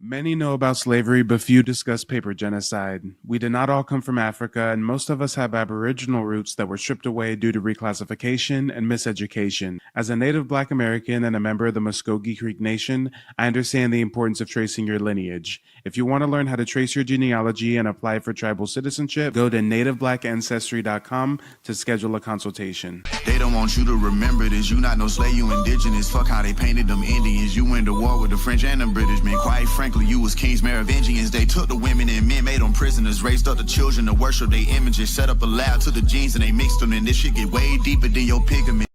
Many know about slavery, but few discuss paper genocide. We did not all come from Africa, and most of us have Aboriginal roots that were stripped away due to reclassification and miseducation. As a native Black American and a member of the Muskogee Creek Nation, I understand the importance of tracing your lineage. If you want to learn how to trace your genealogy and apply for tribal citizenship, go to nativeblackancestry.com to schedule a consultation. They don't want you to remember this. You not no slave, you indigenous. Fuck how they painted them Indians. You went to war with the French and the British, man. Quite frankly, you was kings, Merovingians. They took the women and men, made them prisoners, raised up the children to worship their images, set up a lab to the genes and they mixed them, and this shit get way deeper than your pigment.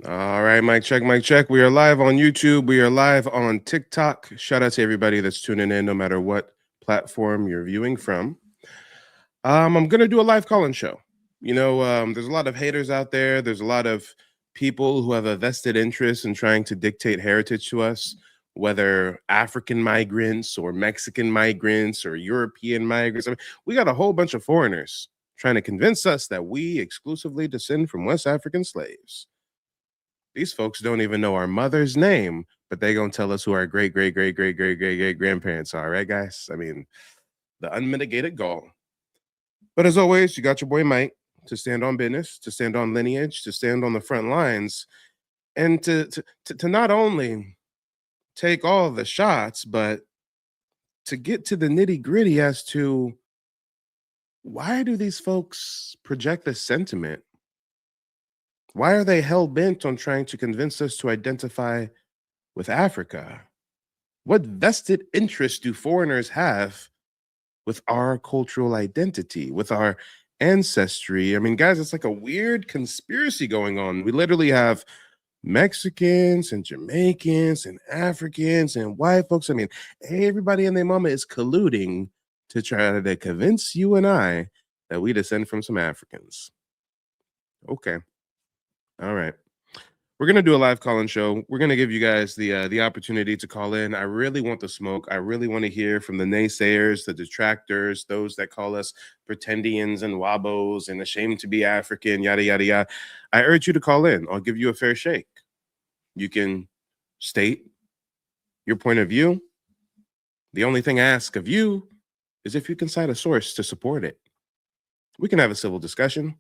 All right, mic check, mic check. We are live on YouTube. We are live on TikTok. Shout out to everybody that's tuning in, no matter what platform you're viewing from. I'm going to do a live call-in show. You know, there's a lot of haters out there. There's a lot of people who have a vested interest in trying to dictate heritage to us, whether African migrants or Mexican migrants or European migrants. I mean, we got a whole bunch of foreigners trying to convince us that we exclusively descend from West African slaves. These folks don't even know our mother's name, but they're going to tell us who our great-great-great-great-great-great-great-grandparents are, right, guys? I mean, the unmitigated gall. But as always, you got your boy Mike to stand on business, to stand on lineage, to stand on the front lines, and to not only take all the shots, but to get to the nitty-gritty as to why do these folks project this sentiment? Why are they hell-bent on trying to convince us to identify with Africa? What vested interest do foreigners have with our cultural identity, with our ancestry? I mean, guys, it's like a weird conspiracy going on. We literally have Mexicans and Jamaicans and Africans and white folks. I mean, everybody and their mama is colluding to try to convince you and I that we descend from some Africans. Okay. All right. We're going to do a live call-in show. We're going to give you guys the opportunity to call in. I really want the smoke. I really want to hear from the naysayers, the detractors, those that call us pretendians and wabos and ashamed to be African, yada, yada, yada. I urge you to call in. I'll give you a fair shake. You can state your point of view. The only thing I ask of you is if you can cite a source to support it. We can have a civil discussion.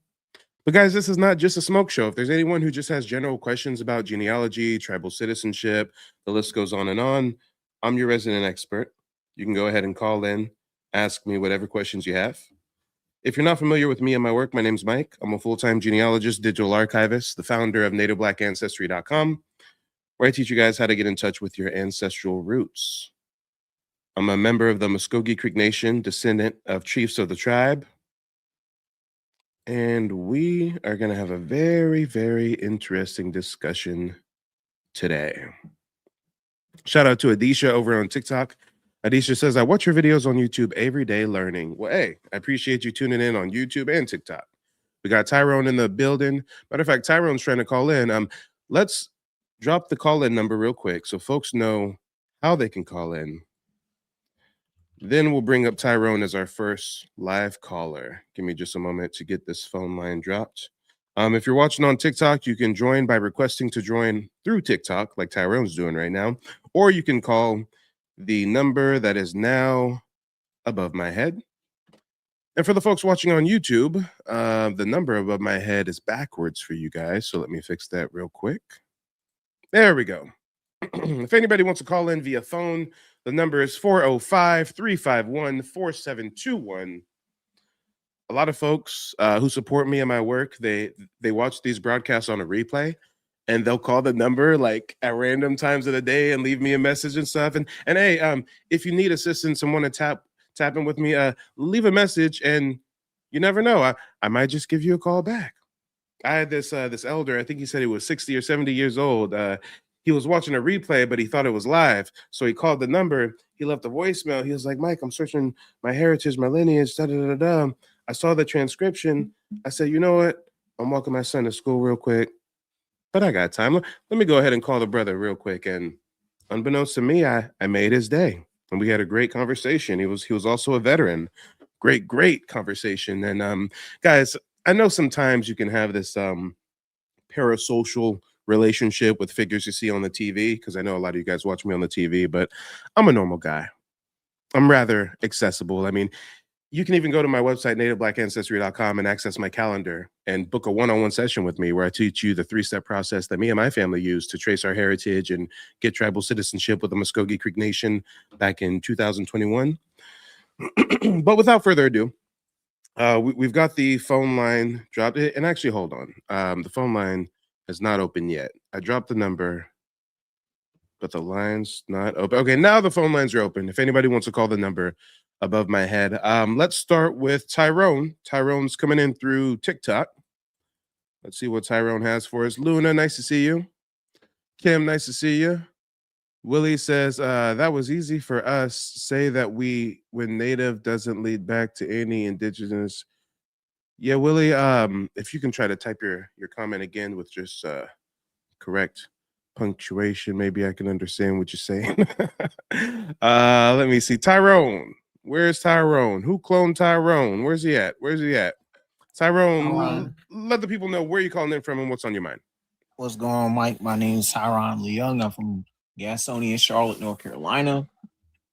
But guys, this is not just a smoke show. If there's anyone who just has general questions about genealogy, tribal citizenship, the list goes on and on, I'm your resident expert. You can go ahead and call in, ask me whatever questions you have. If you're not familiar with me and my work, my name's Mike. I'm a full-time genealogist, digital archivist, the founder of nativeblackancestry.com, where I teach you guys how to get in touch with your ancestral roots. I'm a member of the Muskogee Creek Nation, descendant of chiefs of the tribe. And we are going to have a very, very interesting discussion today. Shout out to Adisha over on TikTok. Adisha says, I watch your videos on YouTube every day learning. Well, hey, I appreciate you tuning in on YouTube and TikTok. We got Tyrone in the building. Matter of fact, Tyrone's trying to call in. Let's drop the call-in number real quick so folks know how they can call in. Then we'll bring up Tyrone as our first live caller. Give me just a moment to get this phone line dropped. If you're watching on TikTok, you can join by requesting to join through TikTok, like Tyrone's doing right now, or you can call the number that is now above my head. And for the folks watching on YouTube, the number above my head is backwards for you guys, so let me fix that real quick. There we go. If anybody wants to call in via phone, the number is 405-351-4721. A lot of folks who support me and my work, they watch these broadcasts on a replay, and they'll call the number like at random times of the day and leave me a message and stuff. And hey, if you need assistance and want to tap in with me, leave a message, and you never know, I might just give you a call back. I had this elder, I think he said he was 60 or 70 years old. He was watching a replay, but he thought it was live. So he called the number. He left a voicemail. He was like, Mike, I'm searching my heritage, my lineage, da-da-da-da. I saw the transcription. I said, you know what? I'm walking my son to school real quick, but I got time. Let me go ahead and call the brother real quick. And unbeknownst to me, I made his day. And we had a great conversation. He was also a veteran. Great conversation. And guys, I know sometimes you can have this parasocial relationship with figures you see on the TV, because I know a lot of you guys watch me on the TV, but I'm a normal guy. I'm rather accessible. I mean, you can even go to my website, nativebblackancestry.com, and access my calendar and book a one-on-one session with me where I teach you the 3-step process that me and my family used to trace our heritage and get tribal citizenship with the Muskogee Creek Nation back in 2021. But without further ado, we've got the phone line dropped. And actually, hold on. The phone line has not opened yet. I dropped the number, but the line's not open. Okay, now the phone lines are open. If anybody wants to call the number above my head. Let's start with Tyrone. Tyrone's coming in through TikTok. Let's see what Tyrone has for us. Luna, nice to see you. Kim, nice to see you. Willie says, that was easy for us. Say that when native doesn't lead back to any indigenous. Yeah, Willie, if you can try to type your comment again with just correct punctuation, maybe I can understand what you're saying. Let me see. Tyrone. Where's Tyrone? Who cloned Tyrone? Where's he at? Tyrone, let the people know where you're calling in from and what's on your mind. What's going on, Mike? My name is Tyrone Leung. I'm from Gastonia, Charlotte, North Carolina.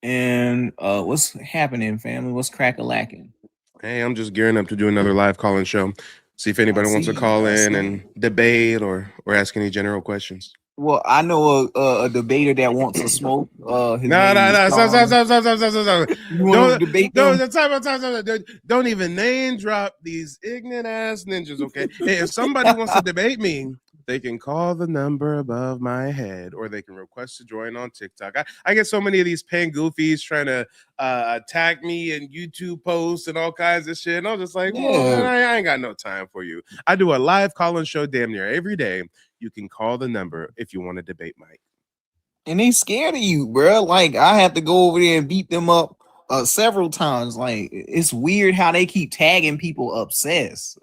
And what's happening, family? What's crack-a-lacking? Hey, I'm just gearing up to do another live call-in show. See if anybody wants to call in and debate or ask any general questions. Well, I know a debater that wants to smoke. No. Don't even name drop these ignorant ass ninjas, okay? Hey, if somebody wants to debate me, they can call the number above my head, or they can request to join on TikTok. I get so many of these pan goofies trying to attack me and YouTube posts and all kinds of shit. And I'm just like, well, I ain't got no time for you. I do a live call-in show damn near every day. You can call the number if you want to debate Mike. And they scared of you, bro. Like, I have to go over there and beat them up several times. Like, it's weird how they keep tagging people obsessed.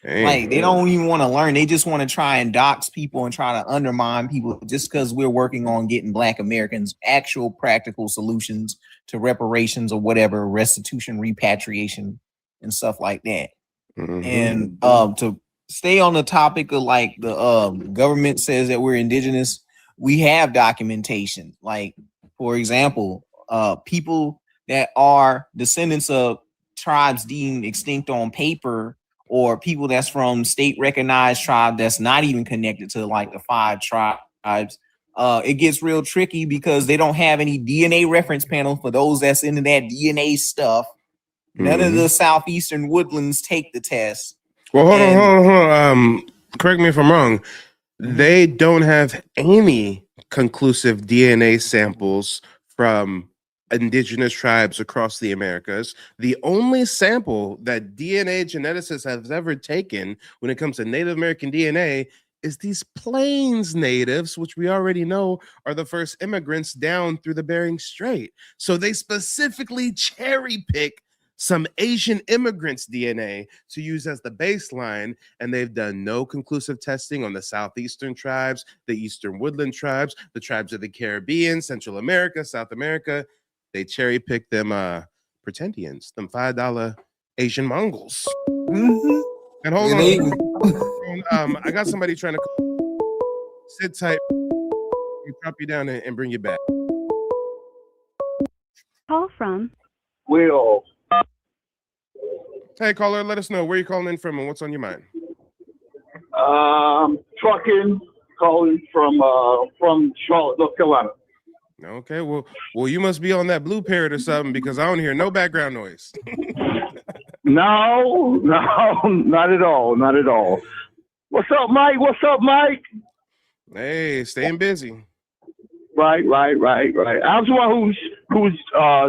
Damn, like, they don't even want to learn. They just want to try and dox people and try to undermine people just because we're working on getting Black Americans actual practical solutions to reparations or whatever, restitution, repatriation, and stuff like that. Mm-hmm. And to stay on the topic of like the government says that we're indigenous, we have documentation. Like, for example, people that are descendants of tribes deemed extinct on paper, or people that's from state recognized tribe that's not even connected to like the 5 tribes. It gets real tricky because they don't have any DNA reference panel for those that's into that DNA stuff. None of the Southeastern woodlands take the test. Well, hold on. Correct me if I'm wrong. They don't have any conclusive DNA samples from indigenous tribes across the Americas. The only sample that DNA geneticists have ever taken when it comes to Native American DNA is these Plains natives, which we already know are the first immigrants down through the Bering Strait. So they specifically cherry pick some Asian immigrants' DNA to use as the baseline, and they've done no conclusive testing on the Southeastern tribes, the Eastern Woodland tribes, the tribes of the Caribbean, Central America, South America. They cherry pick them pretendians, them $5 Asian Mongols. Mm-hmm. And hold on, I got somebody trying to sit tight, drop you down and bring you back. Call from Will. Hey, caller, let us know where you're calling in from and what's on your mind. Trucking, calling from Charlotte, North Carolina. Okay, well, you must be on that blue parrot or something because I don't hear no background noise. No, not at all, not at all. What's up, Mike? Hey, staying busy. Right. I was the one who's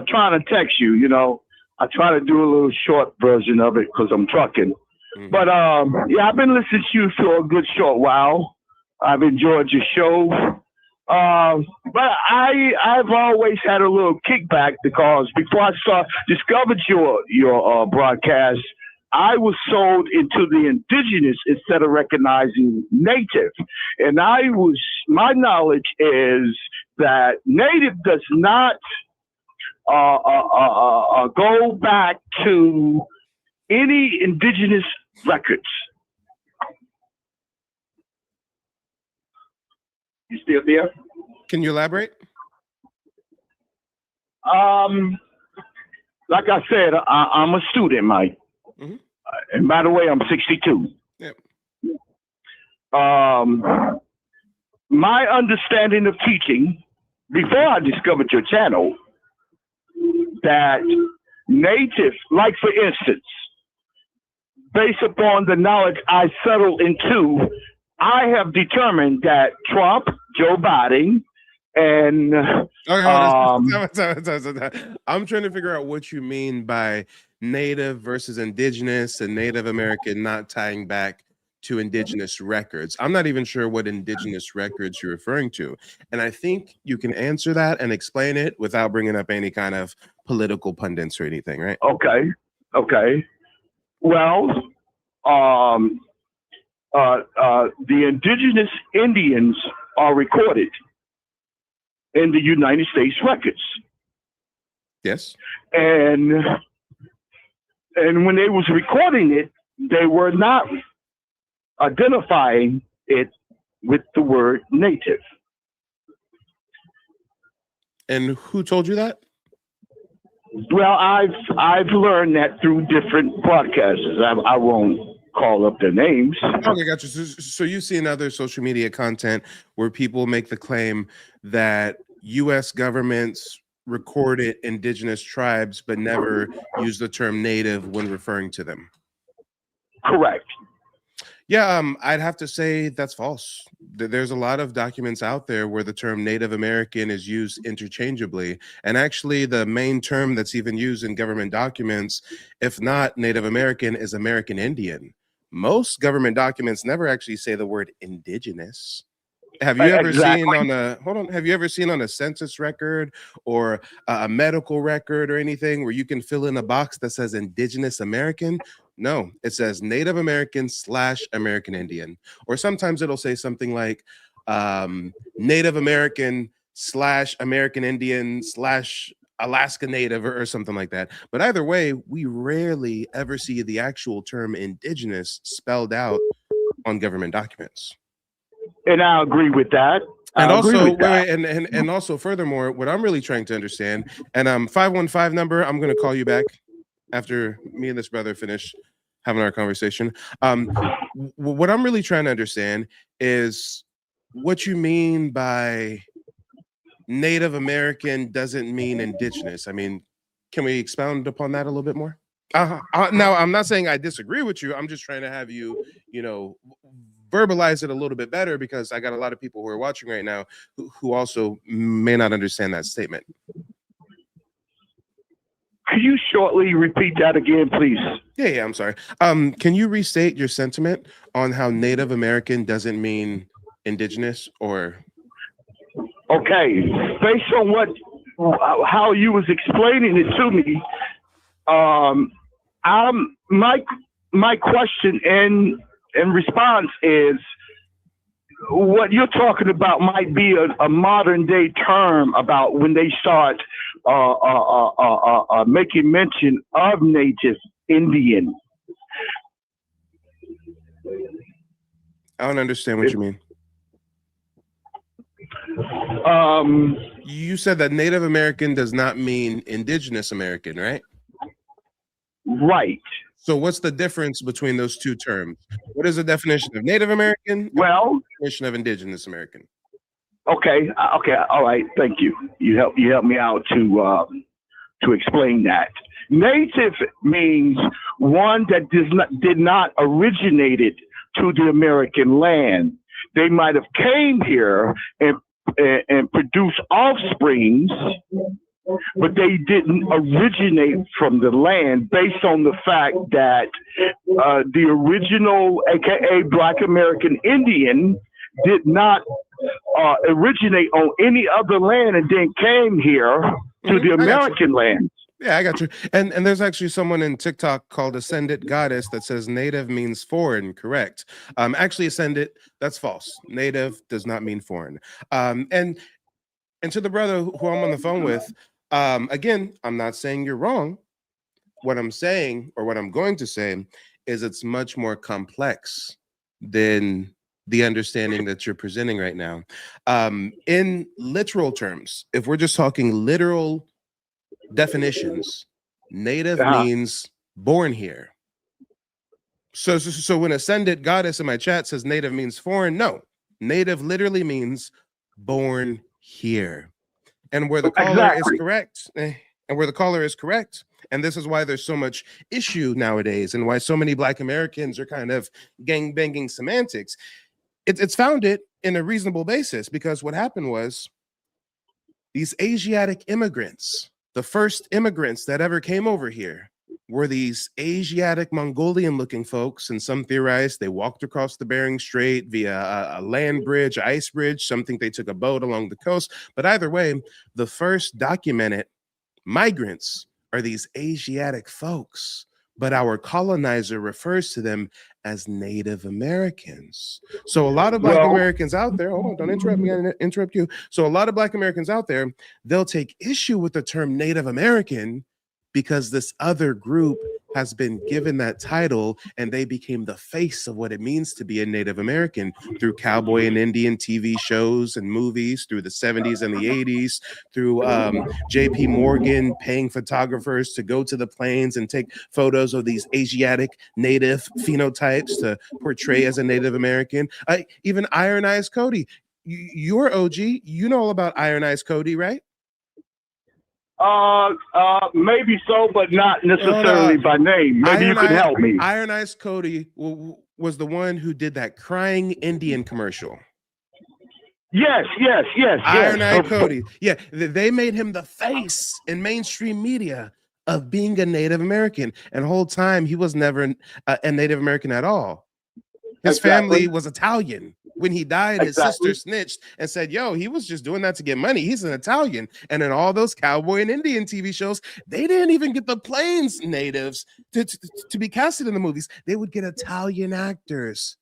trying to text you. You know, I try to do a little short version of it because I'm trucking. Mm-hmm. But yeah, I've been listening to you for a good short while. I've enjoyed your show. But I've always had a little kickback because before I discovered your broadcast, I was sold into the indigenous instead of recognizing native. And my knowledge is that native does not go back to any indigenous records. You still there? Can you elaborate? Like I said, I'm a student, Mike. Mhm. And by the way, I'm 62. Yep. My understanding of teaching before I discovered your channel, that native, like for instance, based upon the knowledge I settled into, I have determined that Trump, Joe Biden, and I'm trying to figure out what you mean by native versus indigenous and Native American not tying back to indigenous records. I'm not even sure what indigenous records you're referring to. And I think you can answer that and explain it without bringing up any kind of political pundits or anything, right? Okay. Well, the indigenous Indians are recorded in the United States records. Yes. And when they was recording it, they were not identifying it with the word native. And who told you that? Well, I've learned that through different broadcasters. I won't call up their names. Okay, got you. So you've seen other social media content where people make the claim that U.S. governments recorded indigenous tribes but never use the term native when referring to them. Correct. Yeah, I'd have to say that's false. There's a lot of documents out there where the term Native American is used interchangeably. And actually, the main term that's even used in government documents, if not Native American, is American Indian. Most government documents never actually say the word indigenous. Have you ever seen on a have you ever seen on a census record or a medical record or anything where you can fill in a box that says indigenous American? No, it says Native American / American Indian. Or sometimes it'll say something like Native American / American Indian / Alaska Native or something like that. But either way, we rarely ever see the actual term indigenous spelled out on government documents. And I agree with that. And also, and also, furthermore, what I'm really trying to understand, and 515 number, I'm going to call you back after me and this brother finish having our conversation. What I'm really trying to understand is what you mean by Native American doesn't mean indigenous. I mean, can we expound upon that a little bit more? Now, I'm not saying I disagree with you. I'm just trying to have you, verbalize it a little bit better, because I got a lot of people who are watching right now who also may not understand that statement. Could you shortly repeat that again, please? Yeah, I'm sorry. Can you restate your sentiment on how Native American doesn't mean indigenous? Or okay, based on how you was explaining it to me, my question and response is, what you're talking about might be a modern day term about when they start making mention of Native Indian. I don't understand what you mean. You said that Native American does not mean indigenous American, right? Right. So what's the difference between those two terms? What is the definition of Native American? Well, definition of indigenous American. Okay, all right. Thank you. You helped me out to explain that. Native means one that did not originated to the American land. They might have came here and produced offsprings, but they didn't originate from the land, based on the fact that the original, aka Black American Indian, did not originate on any other land and then came here to the American land. Yeah, I got you. And there's actually someone in TikTok called Ascendant Goddess that says native means foreign. Correct. Actually, Ascendant, that's false. Native does not mean foreign. And to the brother who I'm on the phone with, again, I'm not saying you're wrong. What I'm saying, or what I'm going to say, is it's much more complex than the understanding that you're presenting right now. In literal terms, if we're just talking literal definitions, native means born here. So when Ascended Goddess in my chat says native means foreign, no. Native literally means born here. And where the caller is correct, and this is why there's so much issue nowadays and why so many Black Americans are kind of gang-banging semantics. It's founded in a reasonable basis, because what happened was these Asiatic immigrants, the first immigrants that ever came over here, were these Asiatic Mongolian looking folks, and some theorize they walked across the Bering Strait via a land bridge, ice bridge. Some think they took a boat along the coast. But either way, the first documented migrants are these Asiatic folks, but our colonizer refers to them as Native Americans. So a lot of Black Americans out there, hold on, don't interrupt me, I interrupt you. So a lot of Black Americans out there, they'll take issue with the term Native American because this other group has been given that title and they became the face of what it means to be a Native American through cowboy and Indian TV shows and movies, through the 70s and the 80s, through JP Morgan paying photographers to go to the plains and take photos of these Asiatic Native phenotypes to portray as a Native American. Even Iron Eyes Cody, you're OG, you know all about Iron Eyes Cody, right? Maybe so, but not necessarily by name. Maybe you could help me. Iron Eyes Cody was the one who did that crying Indian commercial. Yes. Iron Eyes Cody. Yeah, they made him the face in mainstream media of being a Native American, and the whole time he was never a Native American at all. His family was Italian. When he died, his sister snitched and said, yo, he was just doing that to get money. He's an Italian. And in all those cowboy and Indian TV shows, they didn't even get the Plains natives to be casted in the movies. They would get Italian actors.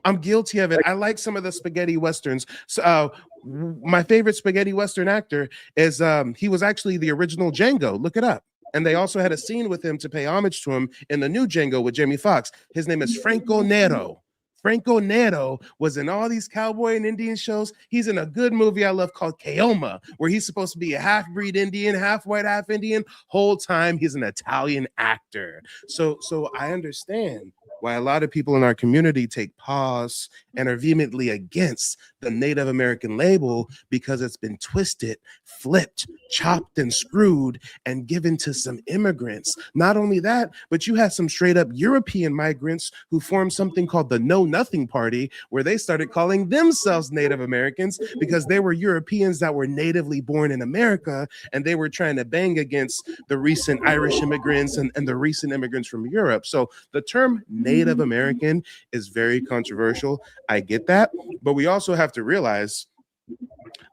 I'm guilty of it. I like some of the spaghetti westerns. So my favorite spaghetti western actor is, he was actually the original Django. Look it up. And they also had a scene with him to pay homage to him in the new Django with Jamie Foxx. His name is Franco Nero. Franco Nero was in all these cowboy and Indian shows. He's in a good movie I love called Keoma, where he's supposed to be a half-breed Indian, half white, half Indian. Whole time he's an Italian actor. So I understand why a lot of people in our community take pause and are vehemently against the Native American label, because it's been twisted, flipped, chopped, and screwed and given to some immigrants. Not only that, but you had some straight up European migrants who formed something called the Know Nothing Party, where they started calling themselves Native Americans because they were Europeans that were natively born in America, and they were trying to bang against the recent Irish immigrants and the recent immigrants from Europe. So the term Native American is very controversial. I get that, but we also have to realize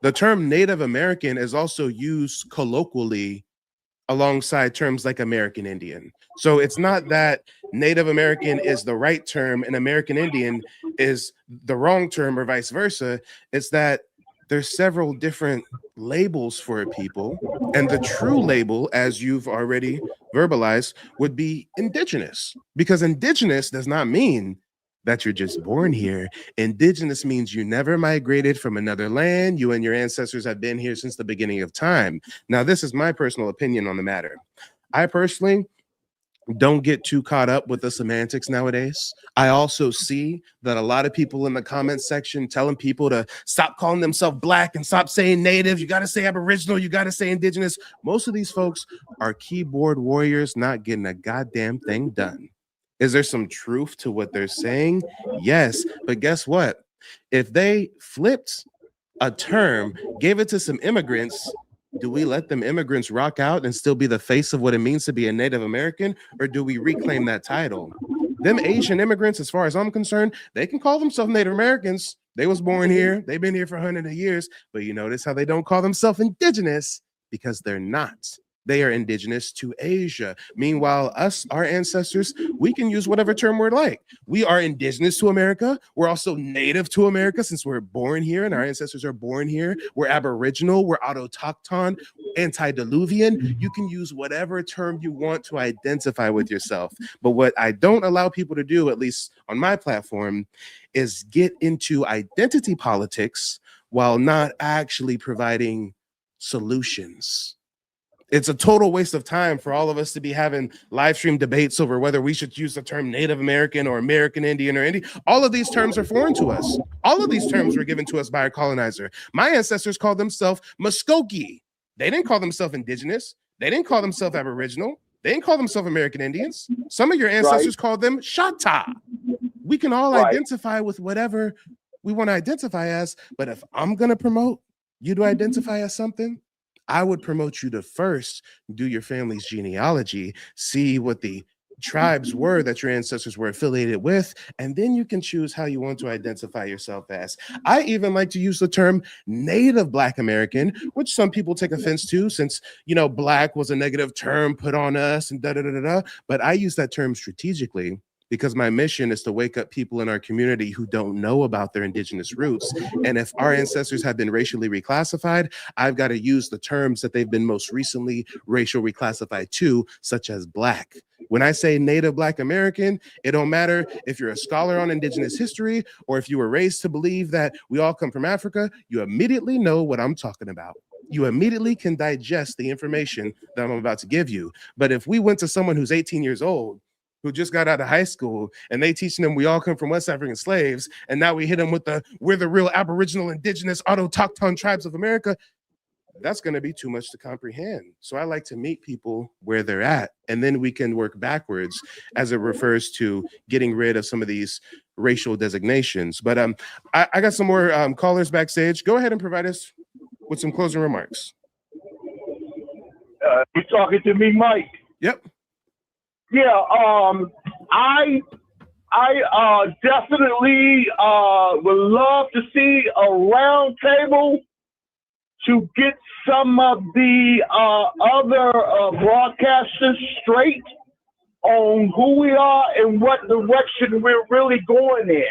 the term Native American is also used colloquially alongside terms like American Indian. So it's not that Native American is the right term and American Indian is the wrong term or vice versa. It's that there's several different labels for people, and the true label, as you've already verbalized, would be indigenous, because indigenous does not mean that you're just born here. Indigenous means you never migrated from another land. You and your ancestors have been here since the beginning of time. Now, this is my personal opinion on the matter. I personally don't get too caught up with the semantics nowadays. I also see that a lot of people in the comment section telling people to stop calling themselves Black and stop saying Native. You got to say Aboriginal. You got to say Indigenous. Most of these folks are keyboard warriors not getting a goddamn thing done. Is there some truth to what they're saying? Yes, but guess what? If they flipped a term, gave it to some immigrants, do we let them immigrants rock out and still be the face of what it means to be a Native American, or do we reclaim that title? Them Asian immigrants, as far as I'm concerned, they can call themselves Native Americans. They was born here. They've been here for hundreds of years, but you notice how they don't call themselves indigenous, because they're not. They are indigenous to Asia. Meanwhile, us, our ancestors, we can use whatever term we're like. We are indigenous to America. We're also native to America since we're born here and our ancestors are born here. We're Aboriginal. We're autochthon. antediluvian. You can use whatever term you want to identify with yourself. But what I don't allow people to do, at least on my platform, is get into identity politics while not actually providing solutions. It's a total waste of time for all of us to be having live stream debates over whether we should use the term Native American or American Indian or Indian. All of these terms are foreign to us. All of these terms were given to us by our colonizer. My ancestors called themselves Muskogee. They didn't call themselves indigenous. They didn't call themselves Aboriginal. They didn't call themselves American Indians. Some of your ancestors called them Shatta. We can all identify with whatever we want to identify as, but if I'm going to promote you to identify as something, I would promote you to first do your family's genealogy, see what the tribes were that your ancestors were affiliated with, and then you can choose how you want to identify yourself as. I even like to use the term Native Black American, which some people take offense to since, you know, Black was a negative term put on us and da-da-da-da-da, but I use that term strategically because my mission is to wake up people in our community who don't know about their indigenous roots. And if our ancestors have been racially reclassified, I've got to use the terms that they've been most recently racial reclassified to, such as Black. When I say Native Black American, it don't matter if you're a scholar on indigenous history or if you were raised to believe that we all come from Africa, you immediately know what I'm talking about. You immediately can digest the information that I'm about to give you. But if we went to someone who's 18 years old, who just got out of high school, and they teaching them we all come from West African slaves, and now we hit them with we're the real Aboriginal, indigenous, autochthon tribes of America, that's going to be too much to comprehend. So I like to meet people where they're at, and then we can work backwards as it refers to getting rid of some of these racial designations. But I got some more callers backstage. Go ahead and provide us with some closing remarks. You talking to me, Mike? Yep. Yeah, I definitely would love to see a round table to get some of the other broadcasters straight on who we are and what direction we're really going in.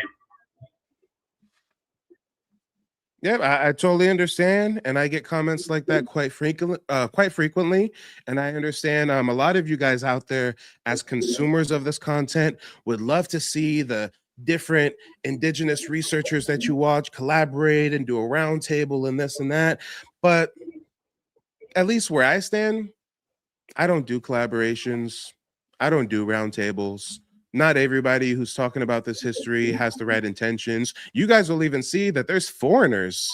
Yeah, I totally understand, and I get comments like that quite frequently. And I understand a lot of you guys out there as consumers of this content would love to see the different indigenous researchers that you watch collaborate and do a roundtable and this and that. But at least where I stand, I don't do collaborations. I don't do roundtables. Not everybody who's talking about this history has the right intentions. You guys will even see that there's foreigners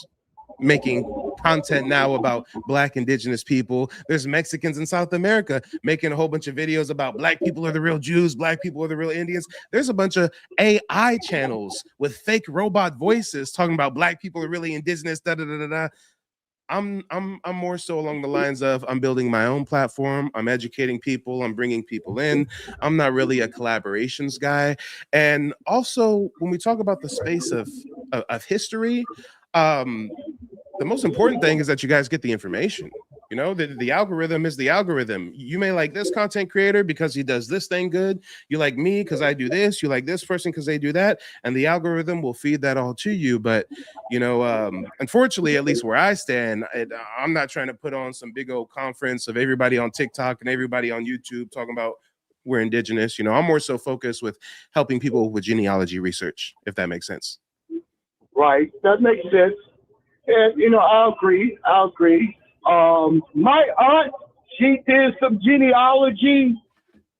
making content now about Black indigenous people. There's Mexicans in South America making a whole bunch of videos about Black people are the real Jews, Black people are the real Indians. There's a bunch of AI channels with fake robot voices talking about Black people are really indigenous, da da da da da. I'm more so along the lines of I'm building my own platform. I'm educating people. I'm bringing people in. I'm not really a collaborations guy. And also, when we talk about the space of history, the most important thing is that you guys get the information. You know, the algorithm is the algorithm. You may like this content creator because he does this thing good. You like me because I do this. You like this person because they do that. And the algorithm will feed that all to you. But, you know, unfortunately, at least where I stand, I'm not trying to put on some big old conference of everybody on TikTok and everybody on YouTube talking about we're indigenous. You know, I'm more so focused with helping people with genealogy research, if that makes sense. Right. That makes sense. And, you know, I agree. My aunt, she did some genealogy,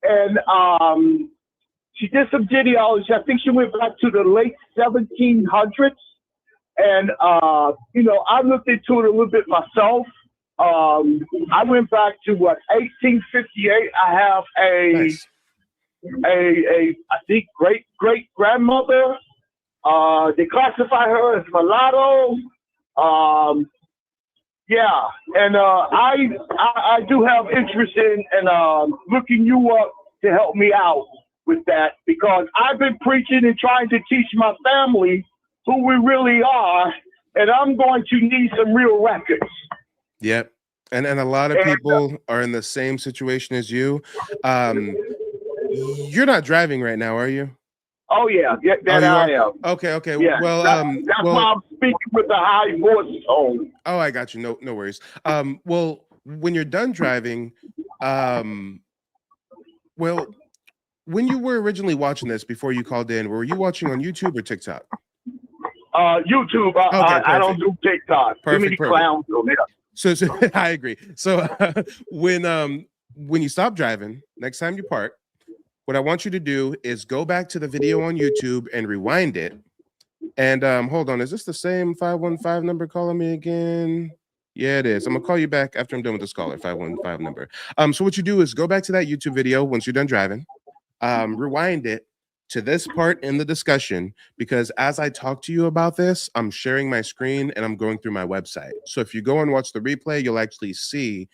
and she did some genealogy. I think she went back to the late 1700s. And, you know, I looked into it a little bit myself. I went back to 1858. I have I think great grandmother. They classify her as mulatto. Yeah, and I do have interest in looking you up to help me out with that, because I've been preaching and trying to teach my family who we really are, and I'm going to need some real records. Yep, and a lot of people are in the same situation as you. You're not driving right now, are you? Oh yeah, that I am. Okay. Yeah, well, that's why I'm speaking with a high voice tone. Oh, I got you. No worries. Well, when you're done driving, well, when you were originally watching this before you called in, were you watching on YouTube or TikTok? YouTube. Okay, I don't do TikTok. Too many clowns on there. So I agree. So when you stop driving, next time you park, what I want you to do is go back to the video on YouTube and rewind it. And hold on, is this the same 515 number calling me again? Yeah, it is. I'm gonna call you back after I'm done with this caller, 515 number. So what you do is go back to that YouTube video once you're done driving, rewind it to this part in the discussion, because as I talk to you about this, I'm sharing my screen and I'm going through my website. So if you go and watch the replay, you'll actually see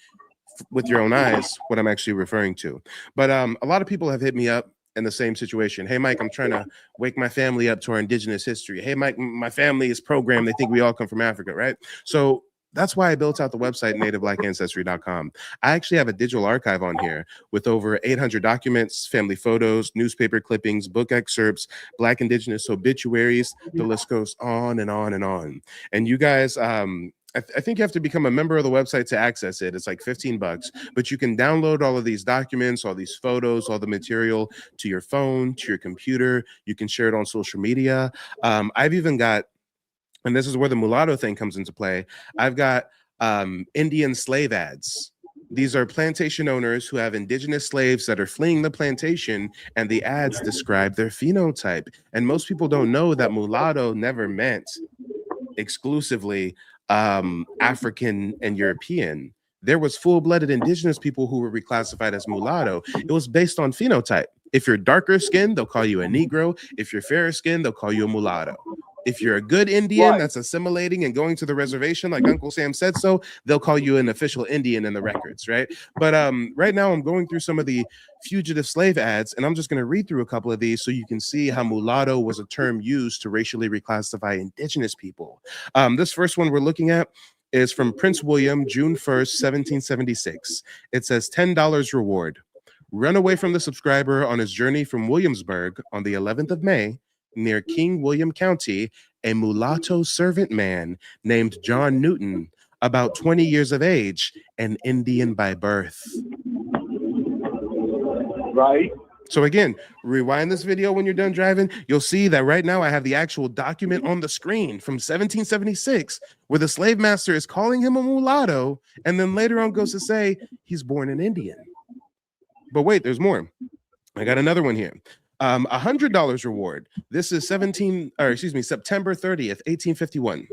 with your own eyes what I'm actually referring to. But a lot of people have hit me up in the same situation. Hey, Mike, I'm trying to wake my family up to our indigenous history. Hey, Mike, my family is programmed. They think we all come from Africa, right? So that's why I built out the website, nativeblackancestry.com. I actually have a digital archive on here with over 800 documents, family photos, newspaper clippings, book excerpts, Black Indigenous obituaries. The list goes on and on and on. And you guys, I think you have to become a member of the website to access it. It's like $15, but you can download all of these documents, all these photos, all the material to your phone, to your computer. You can share it on social media. I've even got, and this is where the mulatto thing comes into play, I've got Indian slave ads. These are plantation owners who have indigenous slaves that are fleeing the plantation, and the ads describe their phenotype. And most people don't know that mulatto never meant exclusively African and European. There was full-blooded indigenous people who were reclassified as mulatto. It was based on phenotype. If you're darker skinned, they'll call you a Negro. If you're fairer skinned, they'll call you a mulatto. If you're a good Indian that's assimilating and going to the reservation, like Uncle Sam said so, they'll call you an official Indian in the records, right? But right now I'm going through some of the fugitive slave ads, and I'm just going to read through a couple of these so you can see how mulatto was a term used to racially reclassify indigenous people. This first one we're looking at is from Prince William, June 1st, 1776. It says $10 reward. Run away from the subscriber on his journey from Williamsburg on the 11th of May, near King William County, a mulatto servant man named John Newton, about 20 years of age, an Indian by birth. Right. So again, rewind this video when you're done driving. You'll see that right now I have the actual document on the screen from 1776 where the slave master is calling him a mulatto, and then later on goes to say he's born an Indian. But wait, there's more. I got another one here. $100 reward. This is September 30th, 1851.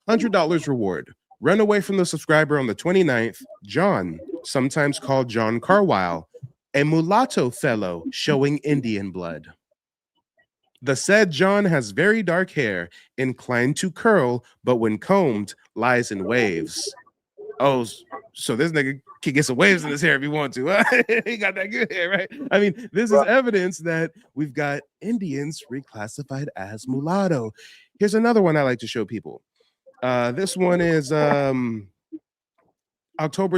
$100 reward. Run away from the subscriber on the 29th, John, sometimes called John Carwile, a mulatto fellow showing Indian blood. The said John has very dark hair, inclined to curl, but when combed, lies in waves. Oh, so this nigga can get some waves in his hair if he wants to. He got that good hair, right? I mean, this is evidence that we've got Indians reclassified as mulatto. Here's another one I like to show people. This one is October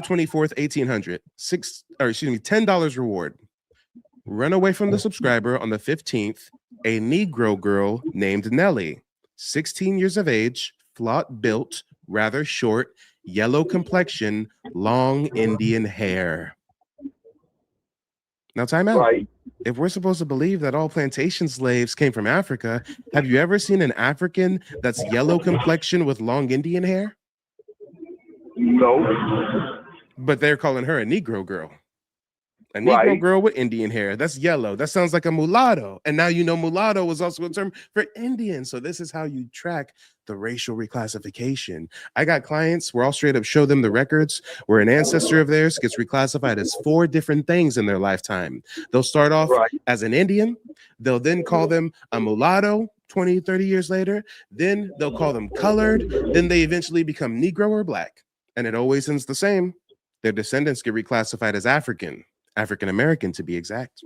24th, 1800. $10 reward. Run away from the subscriber on the 15th. A Negro girl named Nellie, 16 years of age, flat built, rather short, yellow complexion, long Indian hair. Now, time out. Right. If we're supposed to believe that all plantation slaves came from Africa, have you ever seen an African that's yellow complexion with long Indian hair? No. But they're calling her a Negro girl. A Negro girl with Indian hair. That's yellow. That sounds like a mulatto. And now you know mulatto was also a term for Indian. So this is how you track the racial reclassification. I got clients where I'll straight up show them the records where an ancestor of theirs gets reclassified as 4 different things in their lifetime. They'll start off as an Indian. They'll then call them a mulatto 20, 30 years later. Then they'll call them colored. Then they eventually become Negro or Black. And it always ends the same. Their descendants get reclassified as African-American to be exact.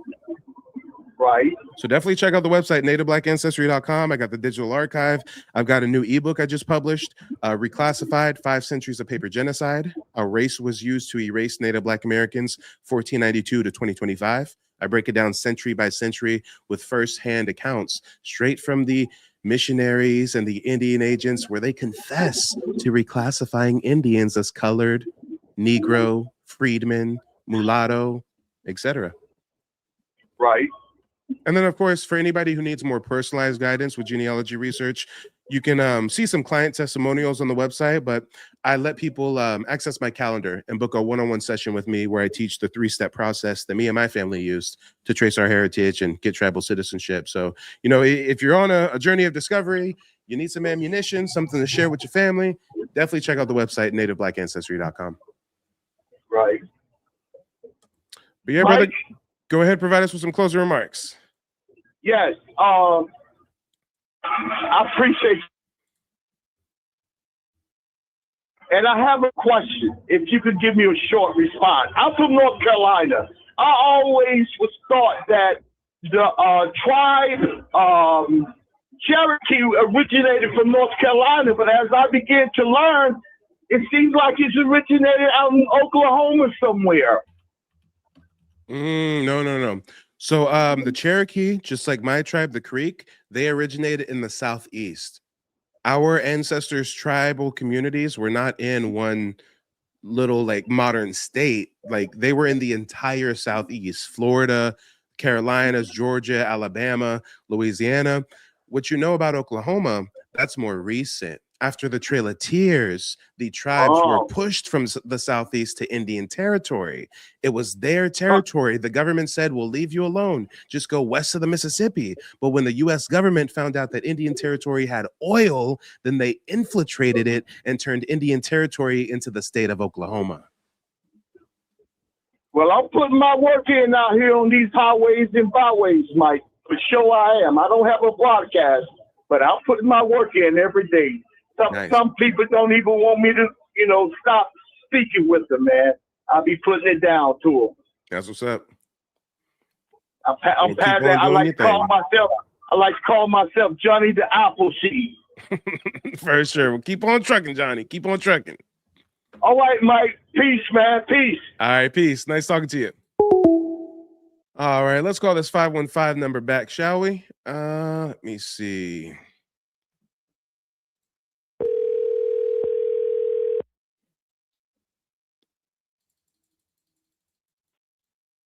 Right. So definitely check out the website, nativeblackancestry.com. I got the digital archive. I've got a new ebook I just published, Reclassified, 5 Centuries of Paper Genocide. A race was used to erase Native Black Americans, 1492 to 2025. I break it down century by century with firsthand accounts straight from the missionaries and the Indian agents where they confess to reclassifying Indians as colored, Negro, freedman, mulatto, etc. Right. And then, of course, for anybody who needs more personalized guidance with genealogy research, you can see some client testimonials on the website, but I let people access my calendar and book a one-on-one session with me where I teach the 3-step process that me and my family used to trace our heritage and get tribal citizenship. So, you know, if you're on a journey of discovery, you need some ammunition, something to share with your family, definitely check out the website, nativeblack.ancestry.com. Right. But yeah, Mike? brother, go ahead, provide us with some closing remarks. Yes. I appreciate it. And I have a question. If you could give me a short response. I'm from North Carolina. I always was thought that the tribe Cherokee originated from North Carolina, but as I began to learn, it seems like it's originated out in Oklahoma somewhere. No. So the Cherokee, just like my tribe, the Creek, they originated in the Southeast. Our ancestors' tribal communities were not in one little like modern state. Like they were in the entire Southeast, Florida, Carolinas, Georgia, Alabama, Louisiana. What you know about Oklahoma, that's more recent. After the Trail of Tears, the tribes were pushed from the Southeast to Indian Territory. It was their territory. The government said, we'll leave you alone. Just go west of the Mississippi. But when the U.S. government found out that Indian Territory had oil, then they infiltrated it and turned Indian Territory into the state of Oklahoma. Well, I'm putting my work in out here on these highways and byways, Mike. For sure I am. I don't have a broadcast, but I'm putting my work in every day. Some people don't even want me to, stop speaking with them, man. I'll be putting it down to them. That's what's up. I'm past that. I like to call myself Johnny the Appleseed. For sure. Well, keep on trucking, Johnny. Keep on trucking. All right, Mike. Peace, man. Peace. All right, peace. Nice talking to you. All right, let's call this 515 number back, shall we? Let me see.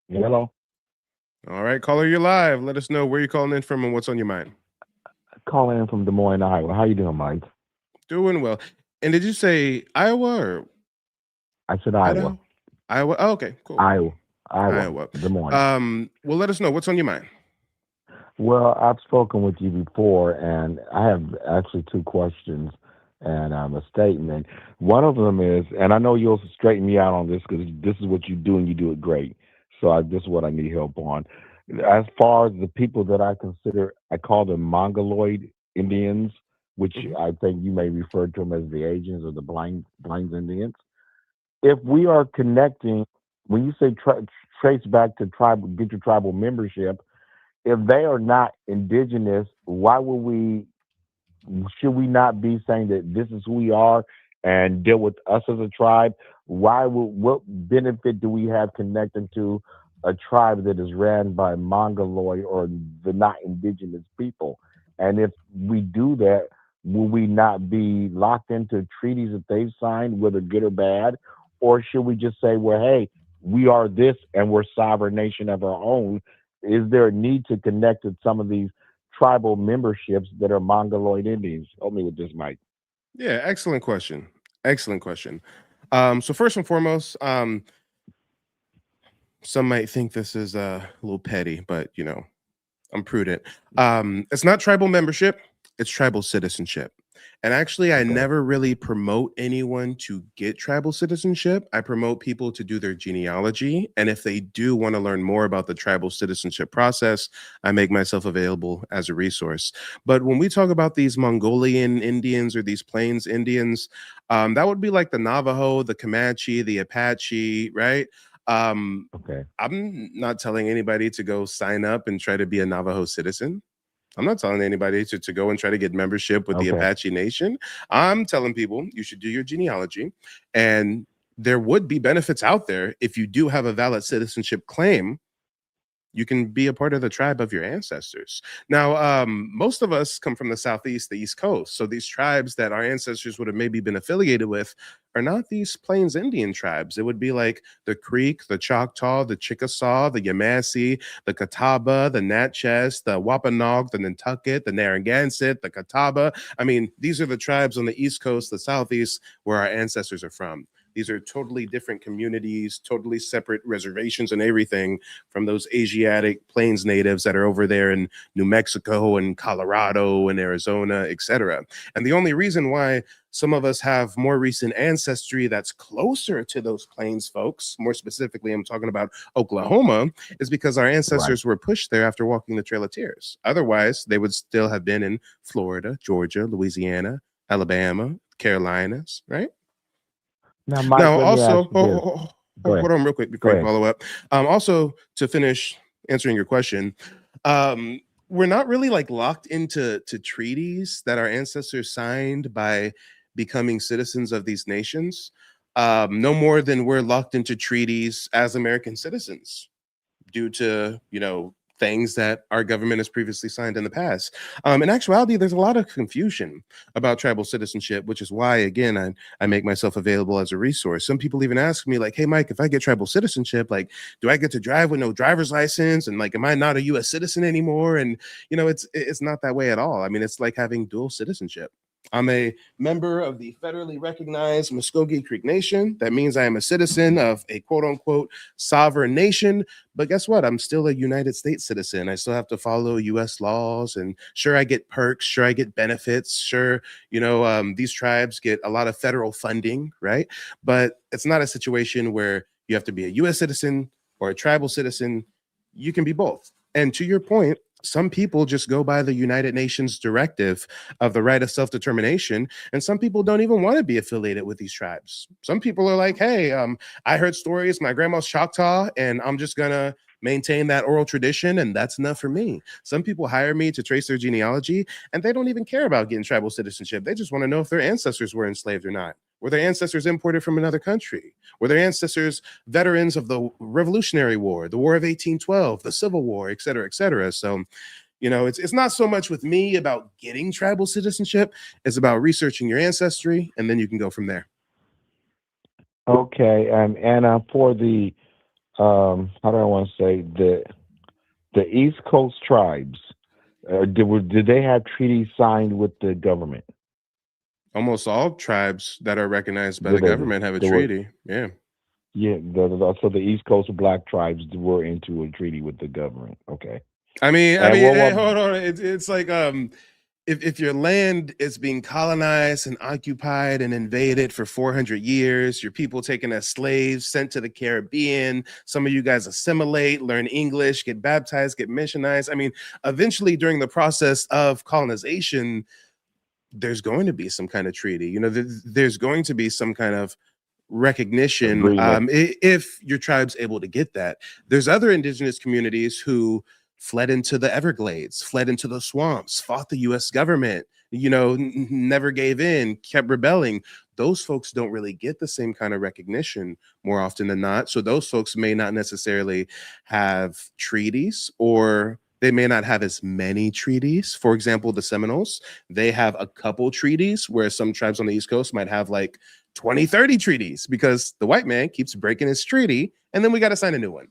Hello. All right, caller, you're live. Let us know where you're calling in from and what's on your mind. Calling in from Des Moines, Iowa. How you doing, Mike? Doing well. And did you say Iowa or? I said Iowa. Iowa. Oh, okay, cool. Iowa. Des Moines. Well, let us know what's on your mind. Well, I've spoken with you before, and I have actually 2 questions and a statement. One of them is, and I know you'll straighten me out on this because this is what you do and you do it great. So this is what I need help on. As far as the people that I consider, I call them Mongoloid Indians, which I think you may refer to them as the Asians or the Plains Indians. If we are connecting, when you say trace back to tribal, get your tribal membership, if they are not indigenous, should we not be saying that this is who we are and deal with us as a tribe? What benefit do we have connecting to a tribe that is ran by Mongoloid or the not indigenous people? And if we do that, will we not be locked into treaties that they've signed, whether good or bad? Or should we just say, well, hey, we are this and we're sovereign nation of our own? Is there a need to connect with some of these tribal memberships that are Mongoloid Indians? Help me with this, Mike. Yeah, excellent question. Excellent question. So first and foremost, some might think this is a little petty, but I'm prudent. It's not tribal membership, it's tribal citizenship. And actually, I never really promote anyone to get tribal citizenship. I promote people to do their genealogy. And if they do want to learn more about the tribal citizenship process, I make myself available as a resource. But when we talk about these Mongolian Indians or these Plains Indians, that would be like the Navajo, the Comanche, the Apache, right? I'm not telling anybody to go sign up and try to be a Navajo citizen. I'm not telling anybody to go and try to get membership with the Apache Nation. I'm telling people you should do your genealogy, and there would be benefits out there if you do have a valid citizenship claim. you can be a part of the tribe of your ancestors. Now, most of us come from the Southeast, the East Coast. So these tribes that our ancestors would have maybe been affiliated with are not these Plains Indian tribes. It would be like the Creek, the Choctaw, the Chickasaw, the Yamasee, the Catawba, the Natchez, the Wampanoag, the Nantucket, the Narragansett, the Catawba. I mean, these are the tribes on the East Coast, the Southeast, where our ancestors are from. These are totally different communities, totally separate reservations and everything from those Asiatic Plains natives that are over there in New Mexico and Colorado and Arizona, etc. And the only reason why some of us have more recent ancestry that's closer to those Plains folks, more specifically, I'm talking about Oklahoma, is because our ancestors were pushed there after walking the Trail of Tears. Otherwise, they would still have been in Florida, Georgia, Louisiana, Alabama, Carolinas, right? Now, Mike, Now, let me ask also, you this. hold on real quick before I follow up. Also, to finish answering your question, we're not really like locked into treaties that our ancestors signed by becoming citizens of these nations, no more than we're locked into treaties as American citizens due to, things that our government has previously signed in the past. In actuality, there's a lot of confusion about tribal citizenship, which is why, again, I make myself available as a resource. Some people even ask me like, hey, Mike, if I get tribal citizenship, like, do I get to drive with no driver's license? And like, am I not a US citizen anymore? And, it's not that way at all. I mean, it's like having dual citizenship. I'm a member of the federally recognized Muskogee Creek Nation. That means I am a citizen of a quote unquote sovereign nation. But guess what? I'm still a United States citizen. I still have to follow US laws. And sure, I get perks. Sure, I get benefits. Sure, these tribes get a lot of federal funding, right? But it's not a situation where you have to be a US citizen or a tribal citizen. You can be both. And to your point, some people just go by the United Nations directive of the right of self-determination, and some people don't even want to be affiliated with these tribes. Some people are like, hey, I heard stories, my grandma's Choctaw, and I'm just gonna maintain that oral tradition, and that's enough for me. Some people hire me to trace their genealogy, and they don't even care about getting tribal citizenship. They just want to know if their ancestors were enslaved or not. Were their ancestors imported from another country? Were their ancestors veterans of the Revolutionary War, the War of 1812, the Civil War, et cetera, et cetera? So, it's not so much with me about getting tribal citizenship. It's about researching your ancestry, and then you can go from there. Okay, and for the how do I want to say the East Coast tribes, did they have treaties signed with the government? Almost all tribes that are recognized by the government have a treaty. Yeah. Yeah. So the East Coast Black tribes were into a treaty with the government. Okay. I mean, hey, hold on. It's like if your land is being colonized and occupied and invaded for 400 years, your people taken as slaves, sent to the Caribbean, some of you guys assimilate, learn English, get baptized, get missionized. I mean, eventually during the process of colonization, there's going to be some kind of treaty. There's going to be some kind of recognition if your tribe's able to get that. There's other indigenous communities who fled into the Everglades, fled into the swamps, fought the US government, never gave in, kept rebelling. Those folks don't really get the same kind of recognition more often than not. So those folks may not necessarily have treaties, or they may not have as many treaties. For example, the Seminoles, they have a couple treaties, where some tribes on the East Coast might have like 20, 30 treaties because the white man keeps breaking his treaty, and then we got to sign a new one.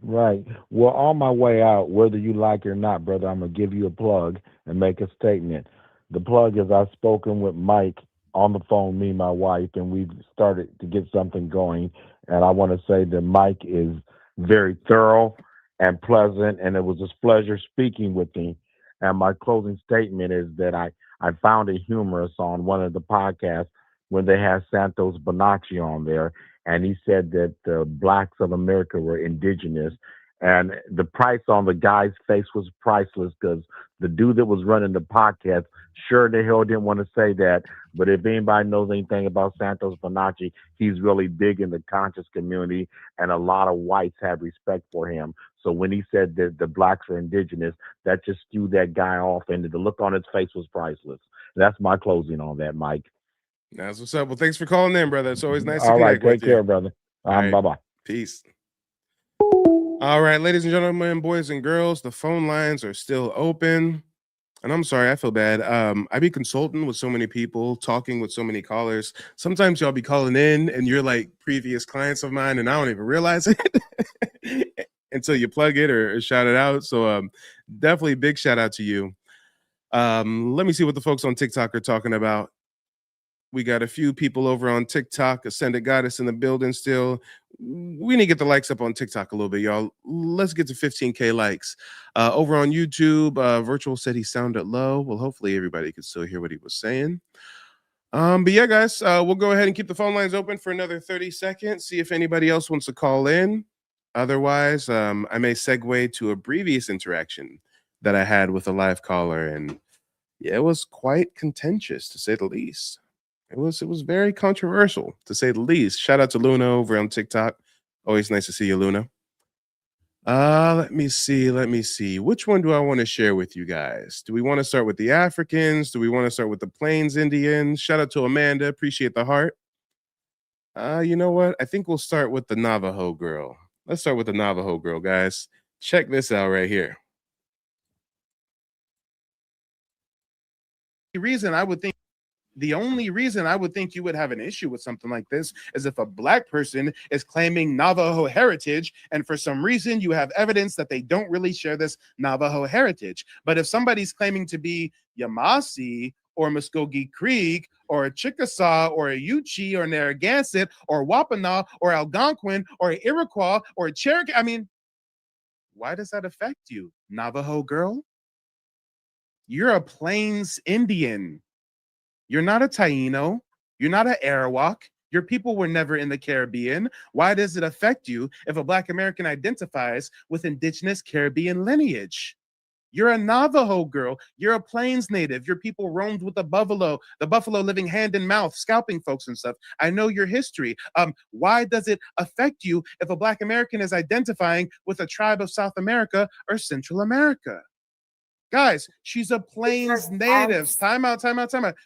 Right. Well, on my way out, whether you like it or not, brother, I'm going to give you a plug and make a statement. The plug is I've spoken with Mike on the phone, me and my wife, and we've started to get something going. And I want to say that Mike is very thorough and pleasant, and it was a pleasure speaking with him. And my closing statement is that I found it humorous on one of the podcasts when they had Santos Bonacci on there, and he said that the blacks of America were indigenous, and the price on the guy's face was priceless, because the dude that was running the podcast sure the hell didn't want to say that. But if anybody knows anything about Santos Bonacci, he's really big in the conscious community, and a lot of whites have respect for him. So when he said that the blacks are indigenous, that just threw that guy off, and the look on his face was priceless. That's my closing on that, Mike. That's what's up. Well, thanks for calling in, brother. It's always nice to connect with you. All right, take care, brother. All right. Bye-bye. Peace. All right, ladies and gentlemen, boys and girls, the phone lines are still open. And I'm sorry, I feel bad. I be consulting with so many people, talking with so many callers. Sometimes y'all be calling in and you're like previous clients of mine, and I don't even realize it until you plug it or shout it out. So definitely big shout out to you. Let me see what the folks on TikTok are talking about. We got a few people over on TikTok. Ascended Goddess in the building still. We need to get the likes up on TikTok a little bit, y'all. Let's get to 15K likes. Over on YouTube, Virtual said he sounded low. Well, hopefully everybody could still hear what he was saying. But yeah, guys, we'll go ahead and keep the phone lines open for another 30 seconds. See if anybody else wants to call in. Otherwise, I may segue to a previous interaction that I had with a live caller. And yeah, it was quite contentious, to say the least. It was very controversial, to say the least. Shout out to Luna over on TikTok. Always nice to see you, Luna. Let me see. Which one do I want to share with you guys? Do we want to start with the Africans? Do we want to start with the Plains Indians? Shout out to Amanda. Appreciate the heart. You know what? I think we'll start with the Navajo girl. Let's start with the Navajo girl, guys. Check this out right here. The only reason I would think you would have an issue with something like this is if a black person is claiming Navajo heritage, and for some reason you have evidence that they don't really share this Navajo heritage. But if somebody's claiming to be Yamasee or Muskogee Creek or a Chickasaw or a Yuchi or Narragansett or Wampanoag or Algonquin or an Iroquois or a Cherokee, I mean, why does that affect you, Navajo girl? You're a Plains Indian. You're not a Taino. You're not an Arawak. Your people were never in the Caribbean. Why does it affect you if a Black American identifies with indigenous Caribbean lineage? You're a Navajo girl. You're a Plains native. Your people roamed with the buffalo living hand in mouth, scalping folks and stuff. I know your history. Why does it affect you if a Black American is identifying with a tribe of South America or Central America? Guys, she's a Plains native. Time out.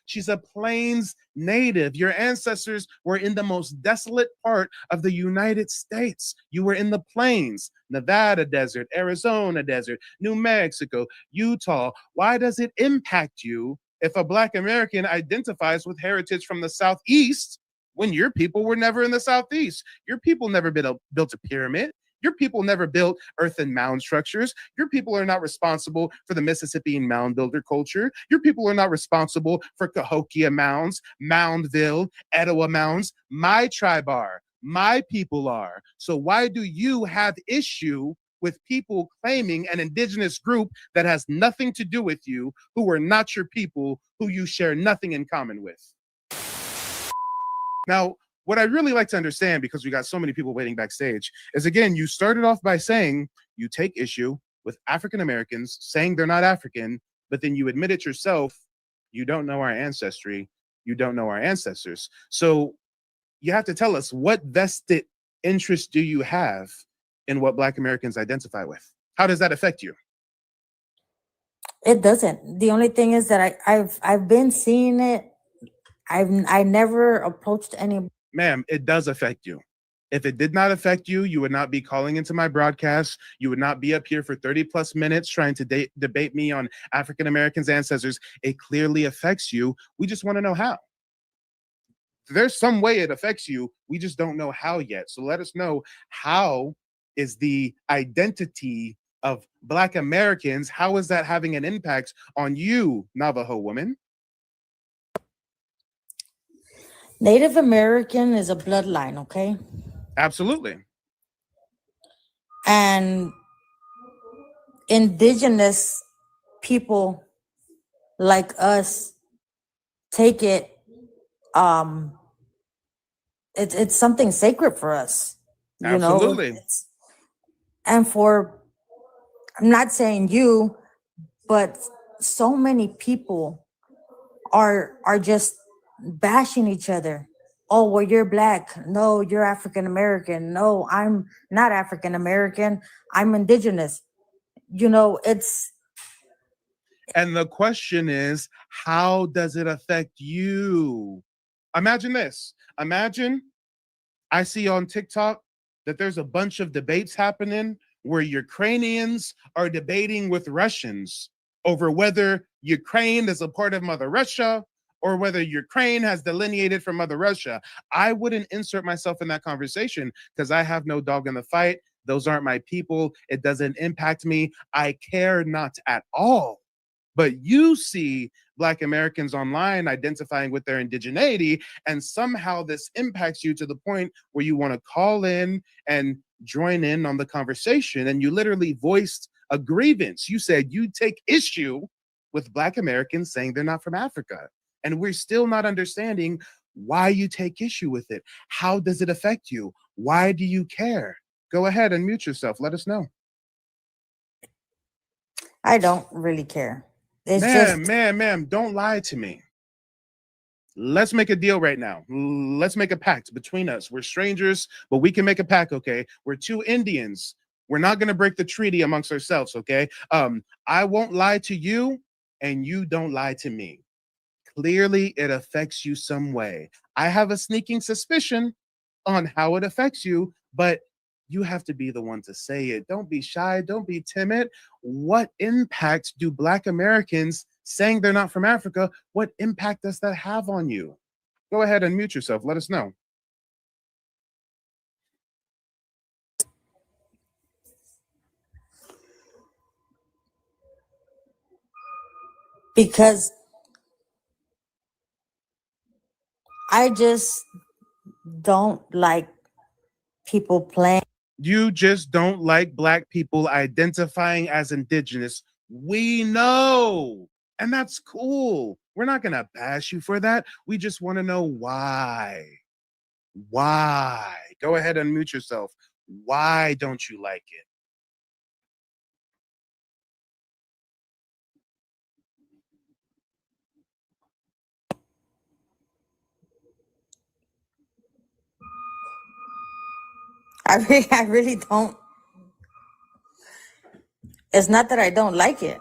She's a Plains native. Your ancestors were in the most desolate part of the United States. You were in the Plains, Nevada desert, Arizona desert, New Mexico, Utah. Why does it impact you if a Black American identifies with heritage from the Southeast when your people were never in the Southeast? Your people never built a pyramid. Your people never built earthen mound structures. Your people are not responsible for the Mississippian mound builder culture. Your people are not responsible for Cahokia mounds, Moundville, Etowah mounds. My tribe are. My people are. So why do you have issue with people claiming an indigenous group that has nothing to do with you, who are not your people, who you share nothing in common with? Now, what I really like to understand, because we got so many people waiting backstage, is again, you started off by saying you take issue with African Americans saying they're not African, but then you admit it yourself, you don't know our ancestry, you don't know our ancestors. So you have to tell us, what vested interest do you have in what Black Americans identify with? How does that affect you? It doesn't. The only thing is that I've been seeing it. I never approached any. Ma'am, it does affect you. If it did not affect you, you would not be calling into my broadcast. You would not be up here for 30 plus minutes trying to debate me on African Americans' ancestors. It clearly affects you. We just want to know how. There's some way it affects you. We just don't know how yet. So let us know, how is the identity of Black Americans, how is that having an impact on you, Navajo woman? Native American is a bloodline, okay? Absolutely. And indigenous people like us take it, it's something sacred for us. You Absolutely. know? And for, I'm not saying you, but so many people are just bashing each other. Oh, well, you're Black. No, you're African American. No, I'm not African American. I'm indigenous. You know, it's. And the question is, how does it affect you? Imagine this. Imagine I see on TikTok that there's a bunch of debates happening where Ukrainians are debating with Russians over whether Ukraine is a part of Mother Russia or whether Ukraine has delineated from Mother Russia. I wouldn't insert myself in that conversation because I have no dog in the fight. Those aren't my people. It doesn't impact me. I care not at all. But you see Black Americans online identifying with their indigeneity, and somehow this impacts you to the point where you want to call in and join in on the conversation. And you literally voiced a grievance. You said you take issue with Black Americans saying they're not from Africa. And we're still not understanding why you take issue with it. How does it affect you? Why do you care? Go ahead and mute yourself. Let us know. I don't really care. It's just Ma'am, don't lie to me. Let's make a deal right now. Let's make a pact between us. We're strangers, but we can make a pact, okay? We're two Indians. We're not going to break the treaty amongst ourselves, okay? I won't lie to you, and you don't lie to me. Clearly, it affects you some way. I have a sneaking suspicion on how it affects you, but you have to be the one to say it. Don't be shy. Don't be timid. What impact do Black Americans saying they're not from Africa, what impact does that have on you? Go ahead and mute yourself. Let us know. because I just don't like people playing. You just don't like Black people identifying as indigenous. We know. And that's cool. We're not going to bash you for that. We just want to know why. Why? Go ahead and mute yourself. Why don't you like it? I really don't. It's not that I don't like it.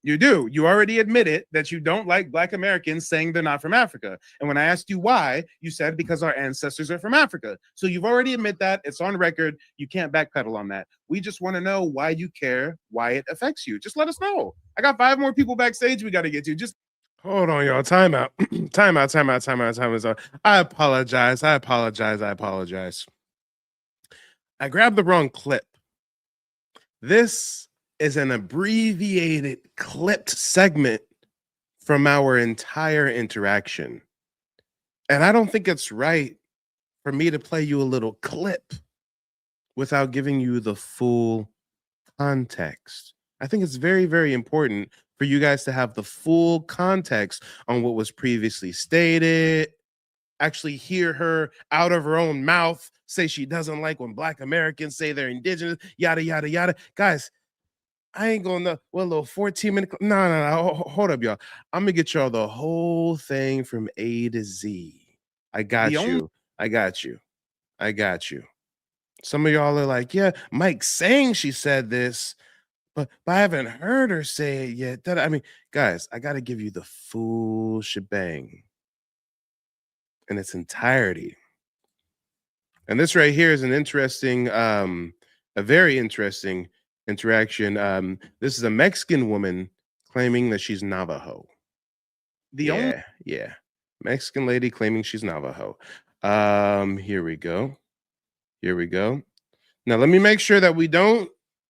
You do. You already admitted that you don't like Black Americans saying they're not from Africa. And when I asked you why, you said because our ancestors are from Africa. So you've already admitted that. It's on record. You can't backpedal on that. We just want to know why you care, why it affects you. Just let us know. I got 5 more people backstage we got to get to. Just hold on, y'all. Time out. Time out. I apologize. I grabbed the wrong clip. This is an abbreviated clipped segment from our entire interaction. And I don't think it's right for me to play you a little clip without giving you the full context. I think it's very, very important for you guys to have the full context on what was previously stated, actually hear her out of her own mouth say she doesn't like when Black Americans say they're indigenous, yada, yada, yada. Guys, I ain't gonna what a little 14-minute. No. Hold up, y'all. I'm gonna get y'all the whole thing from A to Z. I got you. Some of y'all are like, yeah, Mike's saying she said this, but I haven't heard her say it yet. I mean, guys, I gotta give you the full shebang in its entirety. And this right here is an interesting, a very interesting interaction. This is a Mexican woman claiming that she's Navajo. Yeah. Mexican lady claiming she's Navajo. Here we go. Now let me make sure that we don't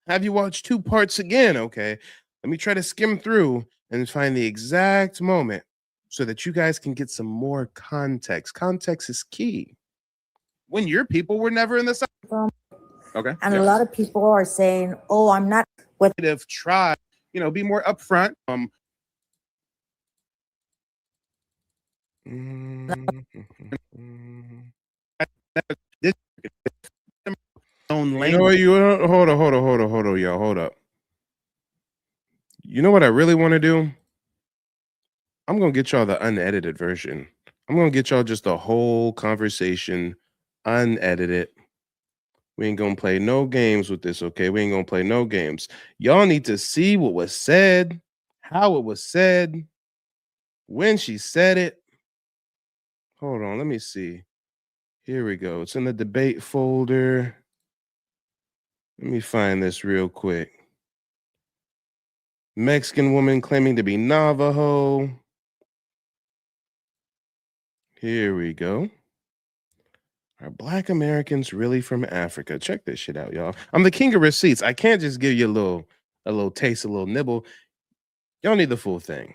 have you watch 2 parts again, okay? Let me try to skim through and find the exact moment so that you guys can get some more context. Context is key. When your people were never in the South. Okay. And a lot of people are saying, oh, I'm not with have tried, be more upfront. This own language. Hold on, y'all. Hold up. You know what I really want to do? I'm gonna get y'all the unedited version. I'm gonna get y'all just the whole conversation unedited. We ain't gonna play no games with this, okay? We ain't gonna play no games. Y'all need to see what was said, how it was said, when she said it. Hold on, let me see. Here we go. It's in the debate folder. Let me find this real quick. Mexican woman claiming to be Navajo. Here we go. Are Black Americans really from Africa? Check this shit out, y'all. I'm the king of receipts. I can't just give you a little taste, a little nibble. Y'all need the full thing.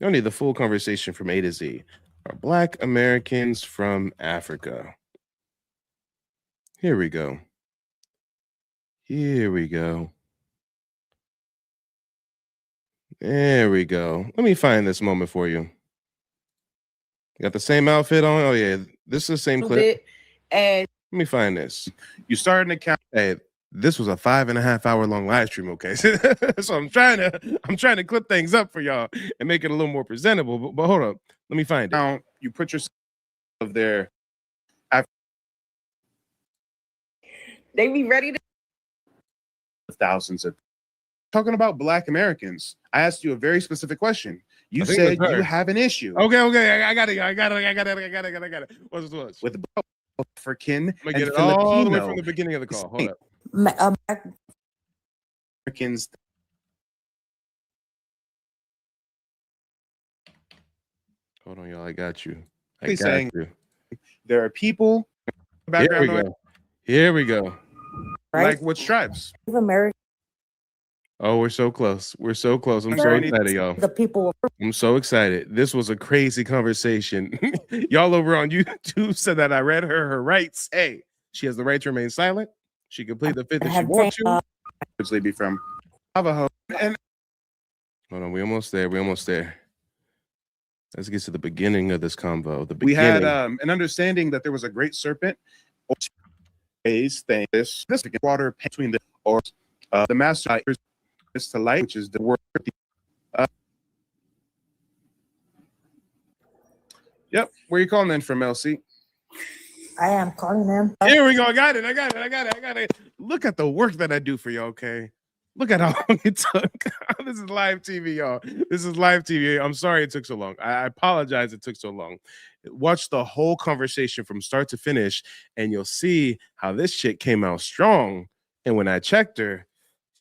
Y'all need the full conversation from A to Z. Are Black Americans from Africa? Here we go. Here we go. There we go. Let me find this moment for you. You got the same outfit on? Oh, yeah. This is the same clip. And let me find this. You starting to count. Hey, this was a 5.5 hour long live stream, okay? So I'm trying to clip things up for y'all and make it a little more presentable. But hold up. Let me find it. Now, you put yourself there. They be ready to Thousands of talking about Black Americans. I asked you a very specific question. You said you have an issue. Okay. I got it. What's with the African and get it Filipino all the way from the beginning of the call. Hold up. Americans. Hold on, y'all. I got you. There are people. Here we go. Right? Like what tribes? America. Oh, we're so close. I'm so excited, y'all. The people. I'm so excited. This was a crazy conversation. Y'all over on YouTube said that I read her rights. Hey, she has the right to remain silent. She can plead the fifth if she wants to. Originally be from Navajo. And hold on, we almost there. Let's get to the beginning of this convo. We had an understanding that there was a great serpent. This water between the master is to light, which is the word. Yep. Where are you calling in from, LC? I am calling them. Here we go. I got it. Look at the work that I do for you, okay? Look at how long it took. This is live TV, y'all. This is live TV. I'm sorry it took so long. I apologize it took so long. Watch the whole conversation from start to finish, and you'll see how this chick came out strong. And when I checked her,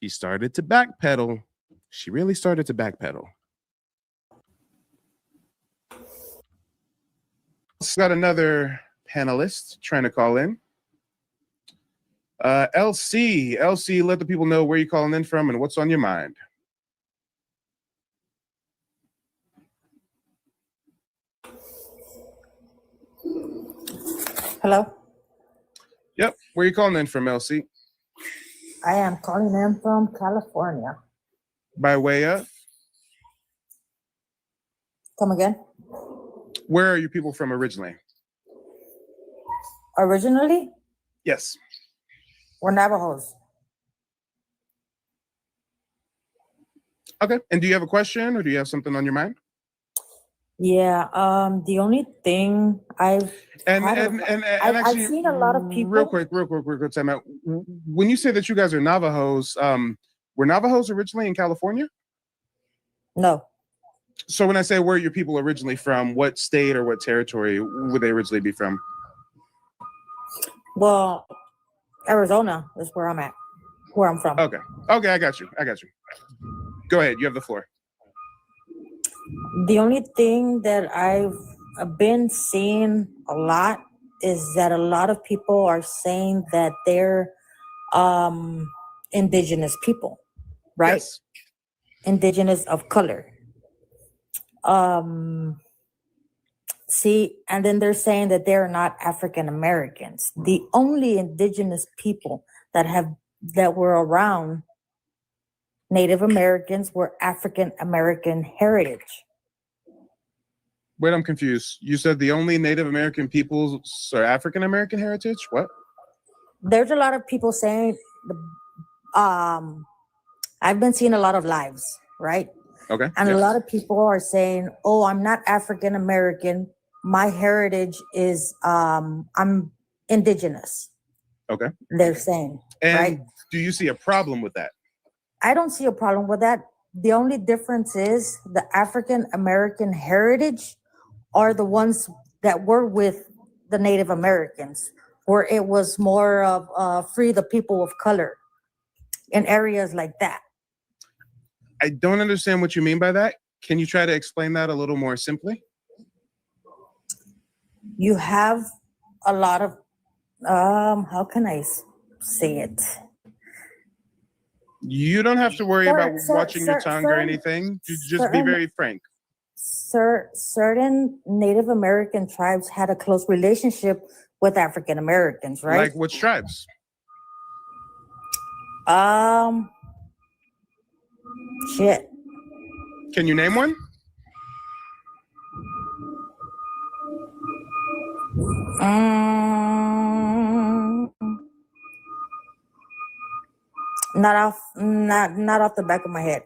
she started to backpedal. She really started to backpedal. Got another panelist trying to call in. LC, let the people know where you're calling in from and what's on your mind. Hello? Yep, where are you calling in from, LC? I am calling them from California. By way of? Come again? Where are you people from originally? Originally? Yes. We're Navajos. Okay, and do you have a question or do you have something on your mind? Yeah, the only thing I've seen a lot of people. Real quick, time out. When you say that you guys are Navajos, were Navajos originally in California? No. So when I say where are your people originally from, what state or what territory would they originally be from? Well, Arizona is where I'm at, where I'm from. Okay, I got you. Go ahead, you have the floor. The only thing that I've been seeing a lot is that a lot of people are saying that they're indigenous people, right? Yes. Indigenous of color. See, and then they're saying that they're not African Americans. The only indigenous people that were around Native Americans were African American heritage. Wait, I'm confused. You said the only Native American peoples are African American heritage? What? There's a lot of people saying, I've been seeing a lot of lives, right? Okay. And a lot of people are saying, oh, I'm not African American. My heritage is, I'm indigenous. Okay. They're saying, and right? Do you see a problem with that? I don't see a problem with that. The only difference is the African American heritage are the ones that were with the Native Americans, where it was more of free the people of color. in areas like that. I don't understand what you mean by that. Can you try to explain that a little more simply? You have a lot of, how can I say it? You don't have to worry about watching your tongue or anything. Just be very frank. Certain Native American tribes had a close relationship with African Americans, right? Like which tribes? Shit. Can you name one? Not off the back of my head.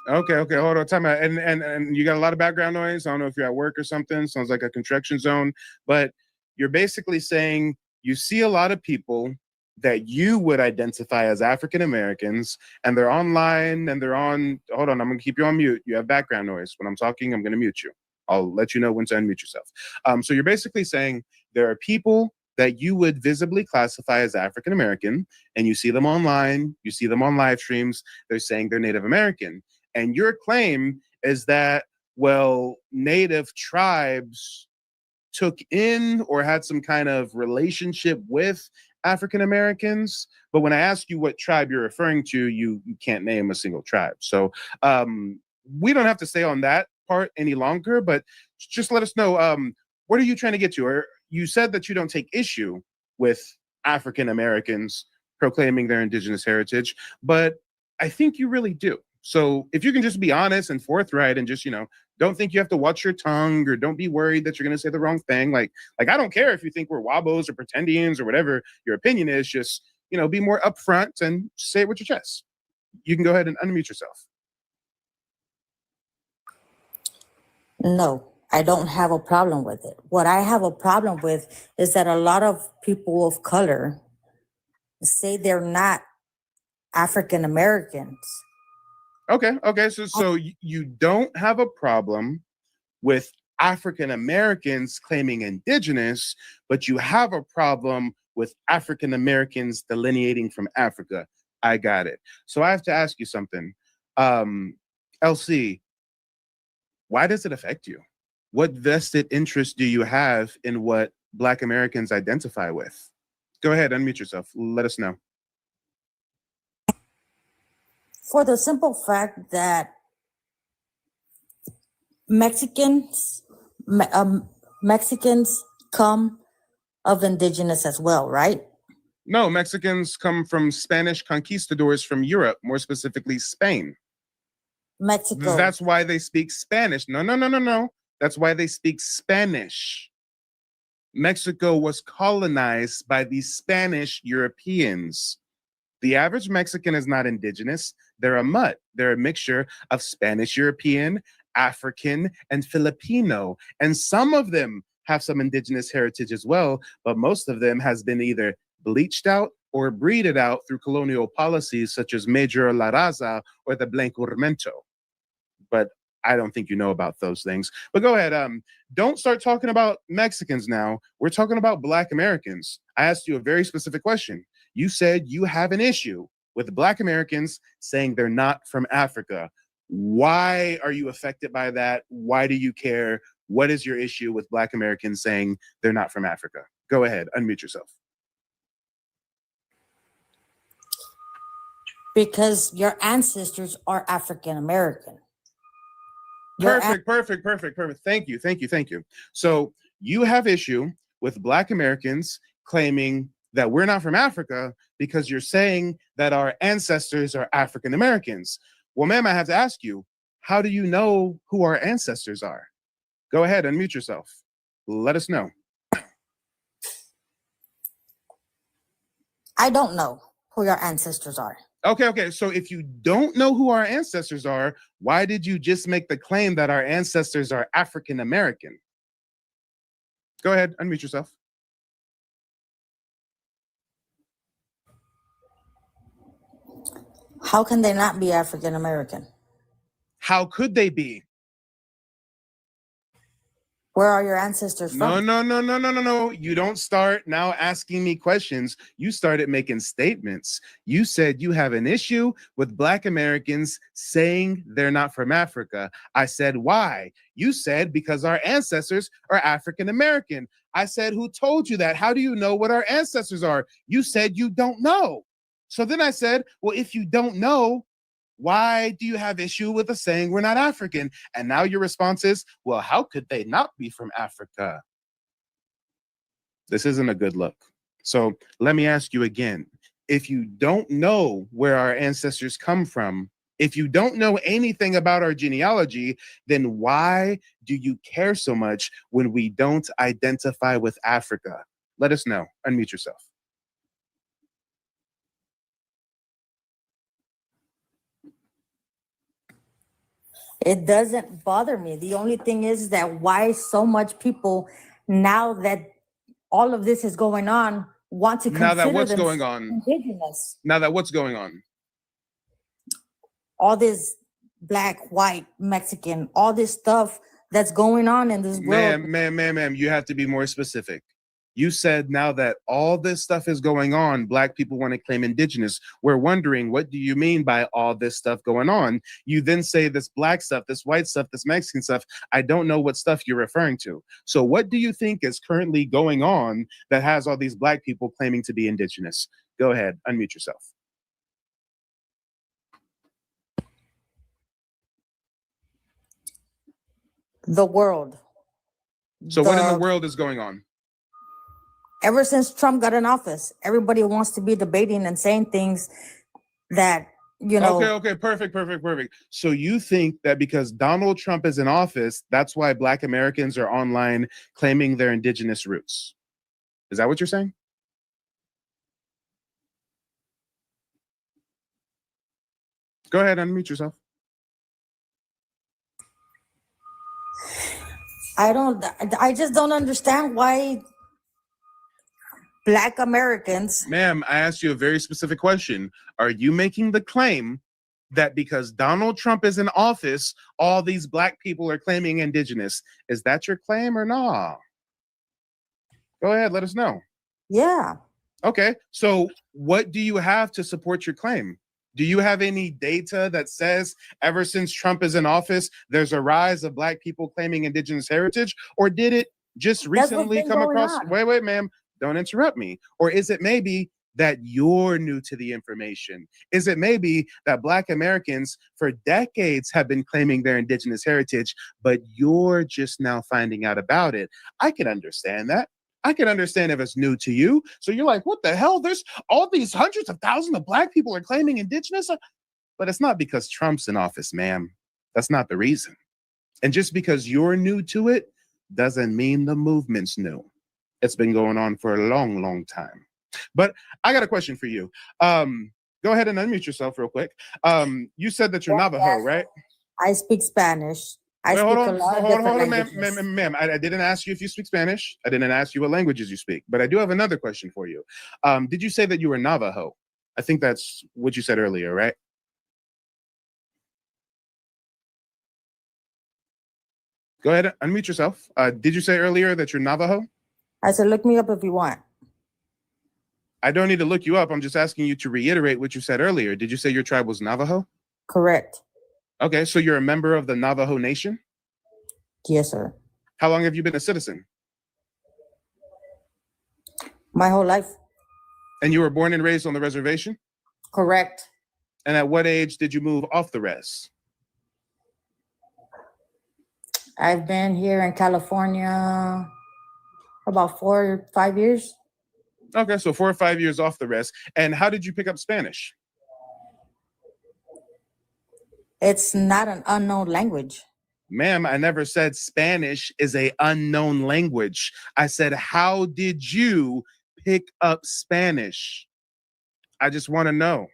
Okay, hold on, time out. And you got a lot of background noise. I don't know if you're at work or something. Sounds like a construction zone. But you're basically saying you see a lot of people that you would identify as African Americans, and they're online and they're on. Hold on, I'm gonna keep you on mute. You have background noise. When I'm talking, I'm gonna mute you. I'll let you know when to unmute yourself. So you're basically saying there are people that you would visibly classify as African American, and you see them online, you see them on live streams. They're saying they're Native American. And your claim is that, well, Native tribes took in or had some kind of relationship with African Americans. But when I ask you what tribe you're referring to, you can't name a single tribe. So we don't have to stay on that part any longer, but just let us know, what are you trying to get to? Or you said that you don't take issue with African Americans proclaiming their indigenous heritage, but I think you really do. So if you can just be honest and forthright and just, don't think you have to watch your tongue or don't be worried that you're going to say the wrong thing. Like I don't care if you think we're Wabos or Pretendians or whatever your opinion is, just, be more upfront and say it with your chest. You can go ahead and unmute yourself. No, I don't have a problem with it. What I have a problem with is that a lot of people of color say they're not African Americans. Okay. So you don't have a problem with African Americans claiming indigenous, but you have a problem with African Americans delineating from Africa. I got it. So I have to ask you something. LC, why does it affect you? What vested interest do you have in what Black Americans identify with? Go ahead, unmute yourself. Let us know. For the simple fact that Mexicans come of indigenous as well, right? No, Mexicans come from Spanish conquistadors from Europe, more specifically Spain. Mexico. That's why they speak Spanish. No. That's why they speak Spanish. Mexico was colonized by the Spanish Europeans. The average Mexican is not indigenous. They're a mutt. They're a mixture of Spanish European, African, and Filipino. And some of them have some indigenous heritage as well, but most of them has been either bleached out or breeded out through colonial policies such as Major La Raza or the Blanqueamiento. But I don't think you know about those things. But go ahead. Don't start talking about Mexicans now. We're talking about Black Americans. I asked you a very specific question. You said you have an issue with Black Americans saying they're not from Africa. Why are you affected by that? Why do you care? What is your issue with Black Americans saying they're not from Africa? Go ahead, unmute yourself. Because your ancestors are African American. Perfect. Thank you. So you have issue with Black Americans claiming that we're not from Africa because you're saying that our ancestors are African Americans. Well, ma'am, I have to ask you, how do you know who our ancestors are? Go ahead, unmute yourself. Let us know. I don't know who your ancestors are. Okay. So if you don't know who our ancestors are, why did you just make the claim that our ancestors are African American? Go ahead, unmute yourself. How can they not be African American? How could they be? Where are your ancestors from? No. You don't start now asking me questions. You started making statements. You said you have an issue with Black Americans saying they're not from Africa. I said, why? You said, because our ancestors are African American. I said, who told you that? How do you know what our ancestors are? You said you don't know. So then I said, well, if you don't know, why do you have issue with us saying we're not African? And now your response is, well, how could they not be from Africa? This isn't a good look. So let me ask you again. If you don't know where our ancestors come from, if you don't know anything about our genealogy, then why do you care so much when we don't identify with Africa? Let us know. Unmute yourself. It doesn't bother me. The only thing is that why so much people, now that all of this is going on, want to Now that consider what's them going on? indigenous. Now that what's going on? All this Black, white, Mexican, all this stuff that's going on in this world. Ma'am, you have to be more specific. You said now that all this stuff is going on, Black people want to claim indigenous. We're wondering, what do you mean by all this stuff going on? You then say this Black stuff, this white stuff, this Mexican stuff. I don't know what stuff you're referring to. So what do you think is currently going on that has all these Black people claiming to be indigenous? Go ahead, unmute yourself. The world. So what in the world is going on? Ever since Trump got in office, everybody wants to be debating and saying things that, you know. Okay, perfect. So you think that because Donald Trump is in office, that's why Black Americans are online claiming their indigenous roots. Is that what you're saying? Go ahead, unmute yourself. I just don't understand why Black Americans. Ma'am, I asked you a very specific question. Are you making the claim that because Donald Trump is in office, all these Black people are claiming indigenous? Is that your claim or not? Go ahead, let us know. Yeah. Okay, so what do you have to support your claim? Do you have any data that says ever since Trump is in office, there's a rise of Black people claiming indigenous heritage? Or did it just recently come across? Wait, ma'am, don't interrupt me. Or is it maybe that you're new to the information? Is it maybe that Black Americans for decades have been claiming their indigenous heritage, but you're just now finding out about it? I can understand that. I can understand if it's new to you. So you're like, what the hell? There's all these hundreds of thousands of Black people are claiming indigenous. But it's not because Trump's in office, ma'am. That's not the reason. And just because you're new to it doesn't mean the movement's new. It's been going on for a long, long time. But I got a question for you. Go ahead and unmute yourself real quick. You said that you're Navajo, right? I speak Spanish. Hold on, ma'am. I didn't ask you if you speak Spanish. I didn't ask you what languages you speak. But I do have another question for you. Did you say that you were Navajo? I think that's what you said earlier, right? Go ahead, unmute yourself. Did you say earlier that you're Navajo? I said, look me up if you want. I don't need to look you up. I'm just asking you to reiterate what you said earlier. Did you say your tribe was Navajo? Correct. Okay, so you're a member of the Navajo Nation? Yes, sir. How long have you been a citizen? My whole life. And you were born and raised on the reservation? Correct. And at what age did you move off the res? I've been here in California about 4 or 5 years. Okay, so 4 or 5 years off the res. And how did you pick up Spanish? It's not an unknown language. Ma'am, I never said Spanish is an unknown language. I said, how did you pick up Spanish? I just want to know.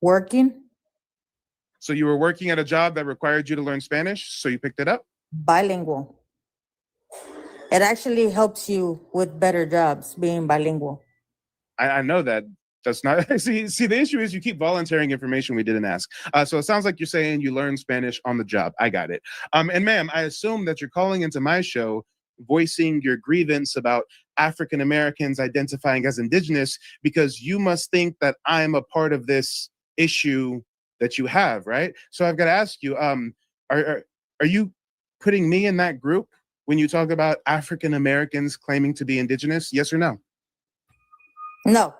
Working. So you were working at a job that required you to learn Spanish, so you picked it up? Bilingual. It actually helps you with better jobs being bilingual. I know that. That's not see. The issue is you keep volunteering information we didn't ask. So it sounds like you're saying you learned Spanish on the job. I got it. And ma'am, I assume that you're calling into my show, voicing your grievance about African Americans identifying as indigenous because you must think that I'm a part of this issue that you have, right? So I've got to ask you, are you putting me in that group when you talk about African Americans claiming to be indigenous? Yes or no? No.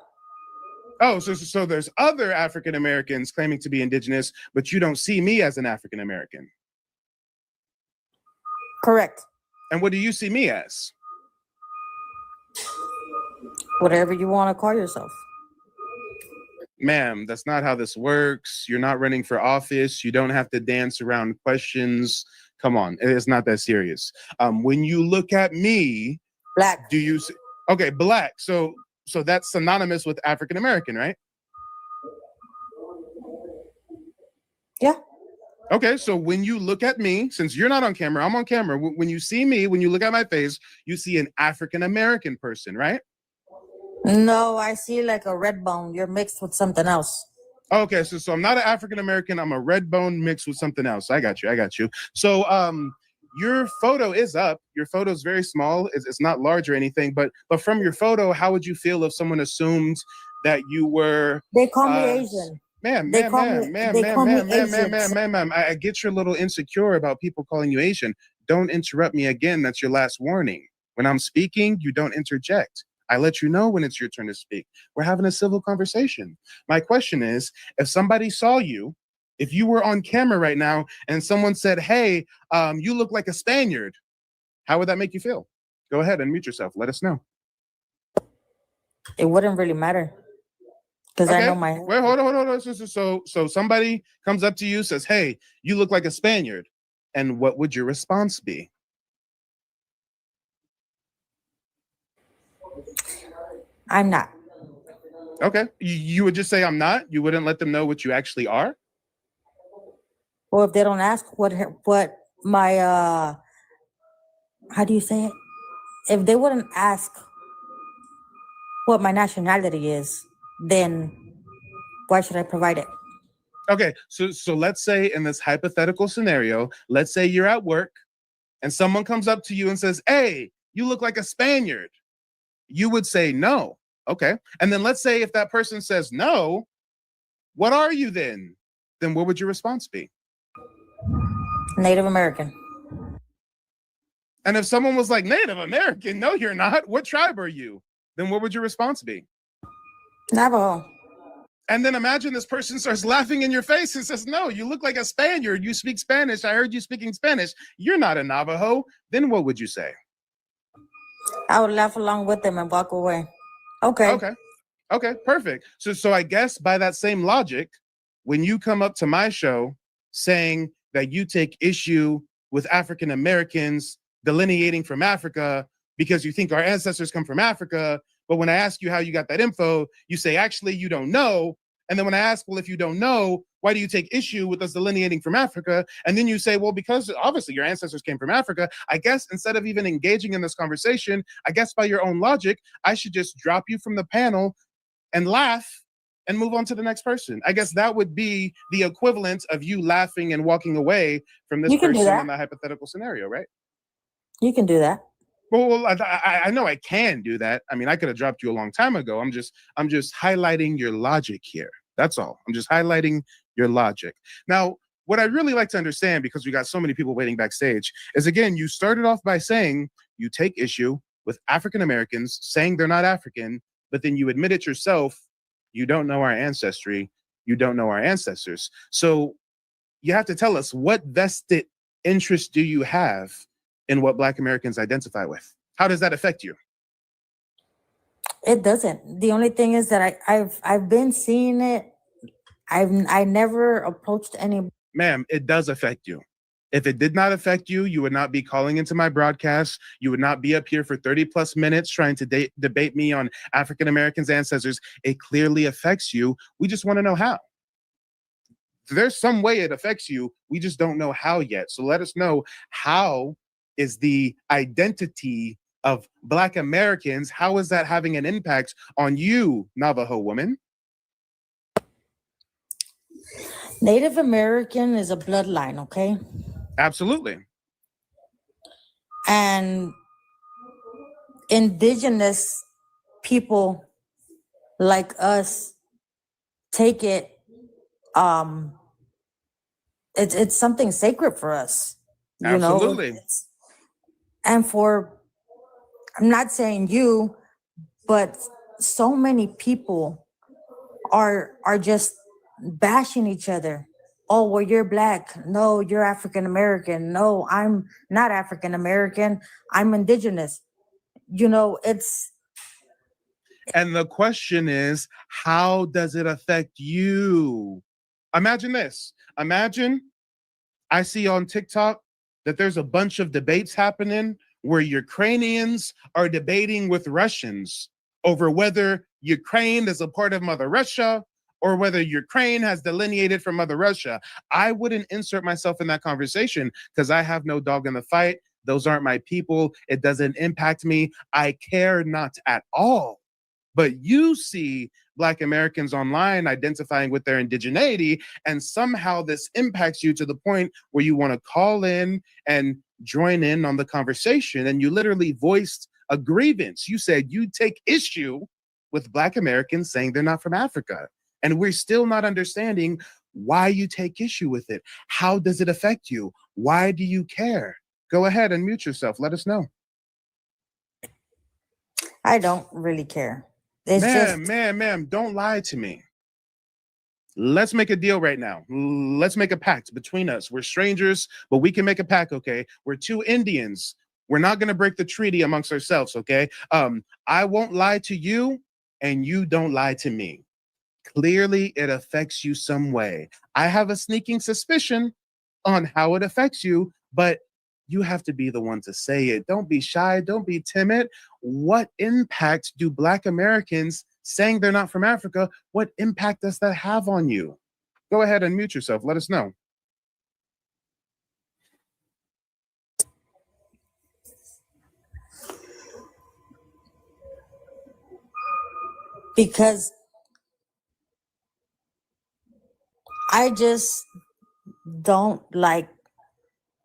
Oh, so there's other African Americans claiming to be indigenous, but you don't see me as an African American. Correct. And what do you see me as? Whatever you want to call yourself. Ma'am, that's not how this works. You're not running for office. You don't have to dance around questions. Come on, it's not that serious. When you look at me, Black. do you see? Okay, black. So that's synonymous with African American, right? Yeah. Okay, so when you look at me, since you're not on camera, I'm on camera. When you see me, when you look at my face, you see an African American person, right? No, I see like a red bone. You're mixed with something else. Okay, so I'm not an African American. I'm a red bone mixed with something else. I got you. So your photo is up. Your photo is very small. It's not large or anything. But from your photo, how would you feel if someone assumed that you were? They call me Asian. Ma'am, They call me I get you're a little insecure about people calling you Asian. Don't interrupt me again. That's your last warning. When I'm speaking, you don't interject. I let you know when it's your turn to speak. We're having a civil conversation. My question is, if somebody saw you, if you were on camera right now and someone said, hey, you look like a Spaniard, how would that make you feel? Go ahead and mute yourself. Let us know. It wouldn't really matter. Because okay. I know my... Wait, hold on. So somebody comes up to you, says, hey, you look like a Spaniard. And what would your response be? I'm not. Okay. You would just say, I'm not? You wouldn't let them know what you actually are? Well, if they don't ask what my, how do you say it? If they wouldn't ask what my nationality is, then why should I provide it? Okay, so let's say in this hypothetical scenario, let's say you're at work and someone comes up to you and says, hey, you look like a Spaniard. You would say no. Okay. And then let's say if that person says no, what are you then? Then what would your response be? Native American. And if someone was like, Native American, no, you're not. What tribe are you? Then what would your response be? Navajo. And then imagine this person starts laughing in your face and says, no, you look like a Spaniard. You speak Spanish. I heard you speaking Spanish. You're not a Navajo. Then what would you say? I would laugh along with them and walk away. Okay, perfect. So I guess by that same logic, when you come up to my show saying that you take issue with African Americans delineating from Africa because you think our ancestors come from Africa, but when I ask you how you got that info, you say, actually, you don't know. And then when I ask, well, if you don't know, why do you take issue with us delineating from Africa? And then you say, well, because obviously your ancestors came from Africa. I guess instead of even engaging in this conversation, I guess by your own logic, I should just drop you from the panel and laugh and move on to the next person. I guess that would be the equivalent of you laughing and walking away from this person in the hypothetical scenario, right? You can do that. Well, I know I can do that. I mean, I could have dropped you a long time ago. I'm just highlighting your logic here. That's all. I'm just highlighting your logic. Now, what I really like to understand, because we got so many people waiting backstage, is again, you started off by saying you take issue with African Americans, saying they're not African, but then you admit it yourself. You don't know our ancestry. You don't know our ancestors. So you have to tell us, what vested interest do you have in what Black Americans identify with? How does that affect you? It doesn't. The only thing is that I've been seeing it. I never approached any. Ma'am, it does affect you. If it did not affect you, you would not be calling into my broadcast. You would not be up here for 30 plus minutes trying to debate me on African Americans' ancestors. It clearly affects you. We just want to know how. There's some way it affects you. We just don't know how yet. So let us know, how is the identity of Black Americans, how is that having an impact on you, Navajo woman? Native American is a bloodline, okay? Absolutely. And indigenous people like us take it, it's something sacred for us, you know. Absolutely. And for, I'm not saying you, but so many people are just bashing each other. Oh, well, you're black. No, you're African American. No, I'm not African American. I'm indigenous. You know, it's, And the question is, how does it affect you? Imagine this. Imagine I see on TikTok that there's a bunch of debates happening where Ukrainians are debating with Russians over whether Ukraine is a part of Mother Russia or whether Ukraine has delineated from Mother Russia. I wouldn't insert myself in that conversation because I have no dog in the fight. Those aren't my people. It doesn't impact me. I care not at all. But you see Black Americans online identifying with their indigeneity, and somehow this impacts you to the point where you want to call in and join in on the conversation, and you literally voiced a grievance. You said you take issue with Black Americans saying they're not from Africa, and we're still not understanding why you take issue with it. How does it affect you? Why do you care? Go ahead and mute yourself. Let us know. I don't really care. It's Ma'am, don't lie to me. Let's make a deal right now. Let's make a pact between us. We're strangers, but we can make a pact, okay? We're two Indians. We're not going to break the treaty amongst ourselves, okay? I won't lie to you, and you don't lie to me. Clearly, it affects you some way. I have a sneaking suspicion on how it affects you, but you have to be the one to say it. Don't be shy. Don't be timid. What impact do Black Americans saying they're not from Africa, what impact does that have on you? Go ahead and mute yourself. Let us know. because I just don't like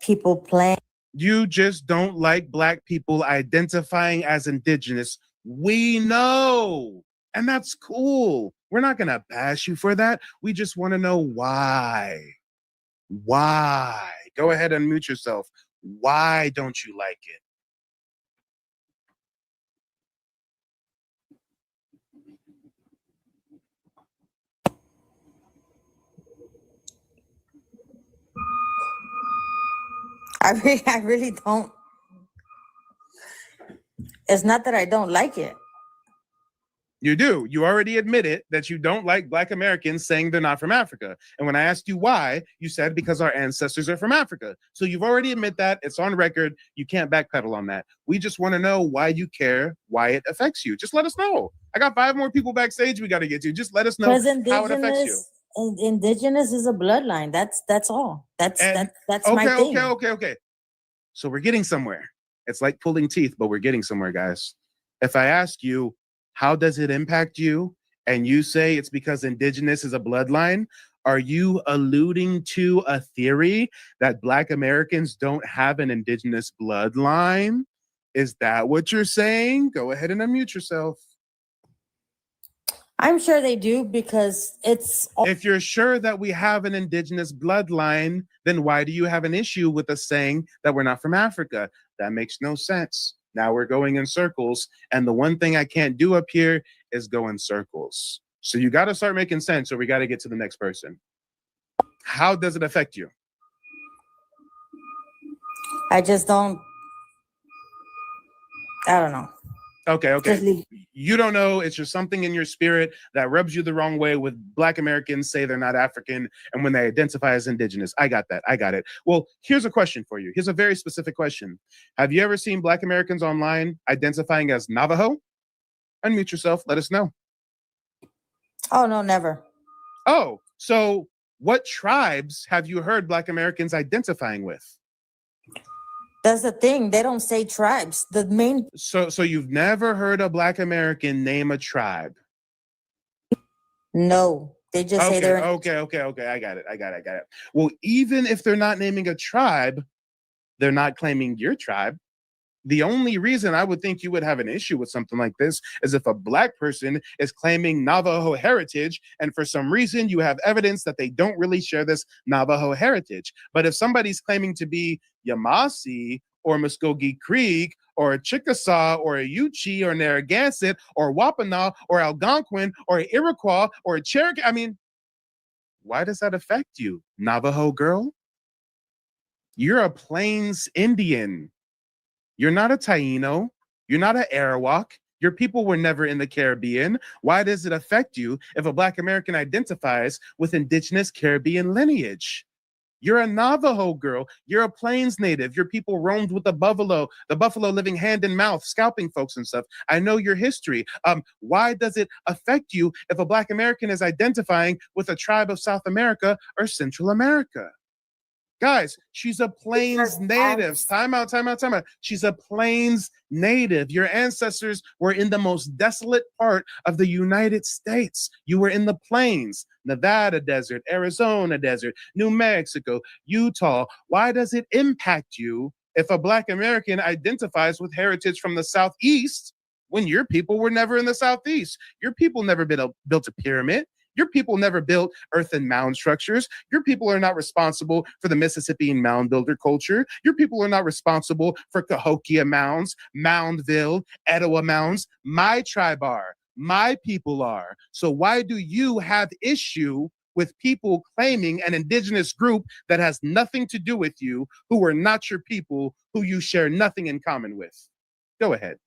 people playing. You just don't like Black people identifying as indigenous. We know. And that's cool. We're not going to bash you for that. We just want to know why. Why? Go ahead and mute yourself. Why don't you like it? I really don't. It's not that I don't like it. You do. You already admitted that you don't like Black Americans saying they're not from Africa. And when I asked you why, you said because our ancestors are from Africa. So you've already admitted that. It's on record. You can't backpedal on that. We just want to know why you care, why it affects you. Just let us know. I got 5 more people backstage we got to get to. Just let us know how it affects you. Indigenous is a bloodline. That's all. That's my thing. Okay. So we're getting somewhere. It's like pulling teeth, but we're getting somewhere, guys. If I ask you, how does it impact you? And you say it's because indigenous is a bloodline. Are you alluding to a theory that Black Americans don't have an indigenous bloodline? Is that what you're saying? Go ahead and unmute yourself. I'm sure they do because it's... If you're sure that we have an indigenous bloodline, then why do you have an issue with us saying that we're not from Africa? That makes no sense. Now we're going in circles. And the one thing I can't do up here is go in circles. So you got to start making sense or we got to get to the next person. How does it affect you? I just don't... I don't know. Okay. You don't know. It's just something in your spirit that rubs you the wrong way with Black Americans say they're not African and when they identify as indigenous. I got that. I got it. Well, here's a question for you. Here's a very specific question. Have you ever seen Black Americans online identifying as Navajo? Unmute yourself. Let us know. Oh, no, never. Oh, so what tribes have you heard Black Americans identifying with? That's the thing. They don't say tribes. The main... So you've never heard a Black American name a tribe? No. They just say they're okay. I got it. Well, even if they're not naming a tribe, they're not claiming your tribe. The only reason I would think you would have an issue with something like this is if a black person is claiming Navajo heritage, and for some reason you have evidence that they don't really share this Navajo heritage. But if somebody's claiming to be Yamasee or Muskogee Creek or a Chickasaw or a Yuchi or Narragansett or Wampanoag or Algonquin or a Iroquois or a Cherokee, I mean, why does that affect you, Navajo girl? You're a Plains Indian. You're not a Taino. You're not an Arawak. Your people were never in the Caribbean. Why does it affect you if a Black American identifies with indigenous Caribbean lineage? You're a Navajo girl. You're a Plains native. Your people roamed with the buffalo living hand in mouth, scalping folks and stuff. I know your history. Why does it affect you if a Black American is identifying with a tribe of South America or Central America? Guys, she's a Plains native. Time out. She's a Plains native. Your ancestors were in the most desolate part of the United States. You were in the Plains, Nevada desert, Arizona desert, New Mexico, Utah. Why does it impact you if a Black American identifies with heritage from the Southeast when your people were never in the Southeast? Your people never built a pyramid. Your people never built earthen mound structures. Your people are not responsible for the Mississippian mound builder culture. Your people are not responsible for Cahokia mounds, Moundville, Etowah mounds. My tribe are. My people are. So why do you have issue with people claiming an indigenous group that has nothing to do with you, who are not your people, who you share nothing in common with? Go ahead.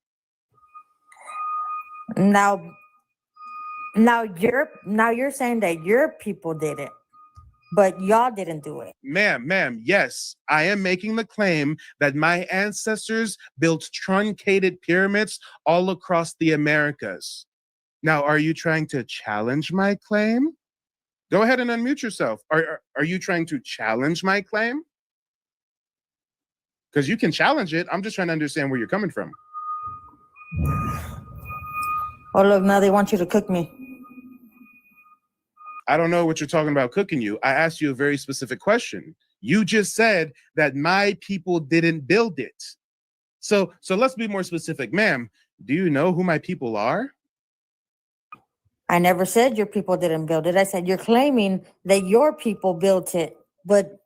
Now you're saying that your people did it, but y'all didn't do it. Ma'am, yes, I am making the claim that my ancestors built truncated pyramids all across the Americas. Now, are you trying to challenge my claim? Go ahead and unmute yourself. Are you trying to challenge my claim? Because you can challenge it. I'm just trying to understand where you're coming from. Oh, look, now they want you to cook me. I don't know what you're talking about cooking you. I asked you a very specific question. You just said that my people didn't build it. So let's be more specific. Ma'am, do you know who my people are? I never said your people didn't build it. I said you're claiming that your people built it, but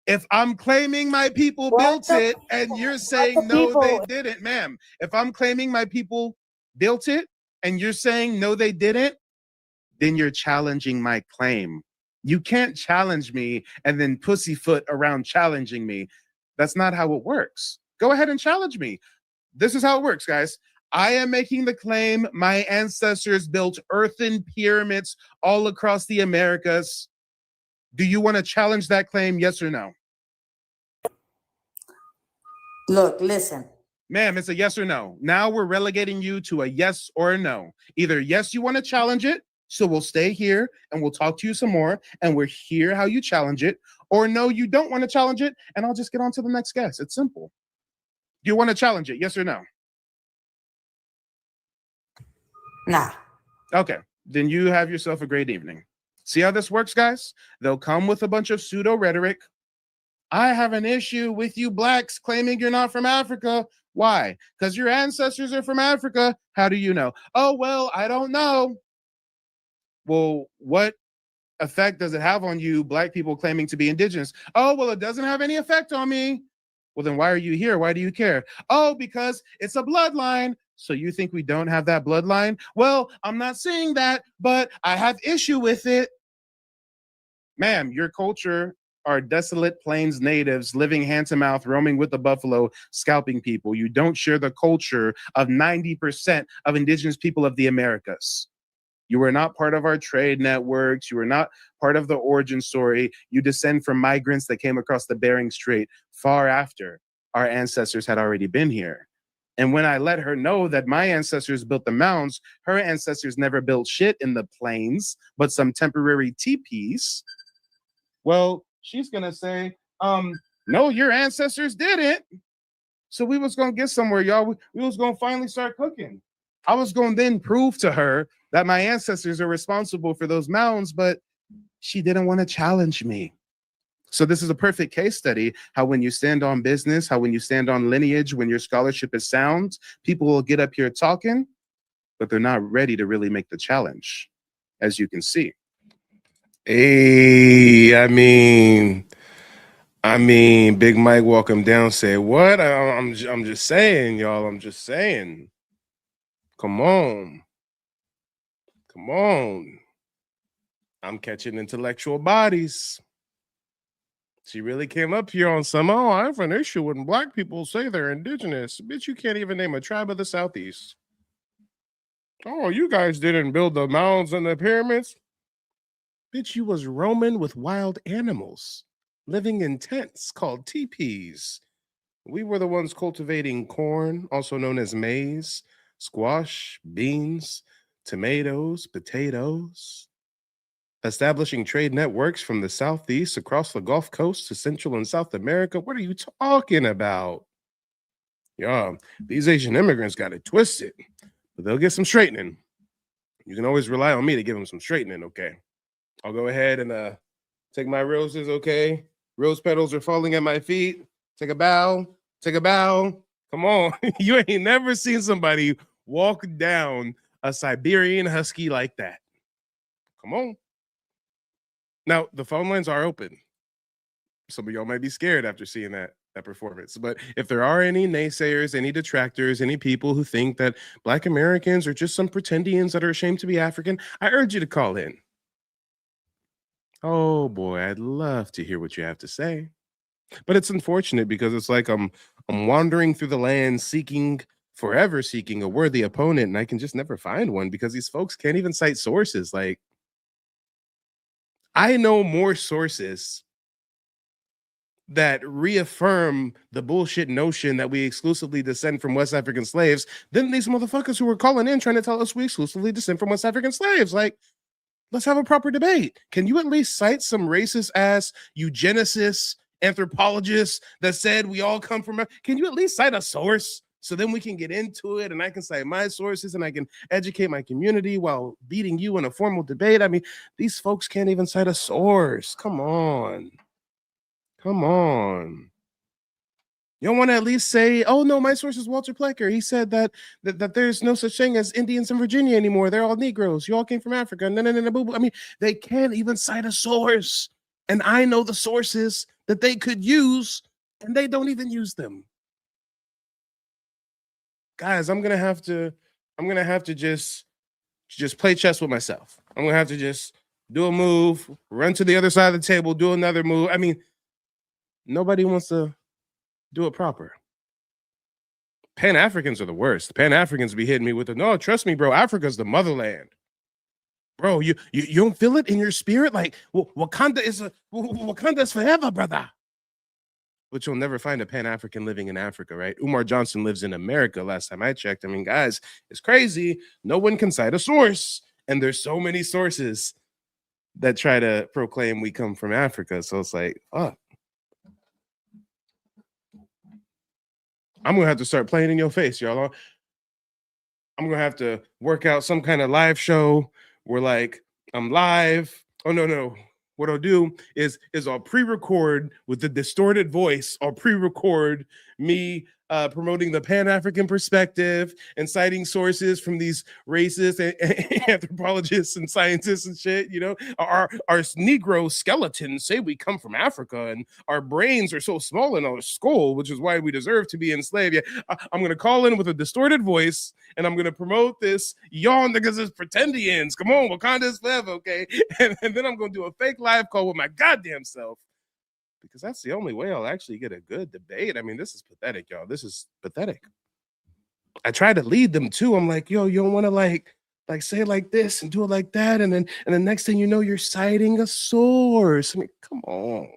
if I'm claiming my people built it and you're saying no, they didn't, ma'am. If I'm claiming my people built it and you're saying no, they didn't, then you're challenging my claim. You can't challenge me and then pussyfoot around challenging me. That's not how it works. Go ahead and challenge me. This is how it works, guys. I am making the claim my ancestors built earthen pyramids all across the Americas. Do you want to challenge that claim, yes or no? Look, listen. Ma'am, it's a yes or no. Now we're relegating you to a yes or a no. Either yes, you want to challenge it, so we'll stay here and we'll talk to you some more and we'll hear how you challenge it, or no, you don't want to challenge it and I'll just get on to the next guest. It's simple. Do you want to challenge it, yes or no? Nah. Okay, then you have yourself a great evening. See how this works, guys? They'll come with a bunch of pseudo rhetoric. I have an issue with you blacks claiming you're not from Africa. Why? Because your ancestors are from Africa. How do you know? Oh, well, I don't know. Well, what effect does it have on you, black people claiming to be indigenous? Oh, well, it doesn't have any effect on me. Well, then why are you here? Why do you care? Oh, because it's a bloodline. So you think we don't have that bloodline? Well, I'm not saying that, but I have issue with it. Ma'am, your culture are desolate plains natives living hand to mouth, roaming with the buffalo, scalping people. You don't share the culture of 90% of indigenous people of the Americas. You were not part of our trade networks. You were not part of the origin story. You descend from migrants that came across the Bering Strait far after our ancestors had already been here. And when I let her know that my ancestors built the mounds, her ancestors never built shit in the plains, but some temporary teepees. Well, she's gonna say, no, your ancestors didn't. So we was gonna get somewhere, y'all. We was gonna finally start cooking. I was gonna then prove to her that my ancestors are responsible for those mounds, but she didn't want to challenge me. So this is a perfect case study, how when you stand on business, how when you stand on lineage, when your scholarship is sound, people will get up here talking, but they're not ready to really make the challenge, as you can see. Hey, I mean, Big Mike walk him down, say, what? I'm just saying, y'all, I'm just saying. Come on. Come on. I'm catching intellectual bodies. She really came up here on some, oh, I have an issue when black people say they're indigenous. Bitch, you can't even name a tribe of the Southeast. Oh, you guys didn't build the mounds and the pyramids. Bitch, you was roaming with wild animals, living in tents called teepees. We were the ones cultivating corn, also known as maize, squash, beans, tomatoes, potatoes. Establishing trade networks from the Southeast across the Gulf Coast to Central and South America. What are you talking about? Yeah, these Asian immigrants got it twisted, but they'll get some straightening. You can always rely on me to give them some straightening, okay? I'll go ahead and take my roses, okay? Rose petals are falling at my feet. Take a bow. Take a bow. Come on. You ain't never seen somebody walk down a Siberian husky like that. Come on. Now, the phone lines are open. Some of y'all might be scared after seeing that performance. But if there are any naysayers, any detractors, any people who think that Black Americans are just some pretendians that are ashamed to be African, I urge you to call in. Oh boy, I'd love to hear what you have to say. But it's unfortunate because it's like I'm wandering through the land forever seeking a worthy opponent, and I can just never find one because these folks can't even cite sources. Like, I know more sources that reaffirm the bullshit notion that we exclusively descend from West African slaves than these motherfuckers who were calling in trying to tell us we exclusively descend from West African slaves. Like, let's have a proper debate. Can you at least cite some racist ass eugenicists, anthropologists that said we all come from? Can you at least cite a source? So then we can get into it and I can cite my sources and I can educate my community while beating you in a formal debate. I mean, these folks can't even cite a source. Come on. Come on. You don't want to at least say, oh no, my source is Walter Plecker. He said that there's no such thing as Indians in Virginia anymore. They're all Negroes. You all came from Africa. No, boo, boo. I mean, they can't even cite a source. And I know the sources that they could use and they don't even use them. Guys, I'm gonna have to just play chess with myself. I'm gonna have to just do a move, run to the other side of the table, do another move. I mean, nobody wants to do it proper. Pan-Africans are the worst. Pan-Africans be hitting me with no, trust me, bro, Africa's the motherland. Bro, you don't feel it in your spirit? Like, Wakanda's forever, brother. But you'll never find a Pan-African living in Africa, right? Umar Johnson lives in America, last time I checked. I mean, guys, it's crazy. No one can cite a source. And there's so many sources that try to proclaim we come from Africa. So it's like, fuck. I'm going to have to start playing in your face, y'all. I'm going to have to work out some kind of live show where, like, I'm live. Oh, no. What I'll do is I'll pre-record with the distorted voice. I'll pre-record me promoting the Pan-African perspective and citing sources from these racist anthropologists and scientists and shit. You know, our Negro skeletons say we come from Africa, and our brains are so small in our skull, which is why we deserve to be enslaved. Yeah, I'm gonna call in with a distorted voice, and I'm gonna promote this. Y'all niggas is pretendians. Come on, Wakanda's forever, okay? And then I'm gonna do a fake live call with my goddamn self. Because that's the only way I'll actually get a good debate. I mean, this is pathetic, y'all. This is pathetic. I try to lead them too. I'm like, yo, you don't want to like say it like this and do it like that. And then the next thing you know, you're citing a source. I mean, come on.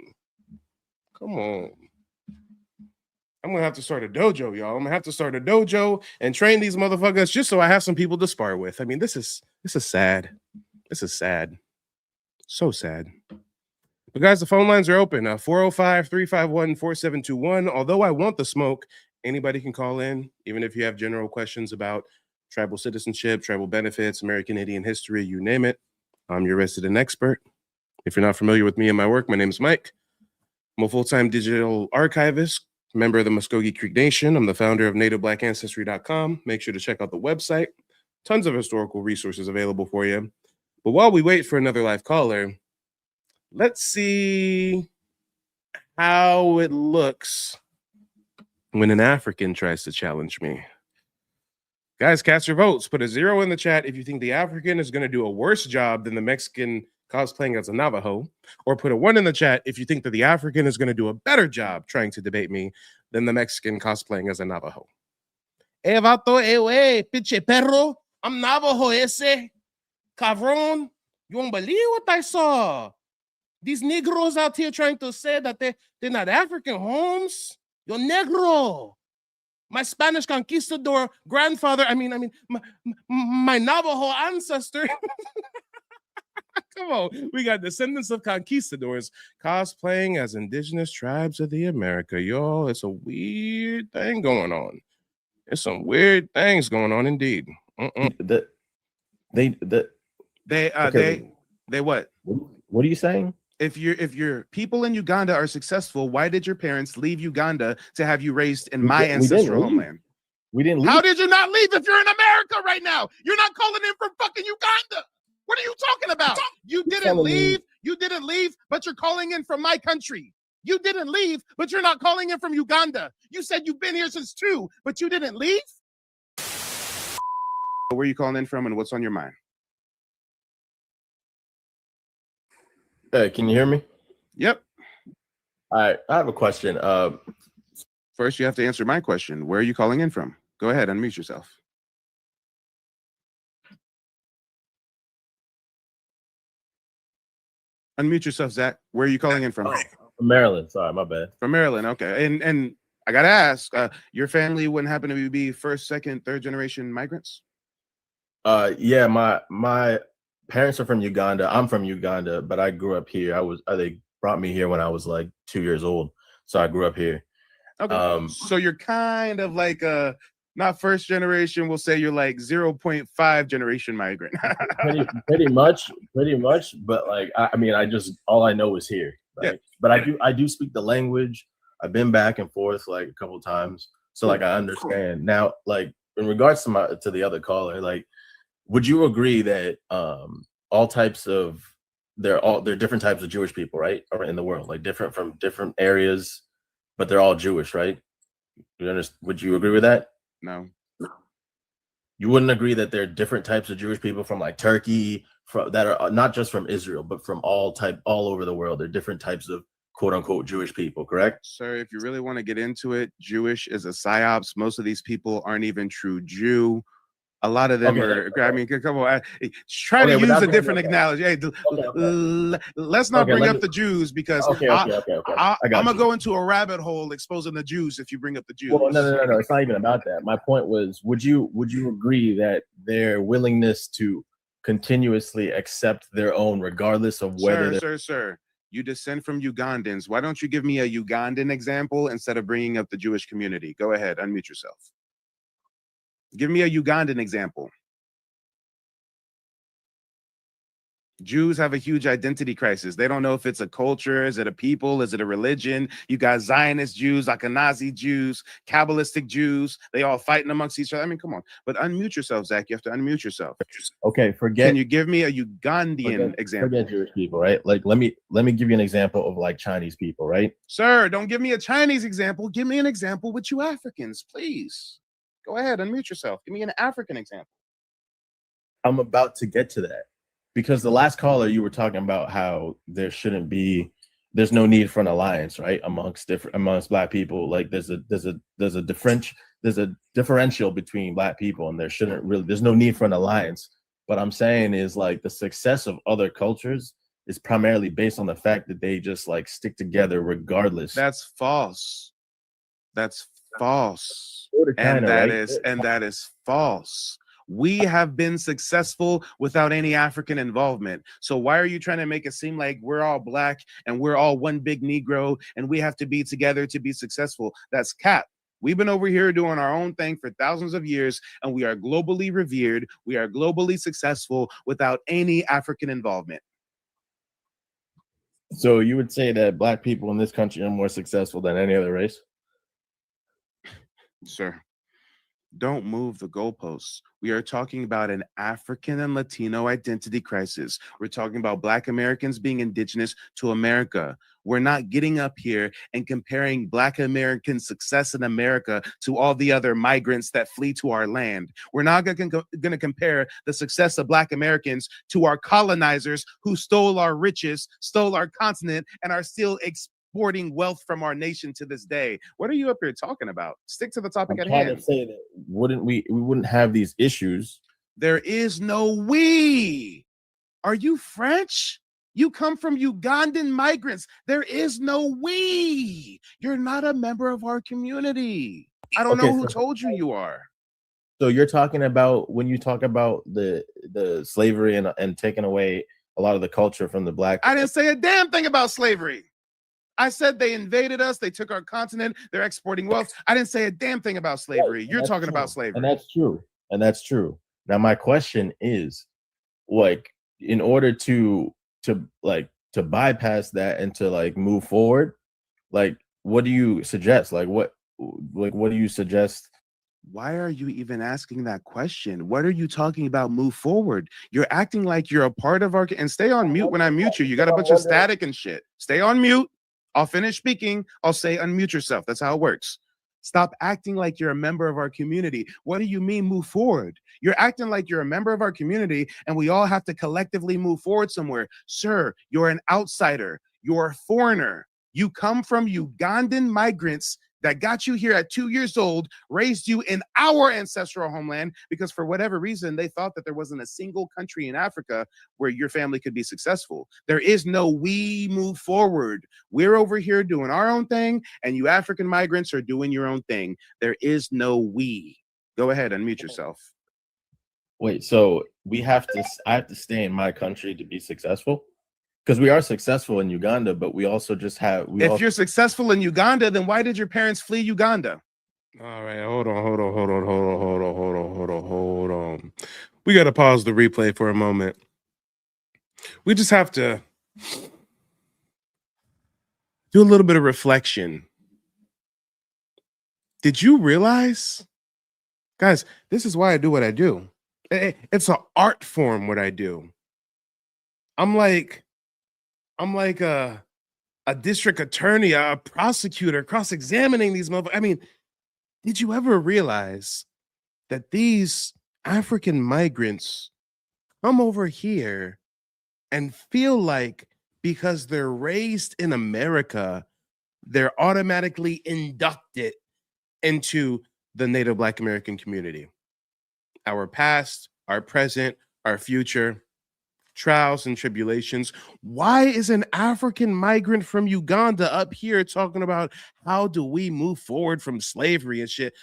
I'm going to have to start a dojo, y'all. I'm going to have to start a dojo and train these motherfuckers just so I have some people to spar with. I mean, this is sad. This is sad. So sad. But guys, the phone lines are open. 405-351-4721. Although I want the smoke, anybody can call in, even if you have general questions about tribal citizenship, tribal benefits, American Indian history, you name it. I'm your resident expert. If you're not familiar with me and my work, my name is Mike. I'm a full-time digital archivist, member of the Muskogee Creek Nation. I'm the founder of NativeBlackAncestry.com. Make sure to check out the website. Tons of historical resources available for you. But while we wait for another live caller, let's see how it looks when an African tries to challenge me. Guys, cast your votes. Put a 0 in the chat if you think the African is going to do a worse job than the Mexican cosplaying as a Navajo, or put a 1 in the chat if you think that the African is going to do a better job trying to debate me than the Mexican cosplaying as a Navajo. Eh, vato, eh, pinche perro. I'm Navajo, ese. Cabron. You won't believe what I saw. These Negroes out here trying to say that they're not African, Holmes. You're Negro. My Spanish conquistador grandfather, my Navajo ancestor. Come on, we got descendants of conquistadors cosplaying as indigenous tribes of the America. Yo, it's a weird thing going on. There's some weird things going on indeed. They what? What are you saying? If your people in Uganda are successful, why did your parents leave Uganda to have you raised in my ancestral homeland? We didn't leave. How did you not leave if you're in America right now? You're not calling in from fucking Uganda. What are you talking about? You didn't leave. You didn't leave, but you're calling in from my country. You didn't leave, but you're not calling in from Uganda. You said you've been here since 2, but you didn't leave? Where are you calling in from and what's on your mind? Hey, can you hear me? Yep. All right, I have a question. First, you have to answer my question. Where are you calling in from? Go ahead, unmute yourself. Unmute yourself, Zach. Where are you calling in from? From Maryland. Sorry, my bad. From Maryland. Okay. And I gotta ask, your family wouldn't happen to be first, second, third generation migrants? Yeah, my parents are from Uganda. I'm from Uganda, but I grew up here. They brought me here when I was like 2 years old, so I grew up here. Okay. So you're kind of like not first generation. We'll say you're like 0.5 generation migrant. pretty much. But like, I just all I know is here. Right? Yeah. But I do speak the language. I've been back and forth like a couple times, so like I understand now. Like in regards to the other caller, like, would you agree that they're different types of Jewish people, right, or in the world, like different from different areas, but they're all Jewish, right? Would you agree with that? No. You wouldn't agree that there are different types of Jewish people from like Turkey, that are not just from Israel, but from all over the world. There are different types of quote unquote Jewish people, correct? Sir, if you really want to get into it, Jewish is a psyops. Most of these people aren't even true Jew. A lot of them are. I mean, come on. Try to use a different analogy. Hey, let's not bring up the Jews because I'm gonna go into a rabbit hole exposing the Jews if you bring up the Jews. Well, no. It's not even about that. My point was, would you agree that their willingness to continuously accept their own, regardless of whether Sir, you descend from Ugandans. Why don't you give me a Ugandan example instead of bringing up the Jewish community? Go ahead, unmute yourself. Give me a Ugandan example. Jews have a huge identity crisis. They don't know if it's a culture, is it a people, is it a religion? You got Zionist Jews, Ashkenazi Jews, Kabbalistic Jews. They all fighting amongst each other. I mean, come on. But unmute yourself, Zach. You have to unmute yourself. Okay, Can you give me a Ugandan example? Forget Jewish people, right? Like, let me give you an example of like Chinese people, right? Sir, don't give me a Chinese example. Give me an example with you Africans, please. Go ahead, unmute yourself. Give me an African example. I'm about to get to that. Because the last caller, you were talking about how there's no need for an alliance, right? Amongst Black people. Like there's a differential between Black people, and there's no need for an alliance. What I'm saying is like the success of other cultures is primarily based on the fact that they just like stick together regardless. That's false. That's false. And that is false. We have been successful without any African involvement. So why are you trying to make it seem like we're all Black and we're all one big Negro and we have to be together to be successful? That's cap. We've been over here doing our own thing for thousands of years, and we are globally revered. We are globally successful without any African involvement. So you would say that black people in this country are more successful than any other race? Sir, don't move the goalposts. We are talking about an African and Latino identity crisis. We're talking about Black Americans being indigenous to America. We're not getting up here and comparing Black American success in America to all the other migrants that flee to our land. We're not going to compare the success of Black Americans to our colonizers who stole our riches, stole our continent, and are still exporting wealth from our nation to this day. What are you up here talking about? Stick to the topic at hand. To say that we wouldn't have these issues. There is no we. Are you French? You come from Ugandan migrants. There is no we. You're not a member of our community. I don't know who told you you are. So you're talking about, when you talk about the slavery and taking away a lot of the culture from the Black. I didn't say a damn thing about slavery. I said they invaded us. They took our continent. They're exporting wealth. I didn't say a damn thing about slavery. You're talking about slavery. And that's true. And that's true. Now, my question is, like, in order to bypass that and to like move forward, like, what do you suggest? What do you suggest? Why are you even asking that question? What are you talking about move forward? You're acting like you're a part of our, and stay on mute when I mute you. You got a bunch of static and shit. Stay on mute. I'll finish speaking. I'll say unmute yourself. That's how it works. Stop acting like you're a member of our community. What do you mean move forward? You're acting like you're a member of our community and we all have to collectively move forward somewhere. Sir, you're an outsider. You're a foreigner. You come from Ugandan migrants that got you here at 2 years old, raised you in our ancestral homeland, because for whatever reason, they thought that there wasn't a single country in Africa where your family could be successful. There is no we move forward. We're over here doing our own thing, and you African migrants are doing your own thing. There is no we. Go ahead, unmute yourself. Wait, so I have to stay in my country to be successful? Because we are successful in Uganda, but we also just have. If you're successful in Uganda, then why did your parents flee Uganda? All right, hold on. We got to pause the replay for a moment. We just have to do a little bit of reflection. Did you realize, guys, this is why I do what I do. It's an art form, what I do. I'm like a district attorney, a prosecutor, cross-examining these motherfuckers. I mean, did you ever realize that these African migrants come over here and feel like because they're raised in America, they're automatically inducted into the Native Black American community? Our past, our present, our future, trials and tribulations. Why is an African migrant from Uganda up here talking about how do we move forward from slavery and shit?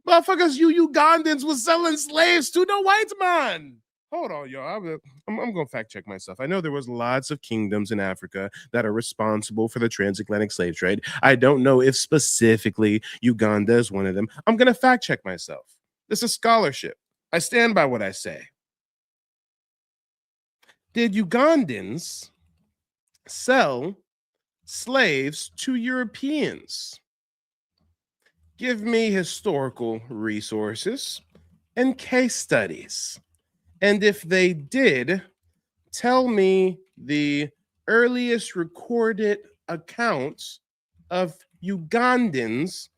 Motherfuckers, you Ugandans was selling slaves to the white man. Hold on, y'all. I'm going to fact check myself. I know there was lots of kingdoms in Africa that are responsible for the transatlantic slave trade. I don't know if specifically Uganda is one of them. I'm going to fact check myself. This is scholarship. I stand by what I say. Did Ugandans sell slaves to Europeans? Give me historical resources and case studies. And if they did, tell me the earliest recorded accounts of Ugandans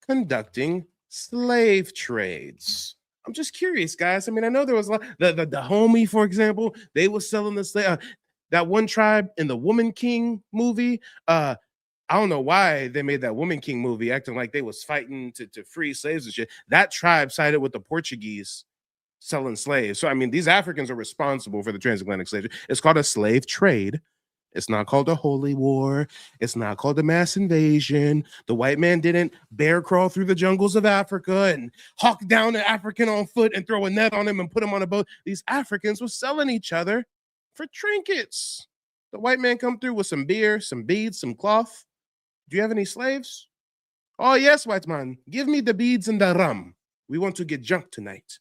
conducting slave trades. I'm just curious, guys. I mean, I know there was a lot. The homie, for example, they were selling the slave. That one tribe in the Woman King movie. I don't know why they made that Woman King movie acting like they was fighting to free slaves and shit. That tribe sided with the Portuguese selling slaves. So, I mean, these Africans are responsible for the transatlantic slave trade. It's called a slave trade. It's not called a holy war. It's not called a mass invasion. The white man didn't bear crawl through the jungles of Africa and hawk down an African on foot and throw a net on him and put him on a boat. These Africans were selling each other for trinkets. The white man come through with some beer, some beads, some cloth. Do you have any slaves? Oh, yes, white man. Give me the beads and the rum. We want to get drunk tonight.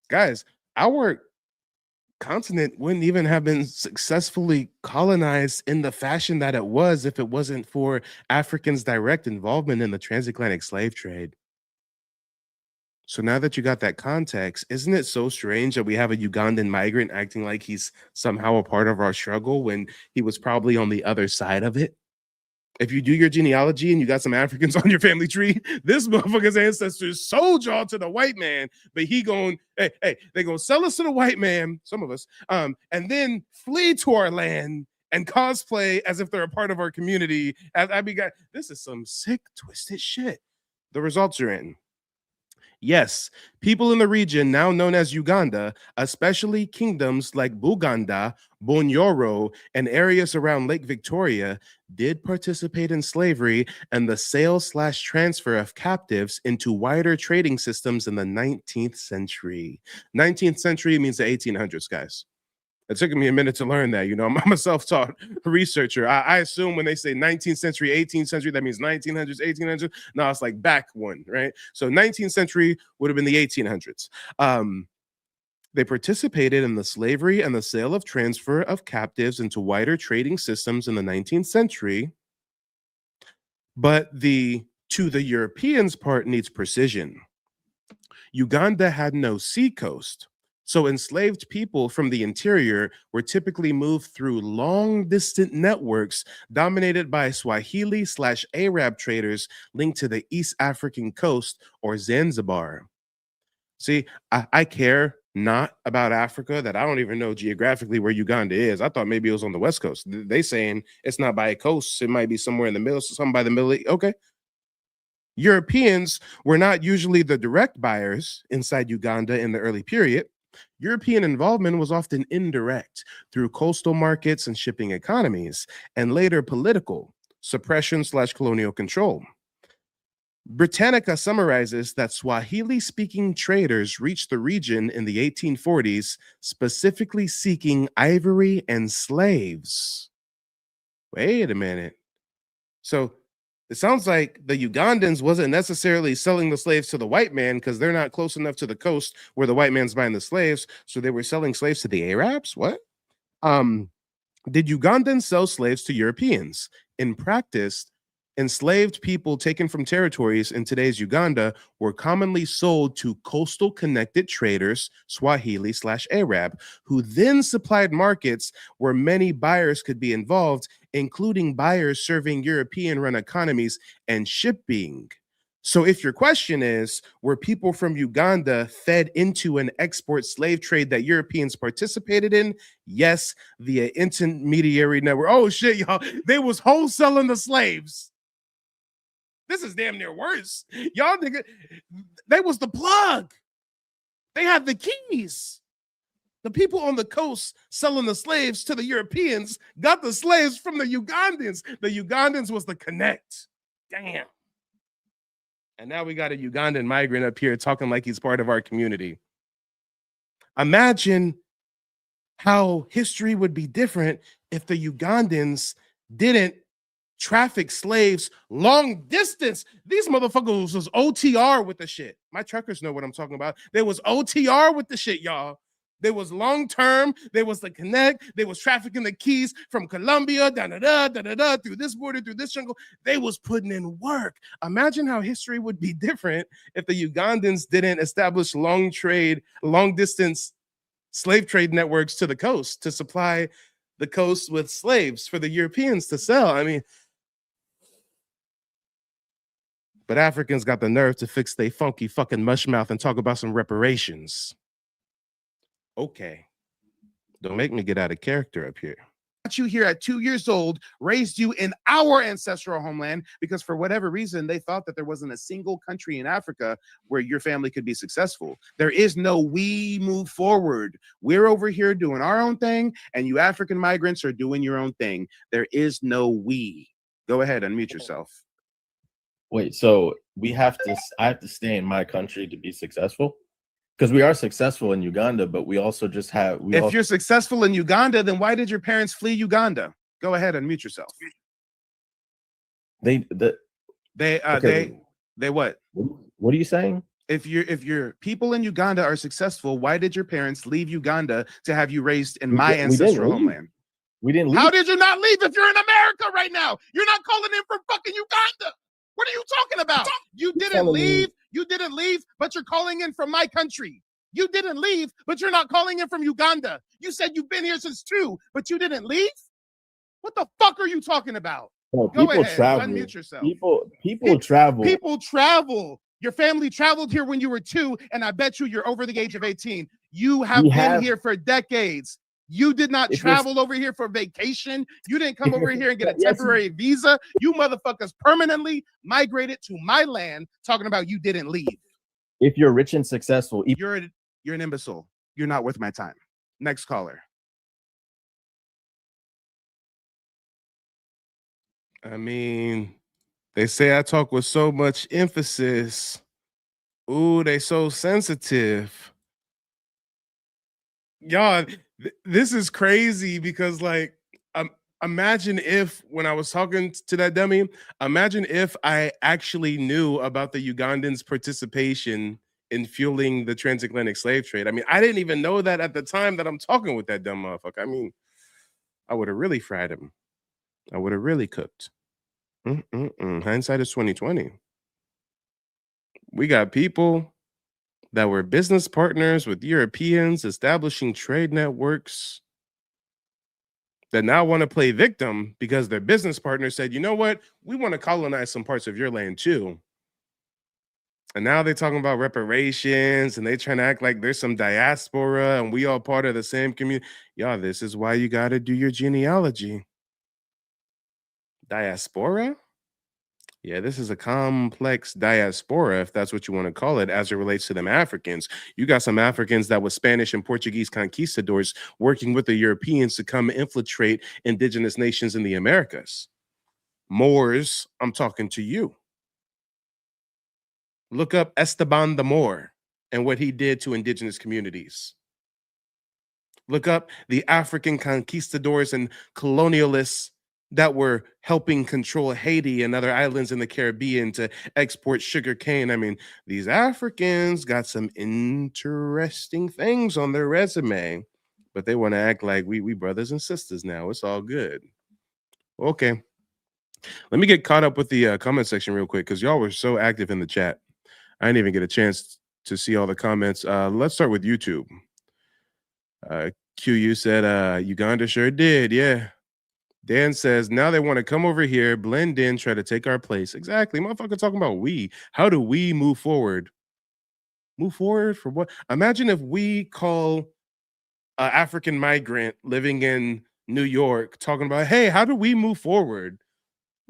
Guys, our continent wouldn't even have been successfully colonized in the fashion that it was if it wasn't for Africans' direct involvement in the transatlantic slave trade. So now that you got that context, isn't it so strange that we have a Ugandan migrant acting like he's somehow a part of our struggle when he was probably on the other side of it? If you do your genealogy and you got some Africans on your family tree, this motherfucker's ancestors sold y'all to the white man, but he going, hey, they gonna sell us to the white man, some of us, and then flee to our land and cosplay as if they're a part of our community. This is some sick, twisted shit. The results are in. Yes, people in the region now known as Uganda, especially kingdoms like Buganda, Bunyoro, and areas around Lake Victoria, did participate in slavery and the sale/transfer of captives into wider trading systems in the 19th century. 19th century means the 1800s, guys. It took me a minute to learn that. You know, I'm a self-taught researcher. I assume when they say 19th century, 18th century, that means 1900s, 1800s. No, it's like back one, right? So 19th century would have been the 1800s. They participated in the slavery and the sale of transfer of captives into wider trading systems in the 19th century. But the to the Europeans part needs precision. Uganda had no sea coast. So enslaved people from the interior were typically moved through long-distant networks dominated by Swahili/Arab traders linked to the East African coast or Zanzibar. See, I care not about Africa that I don't even know geographically where Uganda is. I thought maybe it was on the West Coast. They saying it's not by a coast. It might be somewhere in the middle, something by the middle. Okay. Europeans were not usually the direct buyers inside Uganda in the early period. European involvement was often indirect through coastal markets and shipping economies, and later political suppression/colonial control. Britannica summarizes that Swahili-speaking traders reached the region in the 1840s, specifically seeking ivory and slaves. Wait a minute. So it sounds like the Ugandans wasn't necessarily selling the slaves to the white man because they're not close enough to the coast where the white man's buying the slaves. So they were selling slaves to the Arabs? What? Did Ugandans sell slaves to Europeans? In practice, enslaved people taken from territories in today's Uganda were commonly sold to coastal connected traders, Swahili/Arab, who then supplied markets where many buyers could be involved, including buyers serving European-run economies and shipping. So if your question is, were people from Uganda fed into an export slave trade that Europeans participated in? Yes, via intermediary network. Oh shit, y'all, they was wholesaling the slaves. This is damn near worse. Y'all nigga, they was the plug. They had the keys. The people on the coast selling the slaves to the Europeans got the slaves from the Ugandans. The Ugandans was the connect. Damn. And now we got a Ugandan migrant up here talking like he's part of our community. Imagine how history would be different if the Ugandans didn't traffic slaves long distance. These motherfuckers was OTR with the shit. My truckers know what I'm talking about. There was OTR with the shit, y'all. There was long term. There was the connect. They was trafficking the keys from Colombia, through this border, through this jungle. They was putting in work. Imagine how history would be different if the Ugandans didn't establish long distance slave trade networks to the coast to supply the coast with slaves for the Europeans to sell. I mean, but Africans got the nerve to fix they funky fucking mush mouth and talk about some reparations. Okay. Don't make me get out of character up here. You here at 2 years old, raised you in our ancestral homeland because for whatever reason, they thought that there wasn't a single country in Africa where your family could be successful. There is no we move forward. We're over here doing our own thing and you African migrants are doing your own thing. There is no we. Go ahead, unmute yourself. Wait, so I have to stay in my country to be successful? Because we are successful in Uganda, but we also just have. If you're successful in Uganda, then why did your parents flee Uganda? Go ahead, unmute yourself. They what? What are you saying? If your people in Uganda are successful, why did your parents leave Uganda to have you raised in my ancestral homeland? We didn't leave. How did you not leave if you're in America right now? You're not calling in from fucking Uganda. What are you talking about? You didn't leave. You didn't leave, but you're calling in from my country. You didn't leave, but you're not calling in from Uganda. You said you've been here since 2, but you didn't leave? What the fuck are you talking about? No, Go people ahead. travel. Unmute yourself. People travel. People travel. Your family traveled here when you were 2, and I bet you're over the age of 18. You have been here for decades. You did not travel over here for vacation. You didn't come over here and get a temporary visa. You motherfuckers permanently migrated to my land talking about you didn't leave. If you're rich and successful, you're an imbecile. You're not worth my time. Next caller. I mean, they say I talk with so much emphasis. Ooh, they so sensitive. Y'all, this is crazy because, like, imagine if when I was talking to that dummy, imagine if I actually knew about the Ugandans' participation in fueling the transatlantic slave trade. I mean, I didn't even know that at the time that I'm talking with that dumb motherfucker. I mean, I would have really fried him. I would have really cooked. Hindsight is 2020. We got people that were business partners with Europeans establishing trade networks that now want to play victim because their business partner said, you know what, we want to colonize some parts of your land too. And now they're talking about reparations and they trying to act like there's some diaspora and we all part of the same community. Y'all, this is why you got to do your genealogy. Diaspora? Yeah, this is a complex diaspora, if that's what you want to call it, as it relates to them Africans. You got some Africans that were Spanish and Portuguese conquistadors working with the Europeans to come infiltrate indigenous nations in the Americas. Moors, I'm talking to you. Look up Esteban the Moor and what he did to indigenous communities. Look up the African conquistadors and colonialists that were helping control Haiti and other islands in the Caribbean to export sugar cane. I mean, these Africans got some interesting things on their resume, but they want to act like we brothers and sisters now. It's all good. Okay. Let me get caught up with the comment section real quick because y'all were so active in the chat. I didn't even get a chance to see all the comments. Let's start with YouTube. QU said, Uganda sure did. Yeah. Dan says, now they want to come over here, blend in, try to take our place. Exactly. Motherfucker talking about we. How do we move forward? Move forward for what? Imagine if we call an African migrant living in New York talking about, hey, how do we move forward?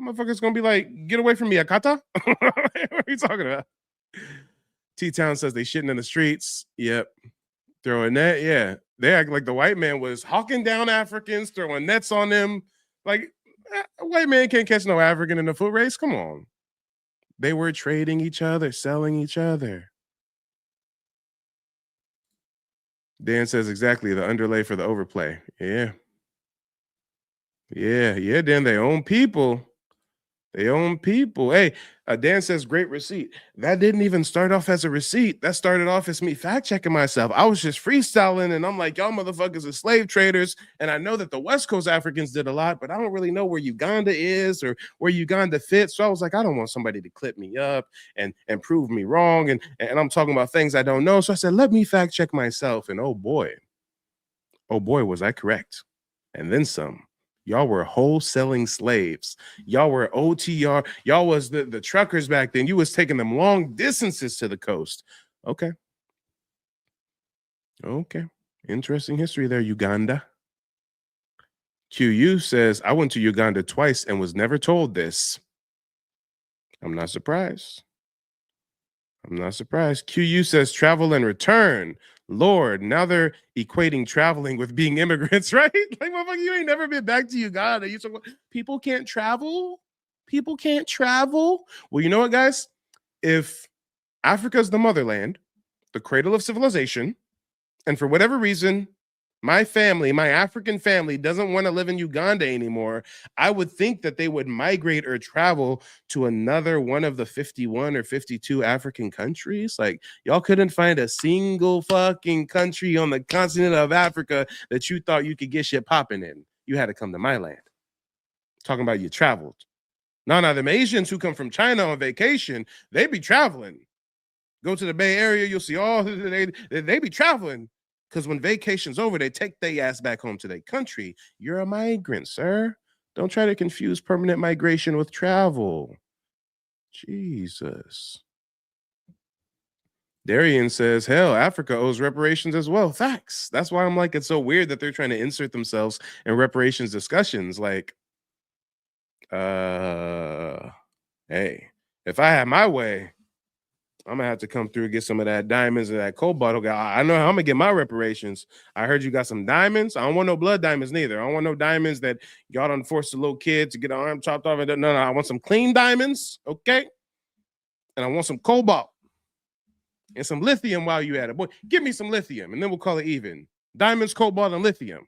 Motherfucker's going to be like, get away from me, Akata. What are you talking about? T-Town says they shitting in the streets. Yep. Throwing net. Yeah. They act like the white man was hawking down Africans, throwing nets on them. Like, a white man can't catch no African in a foot race. Come on. They were trading each other, selling each other. Dan says exactly the underlay for the overplay. Yeah. Yeah, Dan, they own people. They own people. Hey, Dan says, great receipt. That didn't even start off as a receipt. That started off as me fact-checking myself. I was just freestyling, and I'm like, y'all motherfuckers are slave traders, and I know that the West Coast Africans did a lot, but I don't really know where Uganda is or where Uganda fits. So I was like, I don't want somebody to clip me up and prove me wrong, and I'm talking about things I don't know. So I said, let me fact-check myself, and oh boy, was I correct. And then some. Y'all were wholesaling slaves. Y'all were OTR. Y'all was the truckers back then. You was taking them long distances to the coast. Okay. Interesting history there, Uganda. QU says, I went to Uganda twice and was never told this. I'm not surprised. QU says, travel and return. Lord, now they're equating traveling with being immigrants, right? Like, motherfucker, you ain't never been back to Uganda. You talk about people can't travel. Well, you know what, guys? If Africa's the motherland, the cradle of civilization, and for whatever reason, my family, my African family doesn't want to live in Uganda anymore, I would think that they would migrate or travel to another one of the 51 or 52 African countries. Like, y'all couldn't find a single fucking country on the continent of Africa that you thought you could get shit popping in. You had to come to my land. Talking about you traveled. Now, them Asians who come from China on vacation, they be traveling. Go to the Bay Area, you'll see all they be traveling. Because when vacation's over, they take their ass back home to their country. You're a migrant, sir. Don't try to confuse permanent migration with travel. Jesus. Darian says, hell, Africa owes reparations as well. Facts. That's why I'm like, it's so weird that they're trying to insert themselves in reparations discussions. Like, hey, if I had my way, I'm gonna have to come through and get some of that diamonds and that cobalt. I know how I'm gonna get my reparations. I heard you got some diamonds. I don't want no blood diamonds neither. I don't want no diamonds that y'all done forced a little kid to get an arm chopped off. No, I want some clean diamonds, okay? And I want some cobalt and some lithium while you at it. Boy, give me some lithium, and then we'll call it even. Diamonds, cobalt, and lithium.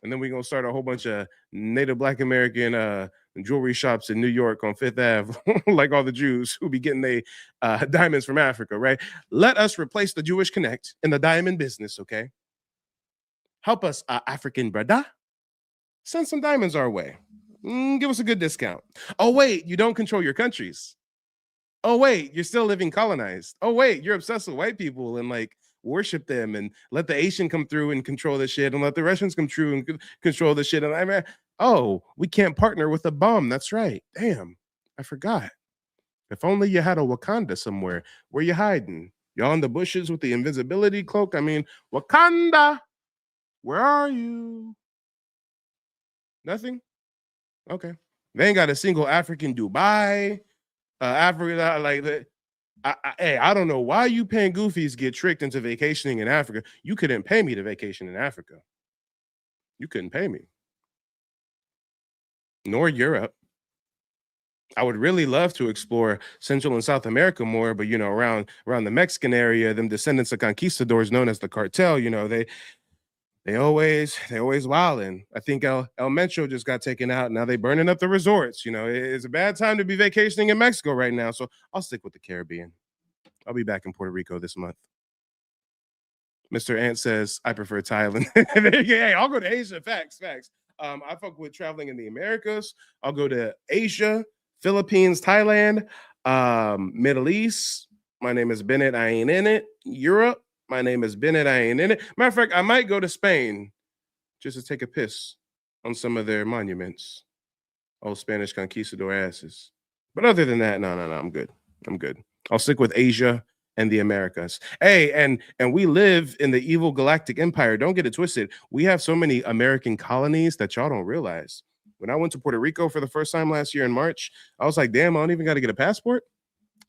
And then we're gonna start a whole bunch of Native Black American jewelry shops in New York on Fifth Ave, like all the Jews who be getting their diamonds from Africa, right? Let us replace the Jewish Connect in the diamond business, okay? Help us, African brother. Send some diamonds our way. Give us a good discount. Oh, wait, you don't control your countries. Oh, wait, you're still living colonized. Oh, wait, you're obsessed with white people and like worship them and let the Asian come through and control the shit and let the Russians come through and control the shit. And I mean, oh, we can't partner with a bomb. That's right. Damn, I forgot. If only you had a Wakanda somewhere. Where you hiding? Y'all in the bushes with the invisibility cloak? I mean, Wakanda, where are you? Nothing? Okay. They ain't got a single African Dubai. Africa, like that. Hey, I don't know why you paying goofies get tricked into vacationing in Africa. You couldn't pay me to vacation in Africa. You couldn't pay me. Nor Europe. I would really love to explore Central and South America more, but you know, around the Mexican area, them descendants of conquistadors known as the cartel, you know, they always wilding. I think El Mencho just got taken out. Now they burning up the resorts. You know, it's a bad time to be vacationing in Mexico right now. So I'll stick with the Caribbean. I'll be back in Puerto Rico this month. Mr. Ant says, I prefer Thailand. Hey, I'll go to Asia. Facts. I fuck with traveling in the Americas. I'll go to Asia, Philippines, Thailand, Middle East. My name is Bennett. I ain't in it. Europe. My name is Bennett. I ain't in it. Matter of fact, I might go to Spain just to take a piss on some of their monuments. Old Spanish conquistador asses. But other than that, no, I'm good. I'll stick with Asia and the Americas. Hey, and we live in the evil galactic empire. Don't get it twisted. We have so many American colonies that y'all don't realize. When I went to Puerto Rico for the first time last year in March, I was like, damn, I don't even got to get a passport.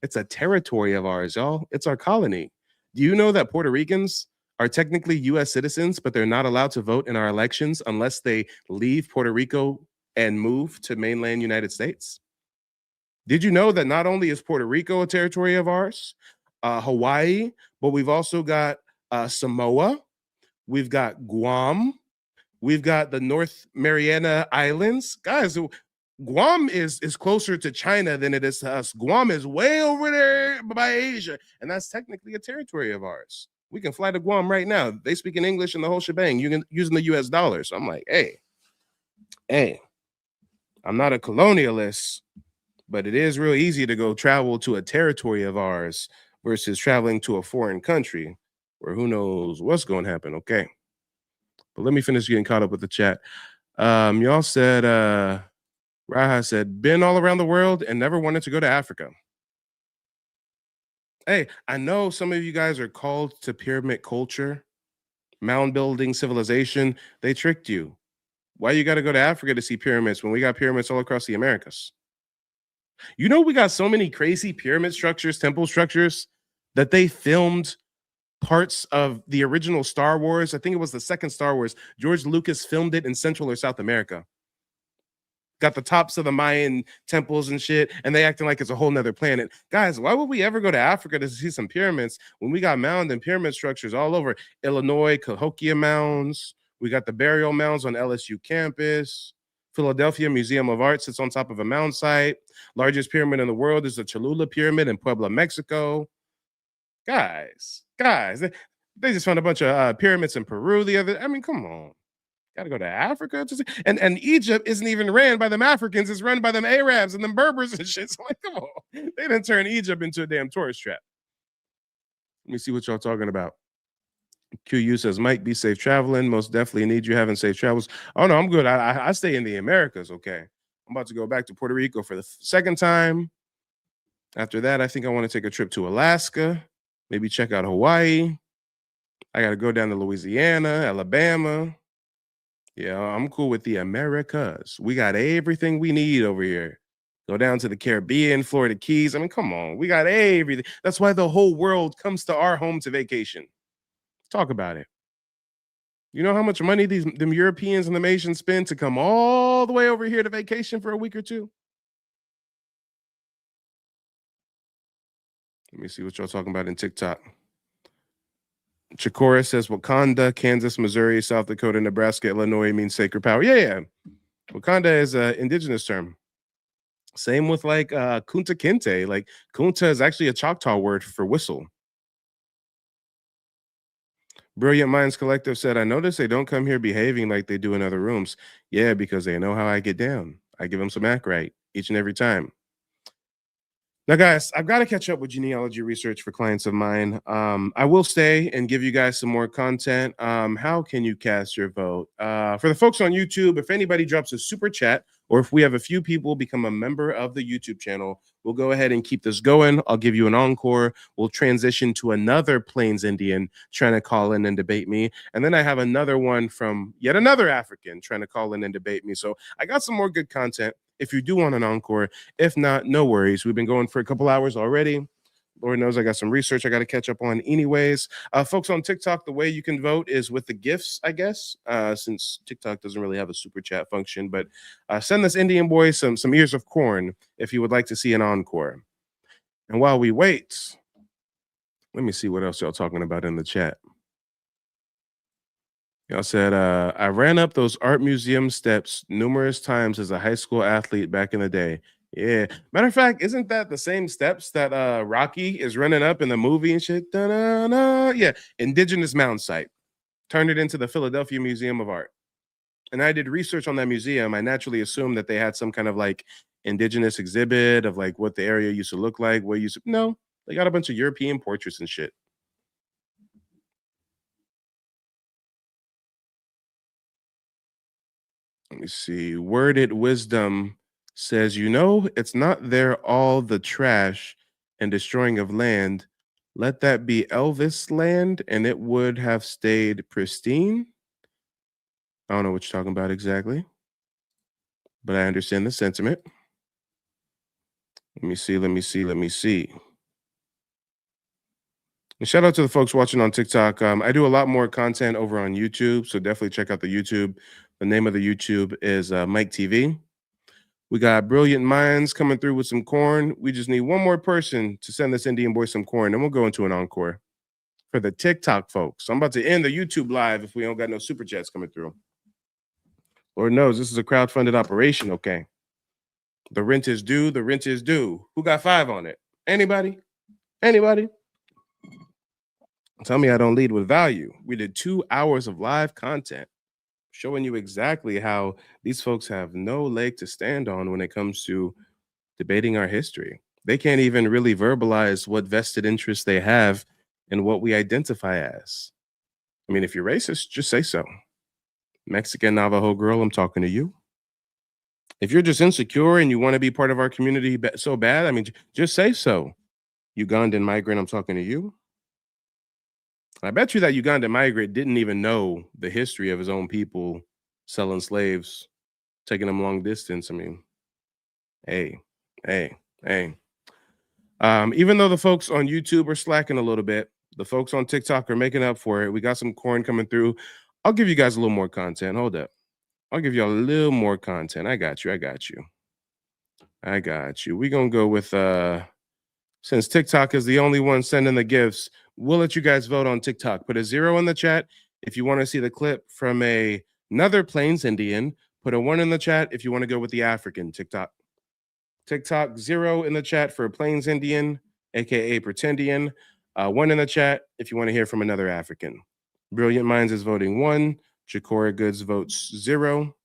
It's a territory of ours, y'all. It's our colony. Do you know that Puerto Ricans are technically U.S. citizens, but they're not allowed to vote in our elections unless they leave Puerto Rico and move to mainland United States? Did you know that not only is Puerto Rico a territory of ours, Hawaii, but we've also got Samoa, we've got Guam, we've got the North Mariana Islands. Guys, Guam is closer to China than it is to us. Guam is way over there by Asia, and that's technically a territory of ours. We can fly to Guam right now. They speak in English and the whole shebang. You can using the U.S. dollar. So I'm like, hey, I'm not a colonialist, but it is real easy to go travel to a territory of ours versus traveling to a foreign country where who knows what's going to happen. Okay, but let me finish getting caught up with the chat. Y'all said. Raha said, been all around the world and never wanted to go to Africa. Hey, I know some of you guys are called to pyramid culture, mound building civilization. They tricked you. Why you got to go to Africa to see pyramids when we got pyramids all across the Americas? You know, we got so many crazy pyramid structures, temple structures, that they filmed parts of the original Star Wars. I think it was the second Star Wars. George Lucas filmed it in Central or South America. got the tops of the Mayan temples and shit, and they acting like it's a whole nother planet. Guys, why would we ever go to Africa to see some pyramids when we got mound and pyramid structures all over Illinois, Cahokia mounds? We got the burial mounds on LSU campus. Philadelphia Museum of Art sits on top of a mound site. Largest pyramid in the world is the Cholula Pyramid in Puebla, Mexico. Guys, they just found a bunch of pyramids in Peru the other. I mean, come on. Got to go to Africa to see. And Egypt isn't even ran by them Africans. It's run by them Arabs and them Berbers and shit. So like, come on. They didn't turn Egypt into a damn tourist trap. Let me see what y'all talking about. QU says, Mike, be safe traveling. Most definitely need you having safe travels. Oh, no, I'm good. I stay in the Americas, okay? I'm about to go back to Puerto Rico for the second time. After that, I think I want to take a trip to Alaska, maybe check out Hawaii. I got to go down to Louisiana, Alabama. Yeah, I'm cool with the Americas. We got everything we need over here. Go down to the Caribbean, Florida Keys. I mean, come on. We got everything. That's why the whole world comes to our home to vacation. Talk about it. You know how much money them Europeans and the Asians spend to come all the way over here to vacation for a week or two? Let me see what y'all talking about in TikTok. Chikora says Wakanda, Kansas, Missouri, South Dakota, Nebraska, Illinois means sacred power. Yeah. Wakanda is an indigenous term. Same with like Kunta Kinte. Like Kunta is actually a Choctaw word for whistle. Brilliant Minds Collective said, I notice they don't come here behaving like they do in other rooms. Yeah, because they know how I get down. I give them some act right each and every time. Now, guys, I've got to catch up with genealogy research for clients of mine. I will stay and give you guys some more content. How can you cast your vote? For the folks on YouTube, if anybody drops a super chat, or if we have a few people become a member of the YouTube channel, we'll go ahead and keep this going. I'll give you an encore. We'll transition to another Plains Indian trying to call in and debate me. And then I have another one from yet another African trying to call in and debate me. So I got some more good content if you do want an encore. If not, no worries. We've been going for a couple hours already. Lord knows I got some research I got to catch up on anyways. Folks on TikTok, the way you can vote is with the gifts, I guess, since TikTok doesn't really have a super chat function. But send this Indian boy some ears of corn if you would like to see an encore. And while we wait, let me see what else y'all talking about in the chat. Y'all said, I ran up those art museum steps numerous times as a high school athlete back in the day. Yeah. Matter of fact, isn't that the same steps that Rocky is running up in the movie and shit? Da-da-da. Yeah. Indigenous mound site. Turned it into the Philadelphia Museum of Art. And I did research on that museum. I naturally assumed that they had some kind of like indigenous exhibit of like what the area used to look like. No, they got a bunch of European portraits and shit. Let me see. Worded Wisdom says, it's not there all the trash and destroying of land. Let that be Elvis land and it would have stayed pristine. I don't know what you're talking about exactly, but I understand the sentiment. Let me see. And shout out to the folks watching on TikTok. I do a lot more content over on YouTube, so definitely check out the YouTube. The name of the YouTube is Mike TV. We got Brilliant Minds coming through with some corn. We just need one more person to send this Indian boy some corn, and we'll go into an encore for the TikTok folks. I'm about to end the YouTube live if we don't got no super chats coming through. Lord knows this is a crowdfunded operation, okay? The rent is due. Who got 5 on it? Anybody? Tell me I don't lead with value. We did 2 hours of live content showing you exactly how these folks have no leg to stand on when it comes to debating our history. They can't even really verbalize what vested interests they have in what we identify as. I mean, if you're racist, just say so. Mexican Navajo girl, I'm talking to you. If you're just insecure and you want to be part of our community so bad, I mean, just say so. Ugandan migrant, I'm talking to you. I bet you that Ugandan migrant didn't even know the history of his own people selling slaves, taking them long distance. I mean, hey. Even though the folks on YouTube are slacking a little bit, the folks on TikTok are making up for it. We got some corn coming through. I'll give you guys a little more content. Hold up. I'll give y'all a little more content. I got you. We're gonna go with since TikTok is the only one sending the gifts, we'll let you guys vote on TikTok. Put a 0 in the chat if you want to see the clip from another Plains Indian. Put a 1 in the chat if you want to go with the African TikTok. TikTok 0 in the chat for a Plains Indian, aka Pretendian. 1 in the chat if you want to hear from another African. Brilliant Minds is voting 1. Jacora Goods votes 0.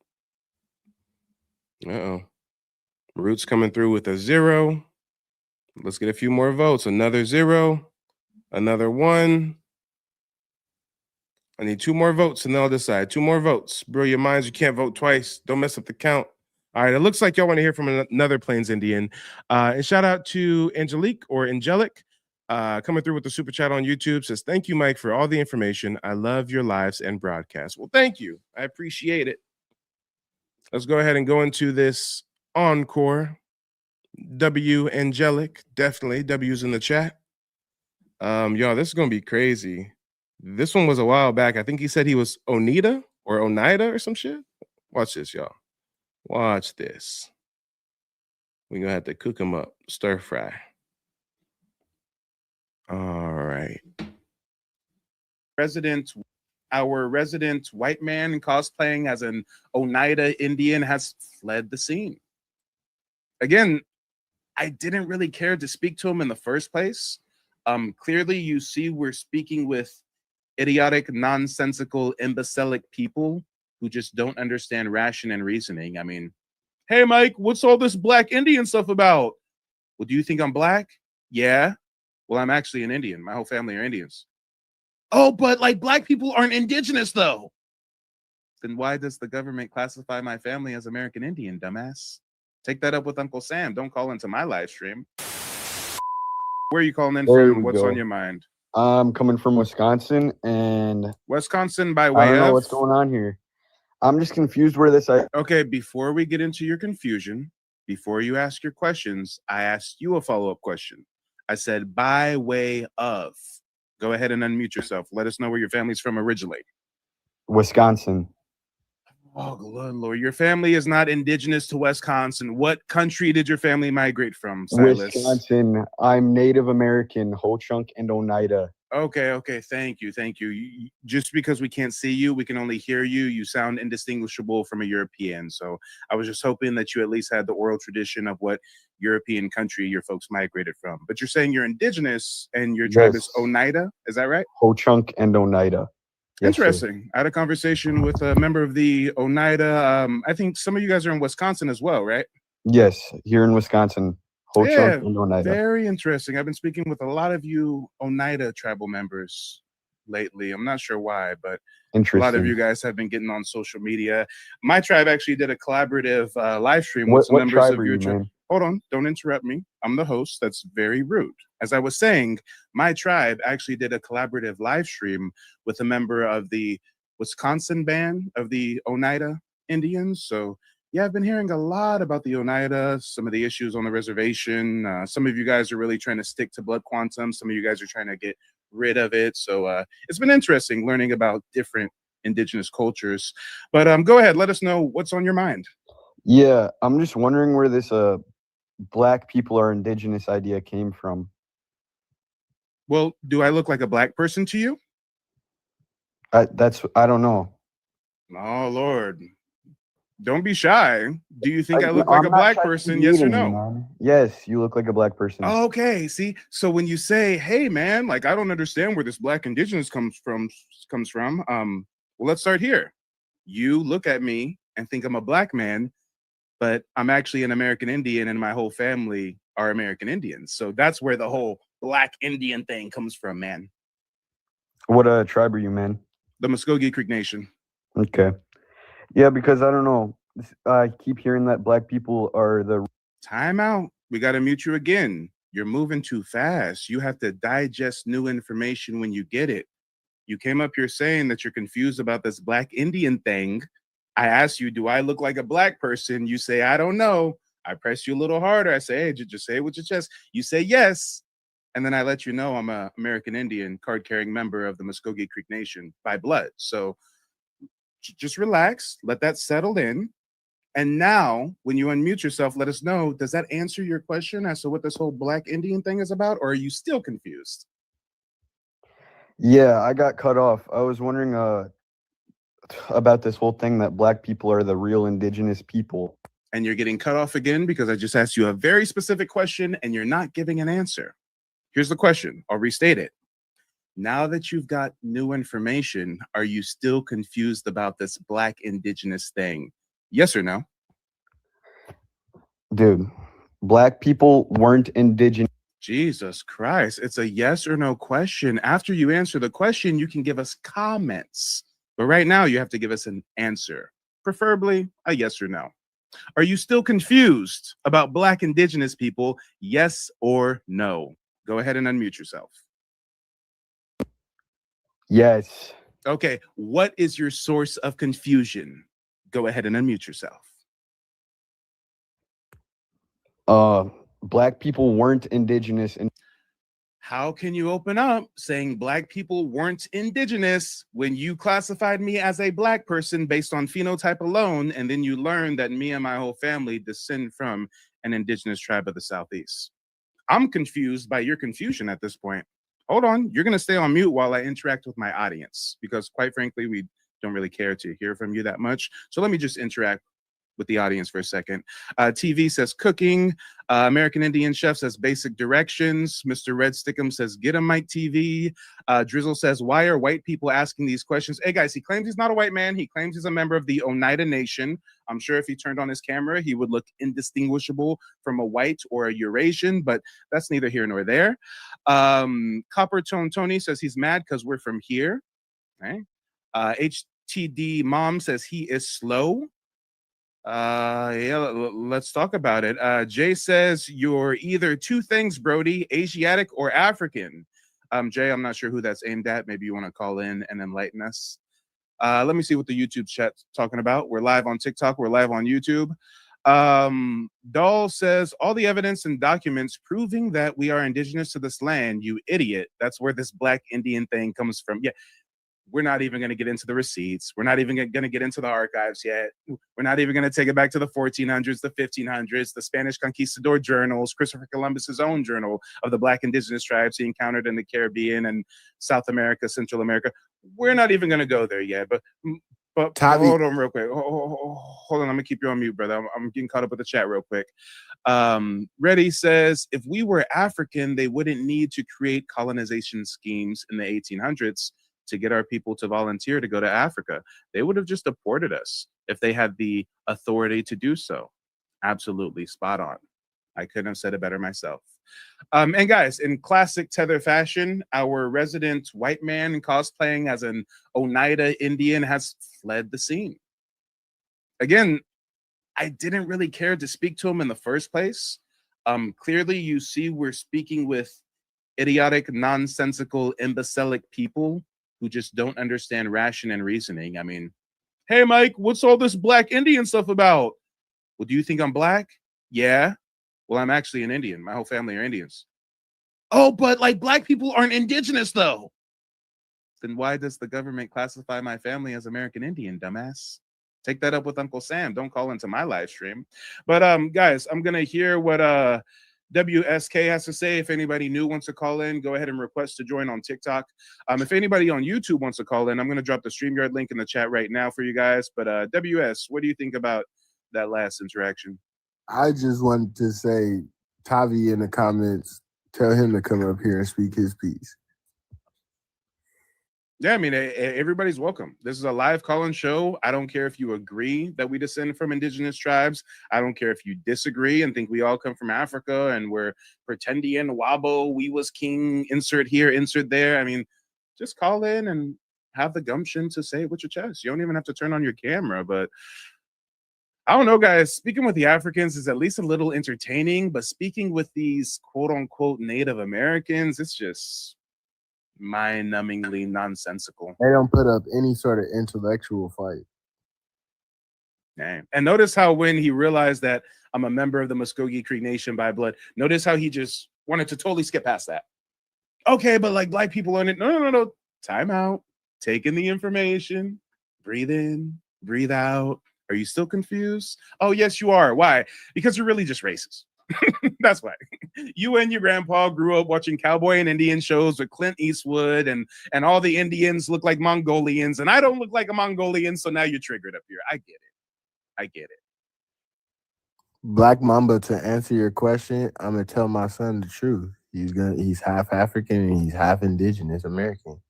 Roots coming through with a 0. Let's get a few more votes. Another 0. Another 1. I need 2 more votes and then I'll decide. 2 more votes. Brilliant Minds, you can't vote twice. Don't mess up the count. All right, it looks like y'all want to hear from another Plains Indian. And shout out to Angelique or Angelic coming through with the super chat on YouTube. Says, thank you, Mike, for all the information. I love your lives and broadcasts. Well, thank you. I appreciate it. Let's go ahead and go into this encore. W Angelic, definitely. W's in the chat. Y'all, this is gonna be crazy. This one was a while back. I think he said he was Onida or Onida or some shit. Watch this, y'all. Watch this. We're gonna have to cook him up, stir fry. All right. Our resident white man cosplaying as an Oneida Indian has fled the scene. Again, I didn't really care to speak to him in the first place. Clearly, you see we're speaking with idiotic, nonsensical, imbecilic people who just don't understand ration and reasoning. I mean, hey, Mike, what's all this black Indian stuff about? Well, do you think I'm black? Yeah. Well, I'm actually an Indian. My whole family are Indians. Oh, but like black people aren't indigenous, though. Then why does the government classify my family as American Indian, dumbass? Take that up with Uncle Sam. Don't call into my live stream. Where are you calling in from? What's on your mind? I'm coming from Wisconsin, and Wisconsin by way of? I don't know what's going on here. I'm just confused where this. Okay, before we get into your confusion, before you ask your questions, I asked you a follow-up question. I said, by way of. Go ahead and unmute yourself. Let us know where your family's from originally. Wisconsin. Oh, good Lord. Your family is not indigenous to Wisconsin. What country did your family migrate from, Silas? Wisconsin. I'm Native American, Ho-Chunk and Oneida. Okay. Thank you. Just because we can't see you, we can only hear you. You sound indistinguishable from a European. So I was just hoping that you at least had the oral tradition of what European country your folks migrated from. But you're saying you're indigenous and your tribe is Oneida. Is that right? Ho-Chunk and Oneida. Yes, interesting. Sir. I had a conversation with a member of the Oneida. I think some of you guys are in Wisconsin as well, right? Yes, here in Wisconsin. Ho-Chunk and Oneida. Very interesting. I've been speaking with a lot of you Oneida tribal members lately. I'm not sure why, but a lot of you guys have been getting on social media. My tribe actually did a collaborative live stream with some members of your tribe. Hold on, don't interrupt me. I'm the host. That's very rude. As I was saying, my tribe actually did a collaborative live stream with a member of the Wisconsin band of the Oneida Indians. So yeah, I've been hearing a lot about the Oneida, some of the issues on the reservation. Some of you guys are really trying to stick to blood quantum. Some of you guys are trying to get rid of it. So it's been interesting learning about different indigenous cultures. But go ahead, let us know what's on your mind. Yeah, I'm just wondering where this black people are indigenous idea came from. Well, do I look like a black person to you? I don't know. Oh, Lord. Don't be shy. Do you think I look like a black person? Yes or no? Man. Yes, you look like a black person. Okay, see, so when you say, hey, man, like, I don't understand where this black indigenous comes from. Well, let's start here. You look at me and think I'm a black man, but I'm actually an American Indian and my whole family are American Indians. So that's where the whole black Indian thing comes from, man. What tribe are you, man? The Muskogee Creek Nation. Okay. Yeah, because I don't know. I keep hearing that black people are the... Time out. We got to mute you again. You're moving too fast. You have to digest new information when you get it. You came up here saying that you're confused about this black Indian thing. I asked you, do I look like a black person? You say, I don't know. I press you a little harder. I say, hey, just say it with your chest. You say yes. And then I let you know I'm an American Indian card-carrying member of the Muskogee Creek Nation by blood. So just relax, let that settle in. And now, when you unmute yourself, let us know, does that answer your question as to what this whole Black Indian thing is about, or are you still confused? Yeah, I got cut off. I was wondering about this whole thing that Black people are the real indigenous people. And you're getting cut off again because I just asked you a very specific question and you're not giving an answer. Here's the question. I'll restate it. Now that you've got new information, are you still confused about this Black indigenous thing? Yes or no? Dude, Black people weren't indigenous. Jesus Christ. It's a yes or no question. After you answer the question, you can give us comments. But right now, you have to give us an answer, preferably a yes or no. Are you still confused about Black indigenous people? Yes or no? Go ahead and unmute yourself. Yes. Okay. What is your source of confusion? Go ahead and unmute yourself. Black people weren't indigenous. How can you open up saying Black people weren't indigenous when you classified me as a Black person based on phenotype alone, and then you learned that me and my whole family descend from an indigenous tribe of the Southeast? I'm confused by your confusion at this point. Hold on, you're gonna stay on mute while I interact with my audience, because quite frankly, we don't really care to hear from you that much. So let me just interact with the audience for a second. TV says cooking. American Indian Chef says basic directions. Mr. Red Stickum says get a mic TV. Drizzle says, why are white people asking these questions? Hey guys, he claims he's not a white man. He claims he's a member of the Onida Nation. I'm sure if he turned on his camera, he would look indistinguishable from a white or a Eurasian, but that's neither here nor there. Copper Tone Tony says he's mad because we're from here. Okay. HTD Mom says he is slow. Yeah, let's talk about it. Jay says you're either two things, Brody, Asiatic or African. Jay, I'm not sure who that's aimed at. Maybe you want to call in and enlighten us. Let me see what the YouTube chat's talking about. We're live on TikTok. We're live on YouTube. Doll says all the evidence and documents proving that we are indigenous to this land, you idiot. That's where this Black Indian thing comes from. Yeah. We're not even going to get into the receipts. We're not even going to get into the archives yet. We're not even going to take it back to the 1400s, the 1500s, the Spanish conquistador journals, Christopher Columbus's own journal of the Black indigenous tribes he encountered in the Caribbean and South America, Central America. We're not even going to go there yet. But hold on real quick. Hold on. I'm going to keep you on mute, brother. I'm getting caught up with the chat real quick. Reddy says, if we were African, they wouldn't need to create colonization schemes in the 1800s to get our people to volunteer to go to Africa. They would have just deported us if they had the authority to do so. Absolutely spot on. I couldn't have said it better myself. And guys, in classic Tether fashion, our resident white man cosplaying as an Oneida Indian has fled the scene. Again, I didn't really care to speak to him in the first place. Clearly, you see we're speaking with idiotic, nonsensical, imbecilic people who just don't understand ration and reasoning. I mean, hey, Mike, what's all this Black Indian stuff about? Well, do you think I'm Black? Yeah. Well, I'm actually an Indian. My whole family are Indians. Oh, but like Black people aren't indigenous, though. Then why does the government classify my family as American Indian, dumbass? Take that up with Uncle Sam. Don't call into my live stream. But guys, I'm going to hear what WSK has to say. If anybody new wants to call in, go ahead and request to join on TikTok. If anybody on YouTube wants to call in, I'm going to drop the StreamYard link in the chat right now for you guys. But WS, what do you think about that last interaction? I just wanted to say, Tavi in the comments, tell him to come up here and speak his piece. Yeah, I mean, everybody's welcome. This is a live call-in show. I don't care if you agree that we descend from indigenous tribes. I don't care if you disagree and think we all come from Africa and we're pretendian, wabo, we was king, insert here, insert there. I mean, just call in and have the gumption to say it with your chest. You don't even have to turn on your camera, but I don't know, guys. Speaking with the Africans is at least a little entertaining, but speaking with these quote-unquote Native Americans, it's just mind-numbingly nonsensical. They don't put up any sort of intellectual fight. And notice how when he realized that I'm a member of the Muskogee Creek Nation by blood, notice how he just wanted to totally skip past that. Okay, but like Black people on it. No. Time out. Take in the information. Breathe in, breathe out. Are you still confused? Oh, yes, you are. Why? Because you're really just racist. That's why. You and your grandpa grew up watching cowboy and Indian shows with Clint Eastwood, and all the Indians look like Mongolians, and I don't look like a Mongolian, so now you're triggered up here. I get it. I get it. Black Mamba, to answer your question, I'm gonna tell my son the truth. He's half African and he's half indigenous American.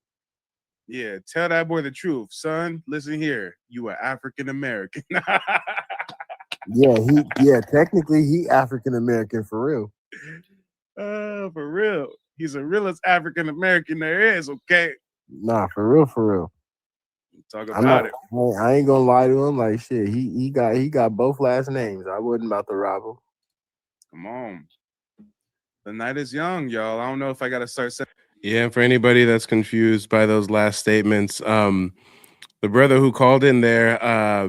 Yeah, tell that boy the truth, son. Listen here, you are African American. Yeah, technically he African American for real. For real. He's the realest African American there is, okay? Nah, for real. Talk about it. I ain't gonna lie to him. Like shit, he got both last names. I wasn't about to rob him. Come on. The night is young, y'all. I don't know if I gotta start saying. Yeah, for anybody that's confused by those last statements, the brother who called in there,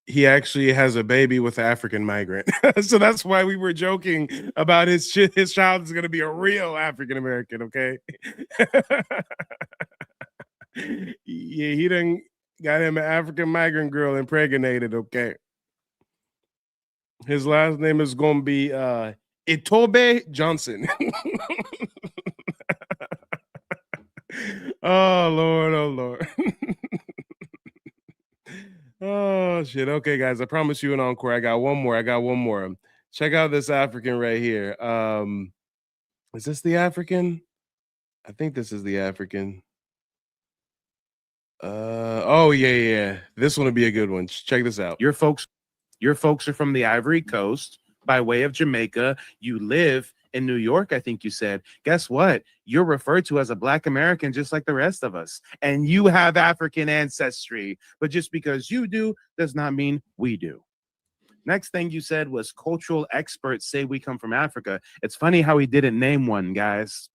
he actually has a baby with an African migrant. So that's why we were joking about his child is going to be a real African American, okay? Yeah, he done got him an African migrant girl impregnated, okay? His last name is going to be Itobe Johnson. Oh, Lord. Oh, shit. Okay, guys, I promise you an encore. I got one more. Check out this African right here. Is this the African? I think this is the African. Oh, yeah. This one will be a good one. Check this out. Your folks are from the Ivory Coast by way of Jamaica. You live in New York, I think you said. Guess what? You're referred to as a Black American just like the rest of us. And you have African ancestry. But just because you do does not mean we do. Next thing you said was cultural experts say we come from Africa. It's funny how he didn't name one, guys.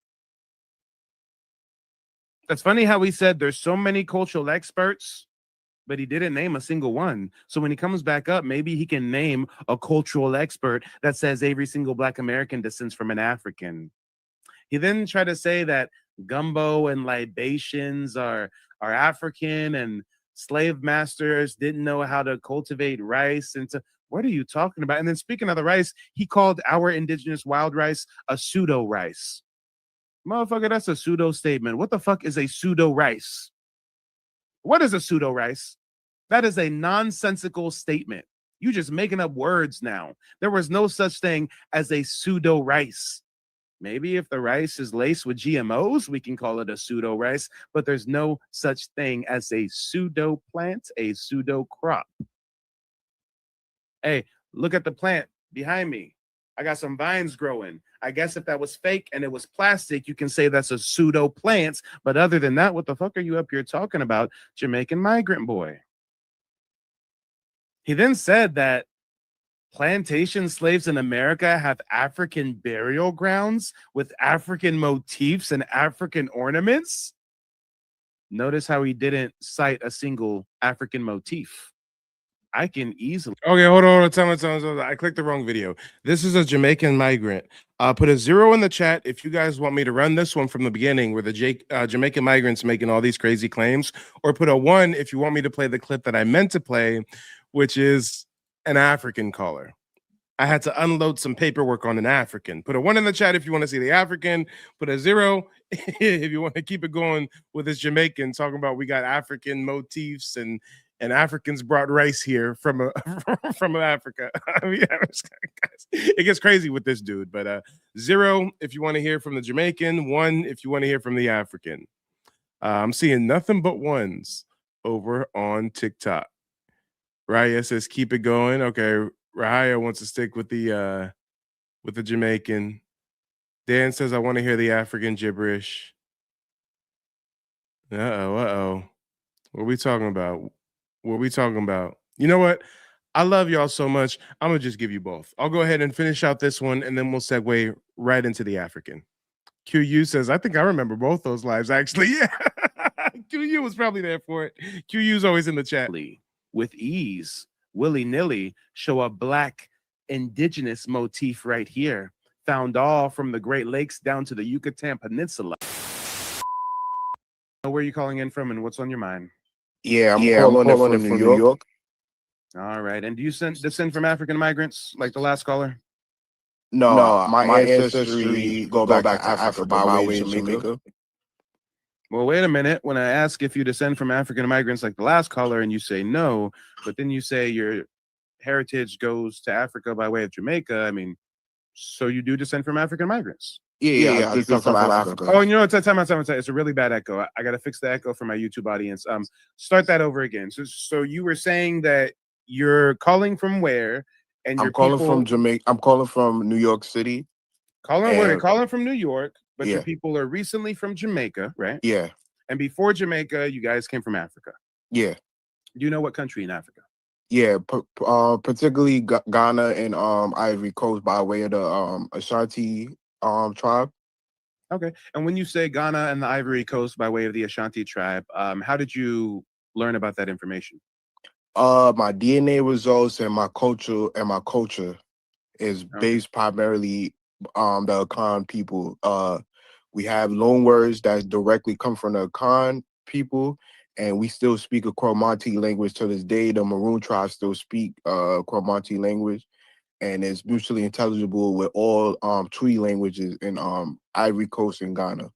It's funny how he said there's so many cultural experts, but he didn't name a single one. So when he comes back up, maybe he can name a cultural expert that says every single Black American descends from an African. He then tried to say that gumbo and libations are African, and slave masters didn't know how to cultivate rice. And what are you talking about? And then speaking of the rice, he called our indigenous wild rice a pseudo rice. Motherfucker, that's a pseudo statement. What the fuck is a pseudo rice? What is a pseudo rice? That is a nonsensical statement. You're just making up words now. There was no such thing as a pseudo rice. Maybe if the rice is laced with GMOs, we can call it a pseudo rice, but there's no such thing as a pseudo plant, a pseudo crop. Hey, look at the plant behind me. I got some vines growing. I guess if that was fake and it was plastic, you can say that's a pseudo plant. But other than that, what the fuck are you up here talking about, Jamaican migrant boy? He then said that plantation slaves in America have African burial grounds with African motifs and African ornaments. Notice how he didn't cite a single African motif. I can easily. Okay, hold on. Tell me. I clicked the wrong video. This is a Jamaican migrant. Put a 0 in the chat if you guys want me to run this one from the beginning where the Jamaican migrants making all these crazy claims, or put a 1 if you want me to play the clip that I meant to play, which is an African caller. I had to unload some paperwork on an African. Put a 1 in the chat if you want to see the African. Put a 0 if you want to keep it going with this Jamaican talking about we got African motifs and Africans brought rice here from Africa. I mean, it gets crazy with this dude. But 0 if you want to hear from the Jamaican, 1 if you want to hear from the African. I'm seeing nothing but 1s over on TikTok. Raya says keep it going. Okay, Raya wants to stick with the Jamaican. Dan says I want to hear the African gibberish. Uh-oh. What are we talking about? You know what? I love y'all so much. I'm going to just give you both. I'll go ahead and finish out this one, and then we'll segue right into the African. QU says, I think I remember both those lives, actually. Yeah. QU was probably there for it. QU's always in the chat. With ease, willy-nilly, show a Black indigenous motif right here, found all from the Great Lakes down to the Yucatan Peninsula. Where are you calling in from, and what's on your mind? Yeah, I'm Yeah, I'm calling it calling it from New from New York. York. All right. And do you descend from African migrants like the last caller? No, No, my my ancestry ancestry go go back to back to Africa Africa by by way of way of Jamaica. Jamaica. Well, wait a minute. When I ask if you descend from African migrants like the last caller and you say no, but then you say your heritage goes to Africa by way of Jamaica, I mean, so you do descend from African migrants. Yeah, I I descend from Africa. Oh, you know what? Time out. It's a really bad echo. I got to fix the echo for my YouTube audience. Start that over again. So you were saying that you're calling from where, and I'm your calling people from Jamaica. I'm calling from New York City. And calling from New York, but your yeah, people are recently from Jamaica, right? yeah, And before Jamaica, you guys came from Africa. yeah, Do you know what country in Africa? yeah. Particularly Ghana and Ivory Coast by way of the Ashanti tribe. Okay. And when you say Ghana and the Ivory Coast by way of the Ashanti tribe, how did you learn about that information? My DNA results and my culture is Okay. based primarily the Akan people. We have loan words that directly come from the Akan people, and we still speak a Cromartie language to this day. The Maroon tribe still speak Cromartie language, and it's mutually intelligible with all Twi languages in Ivory Coast and Ghana.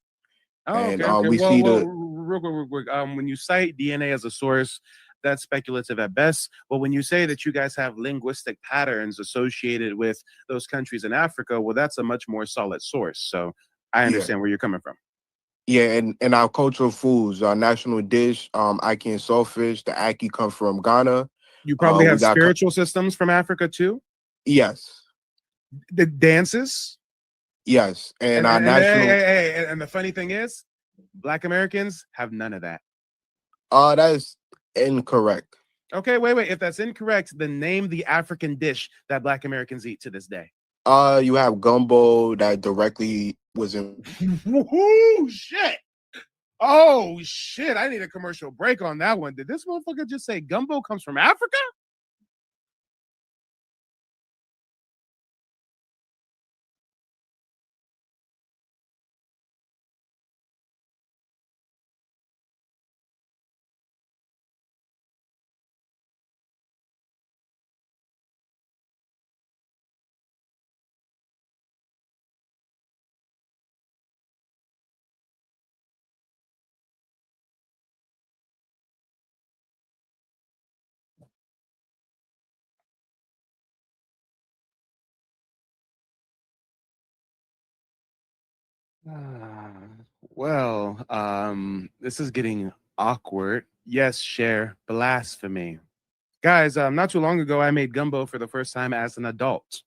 Oh, And okay, okay. we Well, see the real quick. When you cite DNA as a source, that's speculative at best. But when you say that you guys have linguistic patterns associated with those countries in Africa, well, that's a much more solid source. So I yeah. understand where you're coming from. Yeah, and our cultural foods, our national dish, ackee and saltfish. The ackee come from Ghana. You probably We have got spiritual systems from Africa too. yes, The dances. yes, and our And national. and the funny thing is, Black Americans have none of that. That is incorrect. Okay, wait. If that's incorrect, then name the African dish that Black Americans eat to this day. You have gumbo that directly was in. Woohoo! Shit! Oh shit! I need a commercial break on that one. Did this motherfucker just say gumbo comes from Africa? Well, this is getting awkward. Yes, share blasphemy. Guys, not too long ago, I made gumbo for the first time as an adult.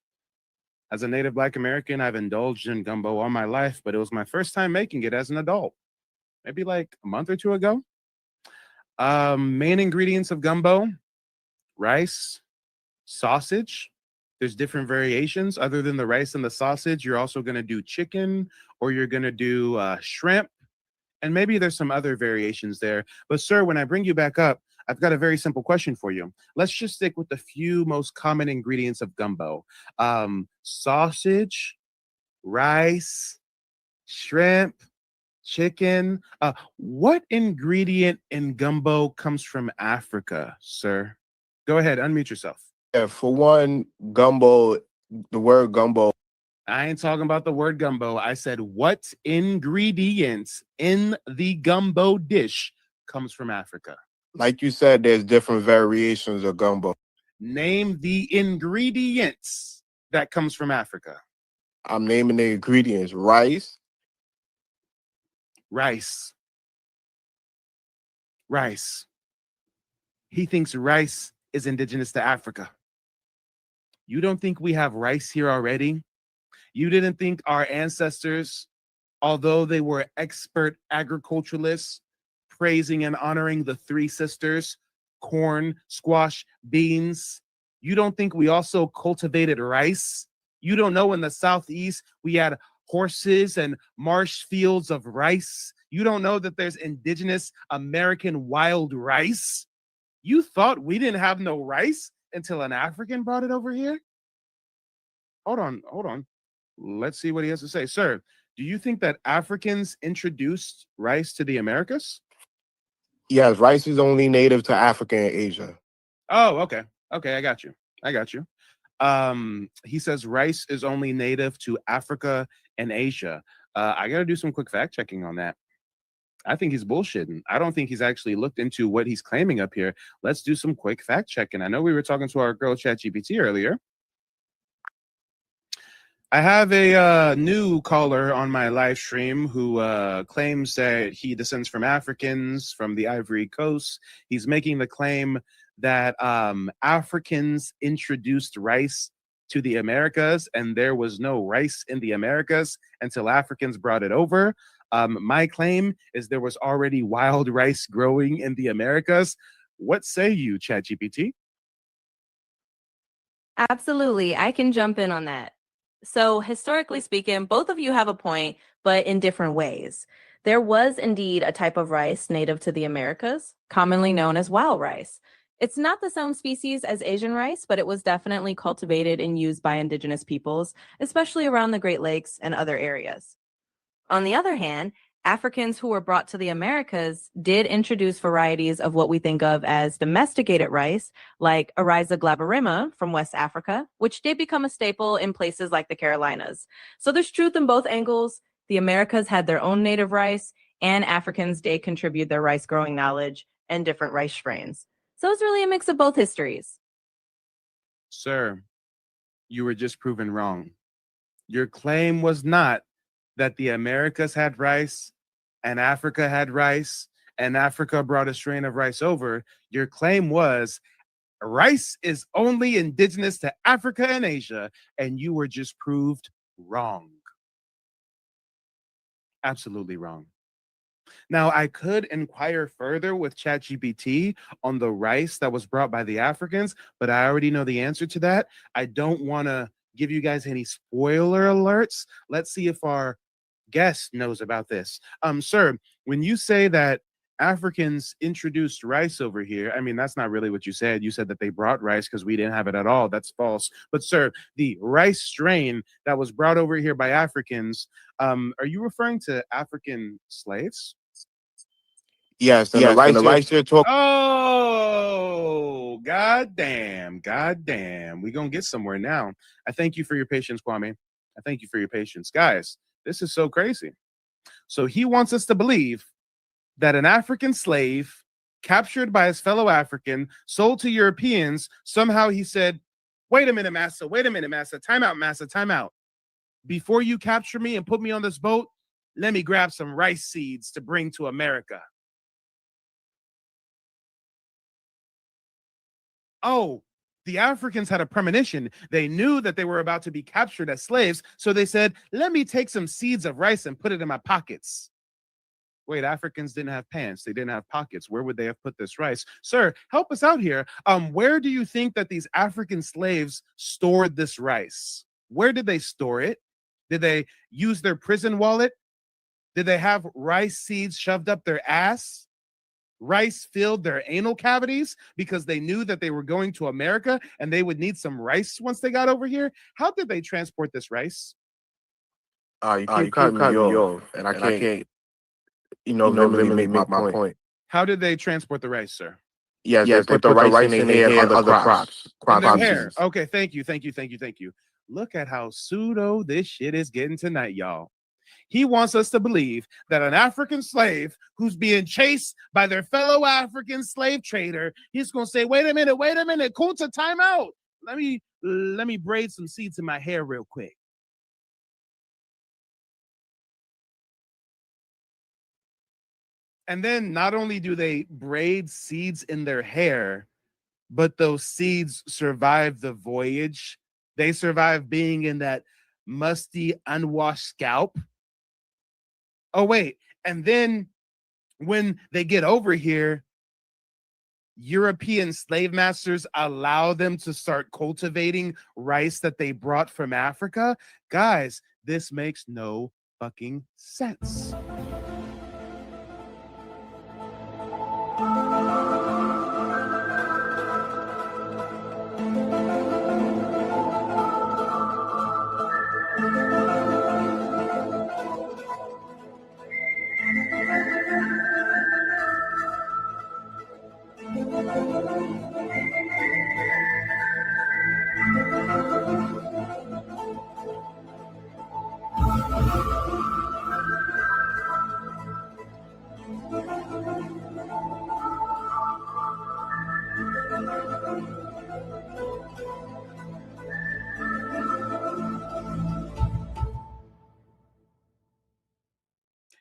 As a native Black American, I've indulged in gumbo all my life, but it was my first time making it as an adult, maybe like a month or two ago. Main ingredients of gumbo: rice, sausage. There's different variations. Other than the rice and the sausage, you're also going to do chicken, or you're going to do shrimp, and maybe there's some other variations there. But sir, when I bring you back up, I've got a very simple question for you. Let's just stick with the few most common ingredients of gumbo: sausage, rice, shrimp, chicken. What ingredient in gumbo comes from Africa, sir? Go ahead, unmute yourself. Yeah, for one, gumbo. The word gumbo. I ain't talking about the word gumbo. I said, what ingredients in the gumbo dish comes from Africa? Like you said, there's different variations of gumbo. Name the ingredients that comes from Africa. I'm naming the ingredients: rice, Rice. Rice. He thinks rice is indigenous to Africa. You don't think we have rice here already? You didn't think our ancestors, although they were expert agriculturalists, praising and honoring the three sisters, corn, squash, beans, you don't think we also cultivated rice? You don't know in the Southeast we had horses and marsh fields of rice? You don't know that there's indigenous American wild rice? You thought we didn't have no rice until an African brought it over here? Hold on. Let's see what he has to say. Sir, do you think that Africans introduced rice to the Americas? Yes, rice is only native to Africa and Asia. Oh, okay. Okay, I got you. He says rice is only native to Africa and Asia. I got to do some quick fact checking on that. I think he's bullshitting. I don't think he's actually looked into what he's claiming up here. Let's do some quick fact checking. I know we were talking to our girl ChatGPT earlier. I have a new caller on my live stream who claims that he descends from Africans from the Ivory Coast. He's making the claim that Africans introduced rice to the Americas, and there was no rice in the Americas until Africans brought it over. My claim is there was already wild rice growing in the Americas. What say you, ChatGPT? Absolutely. I can jump in on that. So, historically speaking, both of you have a point, but in different ways. There was indeed a type of rice native to the Americas, commonly known as wild rice. It's not the same species as Asian rice, but it was definitely cultivated and used by indigenous peoples, especially around the Great Lakes and other areas. On the other hand, Africans who were brought to the Americas did introduce varieties of what we think of as domesticated rice, like Oryza glaberrima from West Africa, which did become a staple in places like the Carolinas. So there's truth in both angles. The Americas had their own native rice, and Africans did contribute their rice growing knowledge and different rice strains. So it's really a mix of both histories. Sir, you were just proven wrong. Your claim was not that the Americas had rice and Africa had rice and Africa brought a strain of rice over. Your claim was rice is only indigenous to Africa and Asia, and you were just proved wrong. Absolutely wrong. Now, I could inquire further with ChatGPT on the rice that was brought by the Africans, but I already know the answer to that. I don't want to give you guys any spoiler alerts. Let's see if our guest knows about this. Sir, when you say that Africans introduced rice over here, I mean, that's not really what you said. You said that they brought rice because we didn't have it at all. That's false. But sir, the rice strain that was brought over here by Africans, are you referring to African slaves? Yes, and the rice you're talking. Oh, goddamn. We're going to get somewhere now. I thank you for your patience, Kwame. I thank you for your patience. Guys, this is so crazy. So he wants us to believe that an African slave captured by his fellow African, sold to Europeans, somehow he said, wait a minute, massa. Time out. Before you capture me and put me on this boat, let me grab some rice seeds to bring to America. Oh, the Africans had a premonition. They knew that they were about to be captured as slaves. So they said, let me take some seeds of rice and put it in my pockets. Wait, Africans didn't have pants. They didn't have pockets. Where would they have put this rice? Sir, help us out here. Where do you think that these African slaves stored this rice? Where did they store it? Did they use their prison wallet? Did they have rice seeds shoved up their ass? Rice filled their anal cavities because they knew that they were going to America and they would need some rice once they got over here? How did they transport this rice? You keep cutting me off, and I can't literally make my point. How did they transport the rice, sir? Yes, they put the rice in their hair and other crops. In their hair. Okay, thank you. Look at how pseudo this shit is getting tonight, y'all. He wants us to believe that an African slave who's being chased by their fellow African slave trader, he's going to say, wait a minute, Kunta, time out. Let me braid some seeds in my hair real quick. And then not only do they braid seeds in their hair, but those seeds survive the voyage. They survive being in that musty, unwashed scalp. Oh, wait. And then when they get over here, European slave masters allow them to start cultivating rice that they brought from Africa. Guys, this makes no fucking sense.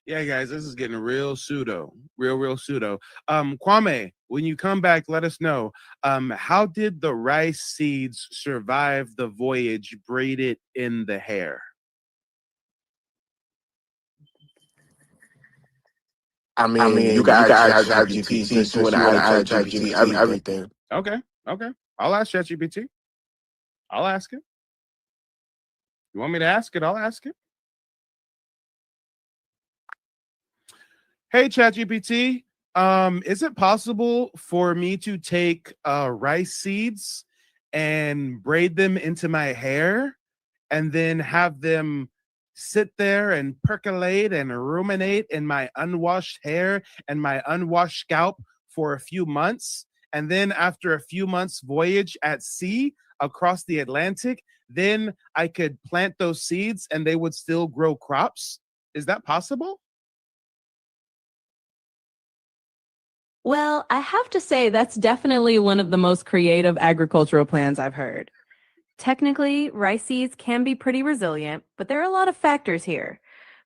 Yeah, guys, this is getting real pseudo, real pseudo. Kwame, when you come back, let us know. How did the rice seeds survive the voyage braided in the hair? I mean, you can actually ask ChatGPT since you want to ask ChatGPT everything. Okay. I'll ask ChatGPT. I'll ask it. You want me to ask it? I'll ask it. Hey, ChatGPT. Is it possible for me to take rice seeds and braid them into my hair and then have them sit there and percolate and ruminate in my unwashed hair and my unwashed scalp for a few months? And then after a few months voyage at sea across the Atlantic, then I could plant those seeds and they would still grow crops? Is that possible? Well, I have to say that's definitely one of the most creative agricultural plans I've heard. Technically, rice seeds can be pretty resilient, but there are a lot of factors here.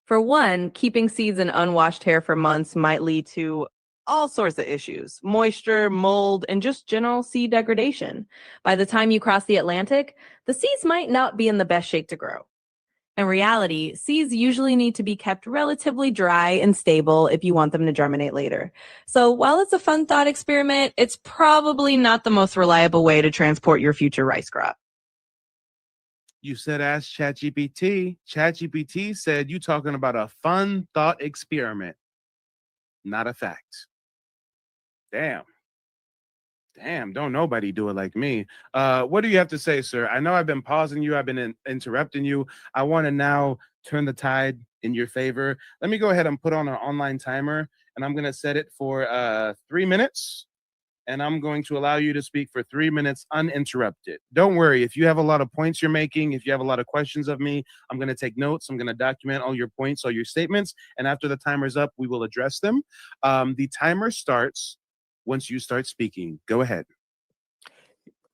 For one, keeping seeds in unwashed hair for months might lead to all sorts of issues: moisture, mold, and just general seed degradation. By the time you cross the Atlantic, the seeds might not be in the best shape to grow. In reality, seeds usually need to be kept relatively dry and stable if you want them to germinate later. So while it's a fun thought experiment, it's probably not the most reliable way to transport your future rice crop. You said ask ChatGPT. ChatGPT said you talking about a fun thought experiment, not a fact. Damn, don't nobody do it like me. What do you have to say, sir? I know I've been pausing you. I've been interrupting you. I want to now turn the tide in your favor. Let me go ahead and put on an online timer, and I'm going to set it for 3 minutes. And I'm going to allow you to speak for 3 minutes uninterrupted. Don't worry, if you have a lot of points you're making, if you have a lot of questions of me, I'm going to take notes. I'm going to document all your points, all your statements. And after the timer's up, we will address them. The timer starts once you start speaking. Go ahead.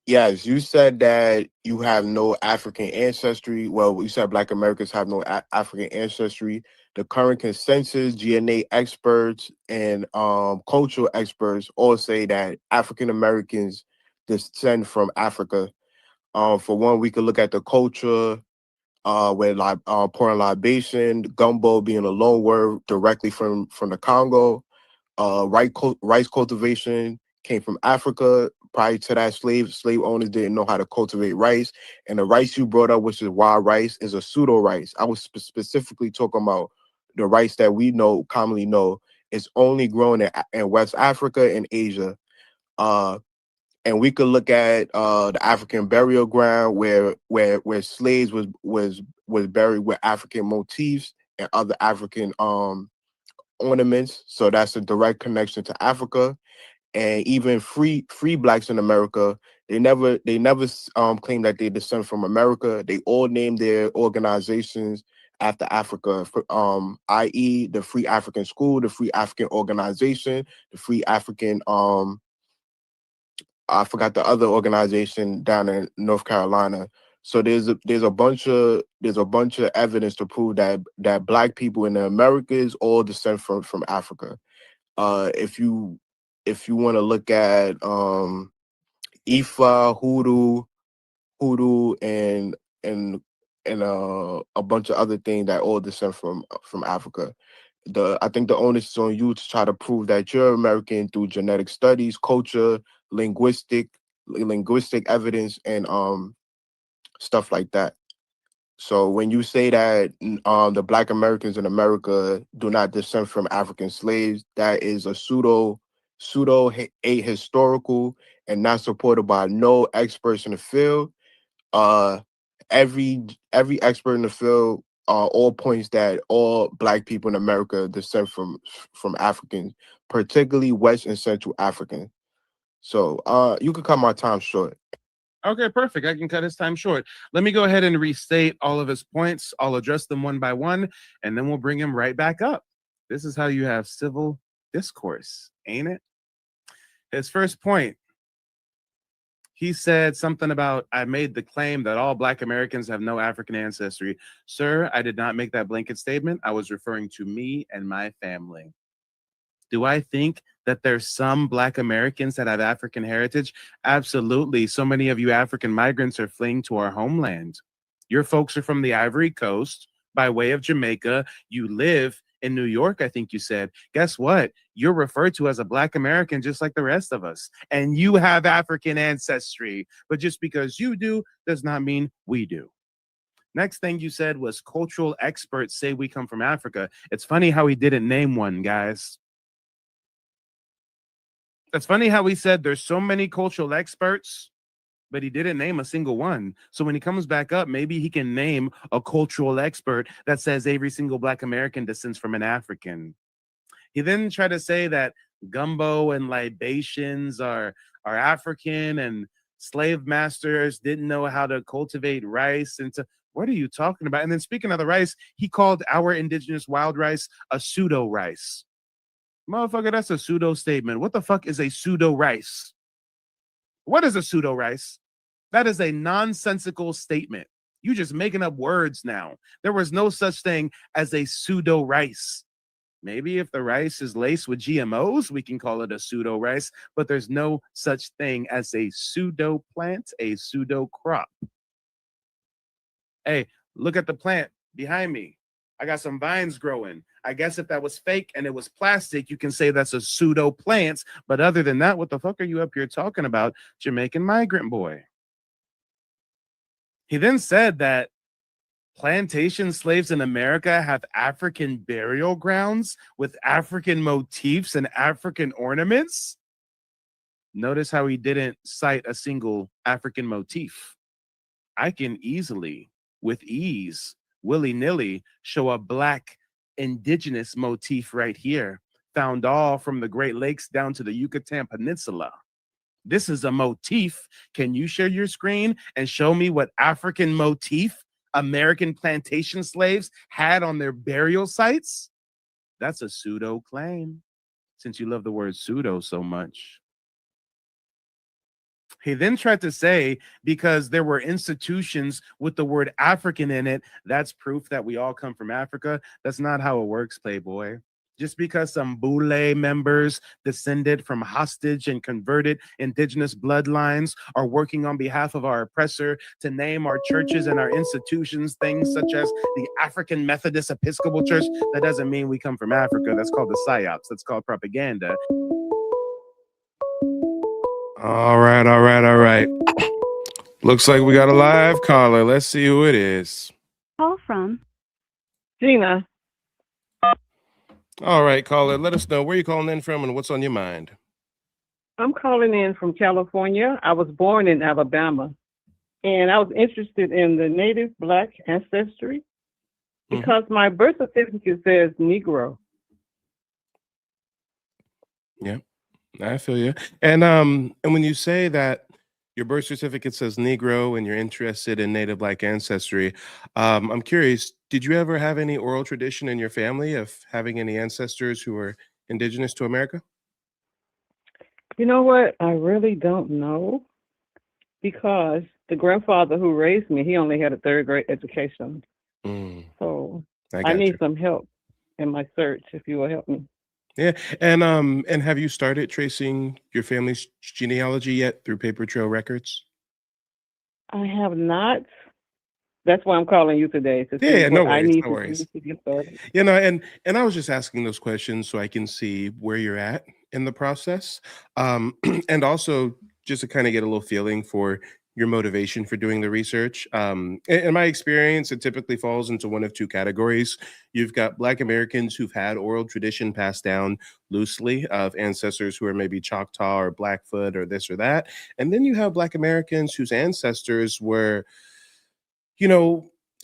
Yes, you said that you have no African ancestry. Well, you said Black Americans have no African ancestry. The current consensus, DNA experts and cultural experts all say that African Americans descend from Africa. For one, we could look at the culture, with pouring libation, gumbo being a loan word directly from the Congo. Rice cultivation came from Africa. Prior to that, slave owners didn't know how to cultivate rice. And the rice you brought up, which is wild rice, is a pseudo rice. I was specifically talking about the rice that we commonly know is only grown in West Africa and Asia. And we could look at the African burial ground where slaves was buried with African motifs and other African ornaments. So that's a direct connection to Africa. And even free blacks in America, they never claim that they descend from America. They all name their organizations after Africa, i.e. the Free African School, the Free African Organization, the Free African I forgot the other organization down in North Carolina. So there's a bunch of evidence to prove that Black people in the Americas all descend from Africa. If you want to look at Ifa, Hoodoo, and a bunch of other things that all descend from Africa. I think the onus is on you to try to prove that you're American through genetic studies, culture, linguistic evidence, and stuff like that. So when you say that the Black Americans in America do not descend from African slaves, that is a pseudo ahistorical and not supported by no experts in the field. Every expert in the field all points that all Black people in America descend from Africans, particularly West and Central African. So you could cut my time short. Okay, perfect. I can cut his time short. Let me go ahead and restate all of his points. I'll address them one by one, and then we'll bring him right back up. This is how you have civil discourse, ain't it? His first point: He said something about, I made the claim that all Black Americans have no African ancestry. Sir, I did not make that blanket statement. I was referring to me and my family. Do I think that there's some Black Americans that have African heritage? Absolutely. So many of you African migrants are fleeing to our homeland. Your folks are from the Ivory Coast by way of Jamaica. You live in New York, I think you said. Guess what? You're referred to as a Black American just like the rest of us. And you have African ancestry. But just because you do does not mean we do. Next thing you said was cultural experts say we come from Africa. It's funny how he didn't name one, guys. It's funny how he said there's so many cultural experts, but he didn't name a single one. So when he comes back up, maybe he can name a cultural expert that says every single Black American descends from an African. He then tried to say that gumbo and libations are African and slave masters didn't know how to cultivate rice. And what are you talking about? And then speaking of the rice, he called our indigenous wild rice a pseudo rice. Motherfucker, that's a pseudo statement. What the fuck is a pseudo rice? What is a pseudo rice? That is a nonsensical statement. You just making up words now. There was no such thing as a pseudo rice. Maybe if the rice is laced with GMOs, we can call it a pseudo rice, but there's no such thing as a pseudo plant, a pseudo crop. Hey, look at the plant behind me. I got some vines growing. I guess if that was fake and it was plastic, you can say that's a pseudo plant. But other than that, what the fuck are you up here talking about, Jamaican migrant boy? He then said that plantation slaves in America have African burial grounds with African motifs and African ornaments. Notice how he didn't cite a single African motif. I can easily, with ease, willy-nilly, show a Black indigenous motif right here, found all from the Great Lakes down to the Yucatan Peninsula. This is a motif. Can you share your screen and show me what African motif American plantation slaves had on their burial sites? That's a pseudo claim, since you love the word pseudo so much. He then tried to say, because there were institutions with the word African in it, that's proof that we all come from Africa. That's not how it works, Playboy. Just because some Boule members descended from hostage and converted indigenous bloodlines are working on behalf of our oppressor to name our churches and our institutions things such as the African Methodist Episcopal Church, that doesn't mean we come from Africa. That's called the psyops. That's called propaganda. All right. Looks like we got a live caller. Let's see who it is. Call from Gina. All right, caller, let us know where you're calling in from and what's on your mind. I'm calling in from California. I was born in Alabama, and I was interested in the Native Black ancestry because my birth certificate says Negro. Yeah, I feel you. And when you say that your birth certificate says Negro and you're interested in Native Black ancestry, I'm curious, did you ever have any oral tradition in your family of having any ancestors who were indigenous to America? You know what? I really don't know, because the grandfather who raised me, he only had a third grade education. So I need some help in my search, if you will help me. Yeah, and have you started tracing your family's genealogy yet through paper trail records? I have not. That's why I'm calling you today to see what no I worries, need no to worries. do to get started. You know, and I was just asking those questions so I can see where you're at in the process, and also just to kind of get a little feeling for your motivation for doing the research. In my experience, it typically falls into one of two categories. You've got Black Americans who've had oral tradition passed down loosely of ancestors who are maybe Choctaw or Blackfoot or this or that. And then you have Black Americans whose ancestors were,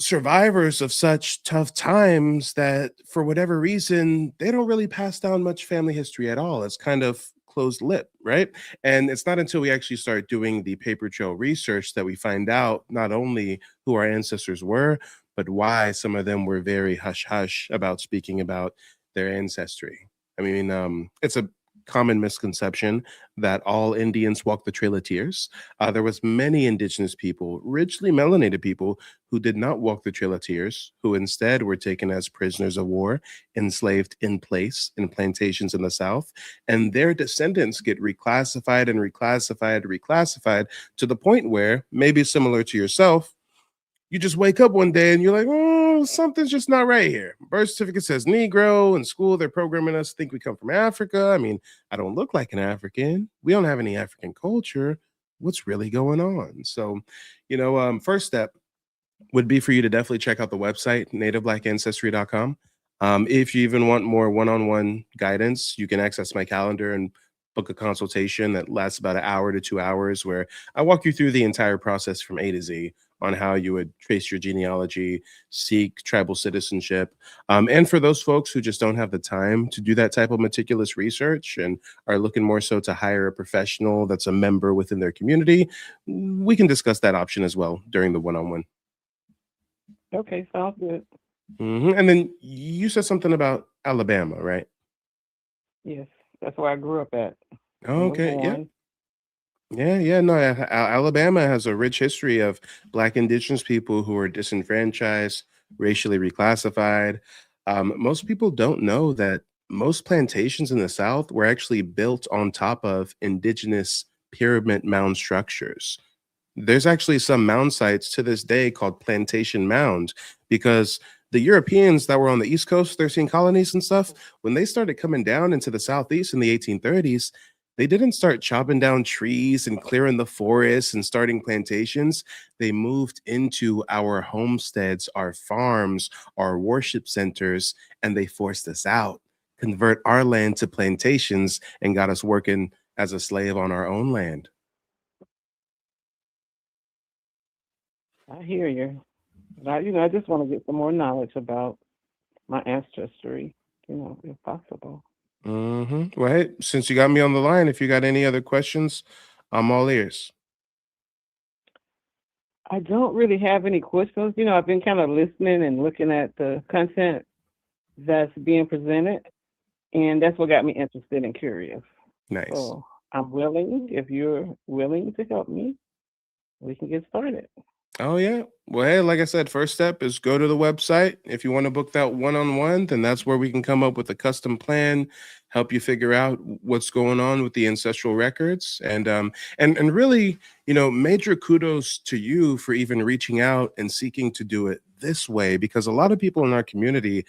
survivors of such tough times that for whatever reason, they don't really pass down much family history at all. It's kind of closed lip, right? And it's not until we actually start doing the paper trail research that we find out not only who our ancestors were, but why some of them were very hush-hush about speaking about their ancestry. I mean, it's a common misconception that all Indians walk the Trail of Tears. There was many indigenous people, richly melanated people, who did not walk the Trail of Tears, who instead were taken as prisoners of war, enslaved in place in plantations in the South, and their descendants get reclassified and reclassified to the point where, maybe similar to yourself, you just wake up one day and you're like, oh, something's just not right here. Birth certificate says Negro. In school, they're programming us to think we come from Africa. I mean, I don't look like an African. We don't have any African culture. What's really going on? So, first step would be for you to definitely check out the website, nativeblackancestry.com. If you even want more one-on-one guidance, you can access my calendar and book a consultation that lasts about an hour to 2 hours, where I walk you through the entire process from A to Z on how you would trace your genealogy, seek tribal citizenship. And for those folks who just don't have the time to do that type of meticulous research and are looking more so to hire a professional that's a member within their community, we can discuss that option as well during the one-on-one. Okay, sounds good. And then you said something about Alabama, right? Yes, that's where I grew up at. Okay, yeah. No, Alabama has a rich history of Black indigenous people who are disenfranchised, racially reclassified. Most people don't know that most plantations in the South were actually built on top of indigenous pyramid mound structures. There's actually some mound sites to this day called plantation mound, because the Europeans that were on the East Coast, 13 colonies and stuff, when they started coming down into the Southeast in the 1830s, they didn't start chopping down trees and clearing the forests and starting plantations. They moved into our homesteads, our farms, our worship centers, and they forced us out, convert our land to plantations, and got us working as a slave on our own land. I hear you. I just want to get some more knowledge about my ancestry, if possible. Well, hey, since you got me on the line, if you got any other questions, I'm all ears. I don't really have any questions. I've been kind of listening and looking at the content that's being presented, and that's what got me interested and curious. Nice. So I'm willing, if you're willing to help me, we can get started. Oh, yeah. Well, hey, like I said, first step is go to the website. If you want to book that one-on-one, then that's where we can come up with a custom plan, help you figure out what's going on with the ancestral records. And really, major kudos to you for even reaching out and seeking to do it this way, because a lot of people in our community,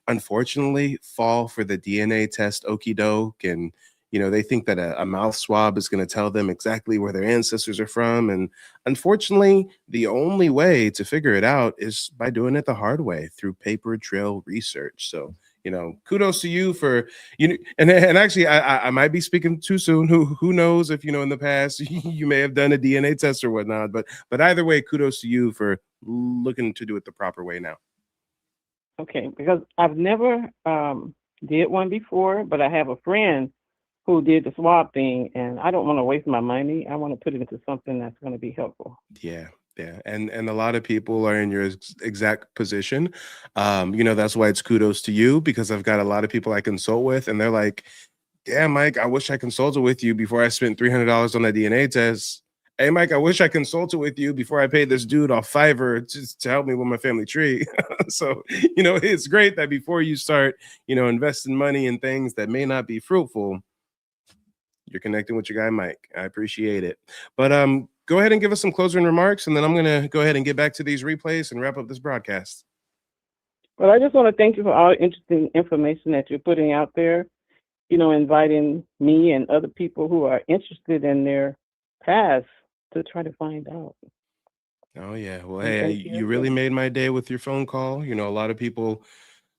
unfortunately, fall for the DNA test okie doke, and they think that a mouth swab is going to tell them exactly where their ancestors are from. And unfortunately, the only way to figure it out is by doing it the hard way, through paper trail research. So, kudos to you for, and actually, I might be speaking too soon. Who knows if, in the past, you may have done a DNA test or whatnot. But either way, kudos to you for looking to do it the proper way now. Okay, because I've never did one before, but I have a friend who did the swab thing, and I don't want to waste my money. I want to put it into something that's going to be helpful. Yeah. And a lot of people are in your exact position. That's why it's kudos to you, because I've got a lot of people I consult with, and they're like, damn, Mike, I wish I consulted with you before I spent $300 on that DNA test. Hey, Mike, I wish I consulted with you before I paid this dude off Fiverr just to help me with my family tree. So, it's great that before you start, investing money in things that may not be fruitful, you're connecting with your guy, Mike. I appreciate it. But go ahead and give us some closing remarks, and then I'm going to go ahead and get back to these replays and wrap up this broadcast. Well, I just want to thank you for all the interesting information that you're putting out there, inviting me and other people who are interested in their past to try to find out. Oh, yeah. Well, hey, you really made my day with your phone call. A lot of people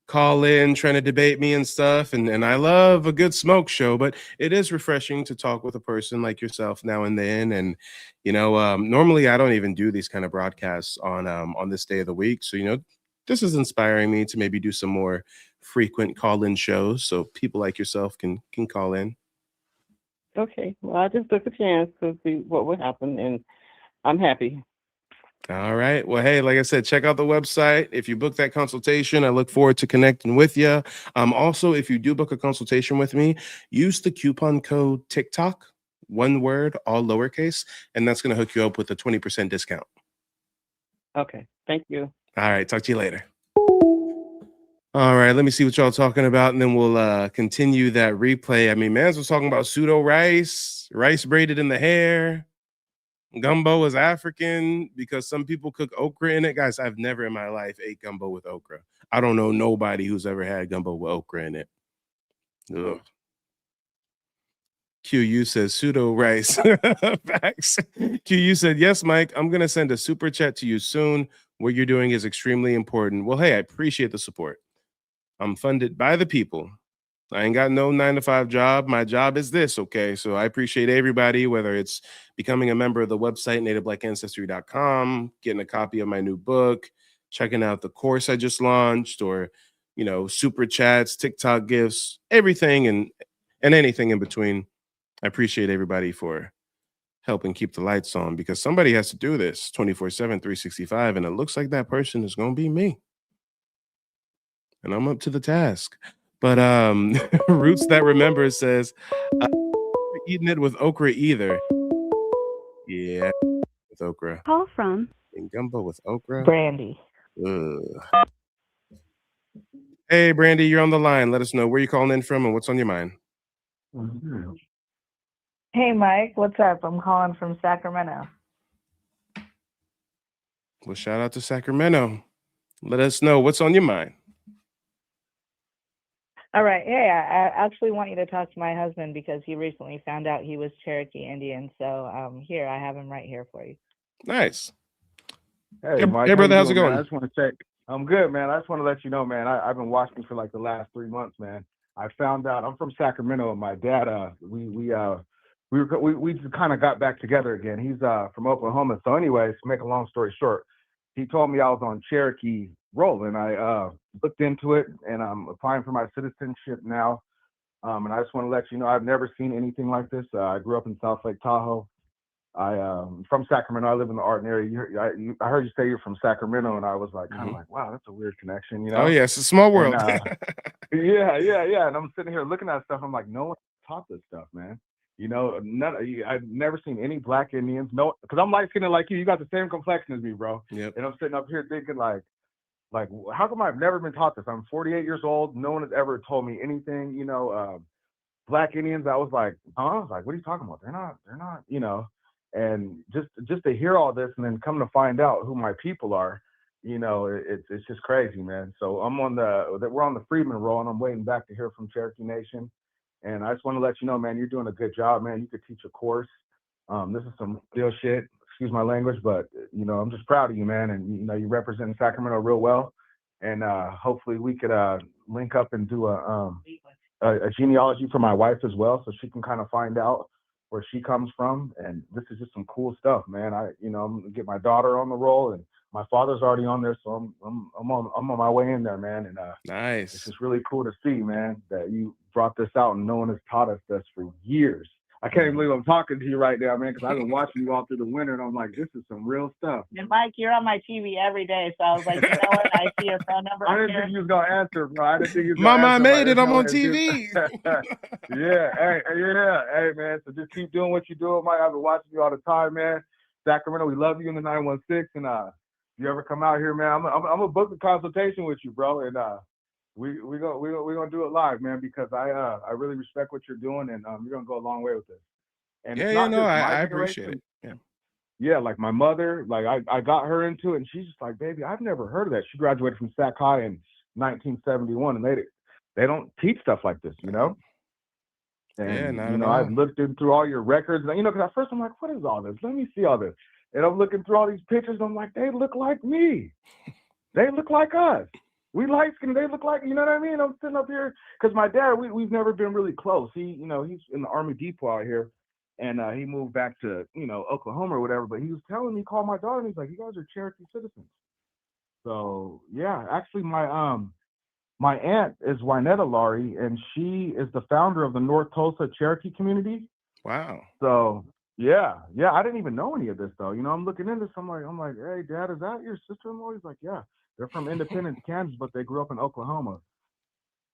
call in trying to debate me and stuff, and I love a good smoke show, but it is refreshing to talk with a person like yourself now and then. And normally I don't even do these kind of broadcasts on this day of the week, so this is inspiring me to maybe do some more frequent call-in shows so people like yourself can call in. Okay, well, I just took a chance to see what would happen, and I'm happy. All right. Well, hey, like I said, check out the website. If you book that consultation, I look forward to connecting with you. Also, if you do book a consultation with me, use the coupon code TikTok, one word, all lowercase, and that's going to hook you up with a 20% discount. Okay. Thank you. All right. Talk to you later. All right. Let me see what y'all talking about, and then we'll continue that replay. I mean, Mans was talking about pseudo rice braided in the hair. Gumbo is African because some people cook okra in it. Guys, I've never in my life ate gumbo with okra. I don't know nobody who's ever had gumbo with okra in it. Ugh. QU says pseudo rice. Facts. QU said, yes, Mike, I'm going to send a super chat to you soon. What you're doing is extremely important. Well, hey, I appreciate the support. I'm funded by the people. I ain't got no 9-to-5 job. My job is this, okay? So I appreciate everybody, whether it's becoming a member of the website, nativeblack.ancestry.com, getting a copy of my new book, checking out the course I just launched, or, you know, super chats, TikTok gifts, everything and anything in between. I appreciate everybody for helping keep the lights on, because somebody has to do this 24/7, 365, and it looks like that person is going to be me. And I'm up to the task. But Roots That Remember says, eating it with okra either. Yeah, with okra. Call from And gumbo with okra. Brandy. Ugh. Hey, Brandy, you're on the line. Let us know where you're calling in from and what's on your mind. Hey, Mike, what's up? I'm calling from Sacramento. Well, shout out to Sacramento. Let us know what's on your mind. All right. Hey, I actually want you to talk to my husband because he recently found out he was Cherokee Indian. So here, I have him right here for you. Nice. Hey, Hey, Mike, hey, brother, how you how's it doing, going? man? I just want to say I'm good, man. I just want to let you know, man. I've been watching for like the last 3 months, man. I found out I'm from Sacramento, and my dad, we just kind of got back together again. He's from Oklahoma. So, anyways, to make a long story short, he told me I was on Cherokee roll, and I looked into it, and I'm applying for my citizenship now. And I just want to let you know I've never seen anything like this. I grew up in South Lake Tahoe. I'm from Sacramento. I live in the Arden area. I heard you say you're from Sacramento, and I was like, kind of like, wow, that's a weird connection, you know? Oh, yeah, it's a small world. And, yeah. And I'm sitting here looking at stuff. I'm like, no one taught this stuff, man. You know, I've never seen any black Indians. No, because I'm light skinned like you. You got the same complexion as me, bro. Yep. And I'm sitting up here thinking like, how come I've never been taught this? I'm 48 years old. No one has ever told me anything. You know, black Indians. I was like, huh? I was like, what are you talking about? They're not. You know. And just to hear all this and then come to find out who my people are, you know, it's just crazy, man. So we're on the Freedman roll, and I'm waiting back to hear from Cherokee Nation. And I just want to let you know, man, you're doing a good job, man. You could teach a course. This is some real shit. Excuse my language, but you know, I'm just proud of you, man. And you know, you represent Sacramento real well. And hopefully we could link up and do a genealogy for my wife as well, so she can kind of find out where she comes from. And this is just some cool stuff, man. I'm gonna get my daughter on the roll, and my father's already on there, so I'm on my way in there, man. And nice. It's just really cool to see, man, that you brought this out and no one has taught us this for years. I can't even believe I'm talking to you right now, man, because I've been watching you all through the winter, and I'm like, this is some real stuff. And Mike, you're on my TV every day, so I was like, you know what? I see your phone number. I didn't think you was gonna answer, bro. I didn't think you was Mama, gonna answer. I made it. I'm on TV. Hey, man. So just keep doing what you're doing, Mike. I've been watching you all the time, man. Sacramento, we love you in the 916, and if you ever come out here, man, I'm gonna book a consultation with you, bro, and we're gonna do it live, man, because I really respect what you're doing, and you're gonna go a long way with this. And it's not just my I generation. appreciate it. Yeah, like my mother, like I got her into it, and she's just like, baby, I've never heard of that. She graduated from Sac High in 1971, and they don't teach stuff like this, you know. And not you at know, all. I've looked through all your records, and you know, because at first I'm like, what is all this? Let me see all this. And I'm looking through all these pictures, and I'm like, they look like me. They look like us. We light skinned, they look like, you know what I mean? I'm sitting up here because my dad, we've never been really close. He's in the Army Depot out here, and he moved back to, Oklahoma or whatever. But he was telling me, call my daughter, and he's like, you guys are Cherokee citizens. So yeah, actually, my aunt is Wynetta Laurie, and she is the founder of the North Tulsa Cherokee community. Wow. So Yeah, yeah. I didn't even know any of this though. You know, I'm looking into this. I'm like, hey, Dad, is that your sister-in-law? He's like, yeah. They're from Independence, Kansas, but they grew up in Oklahoma.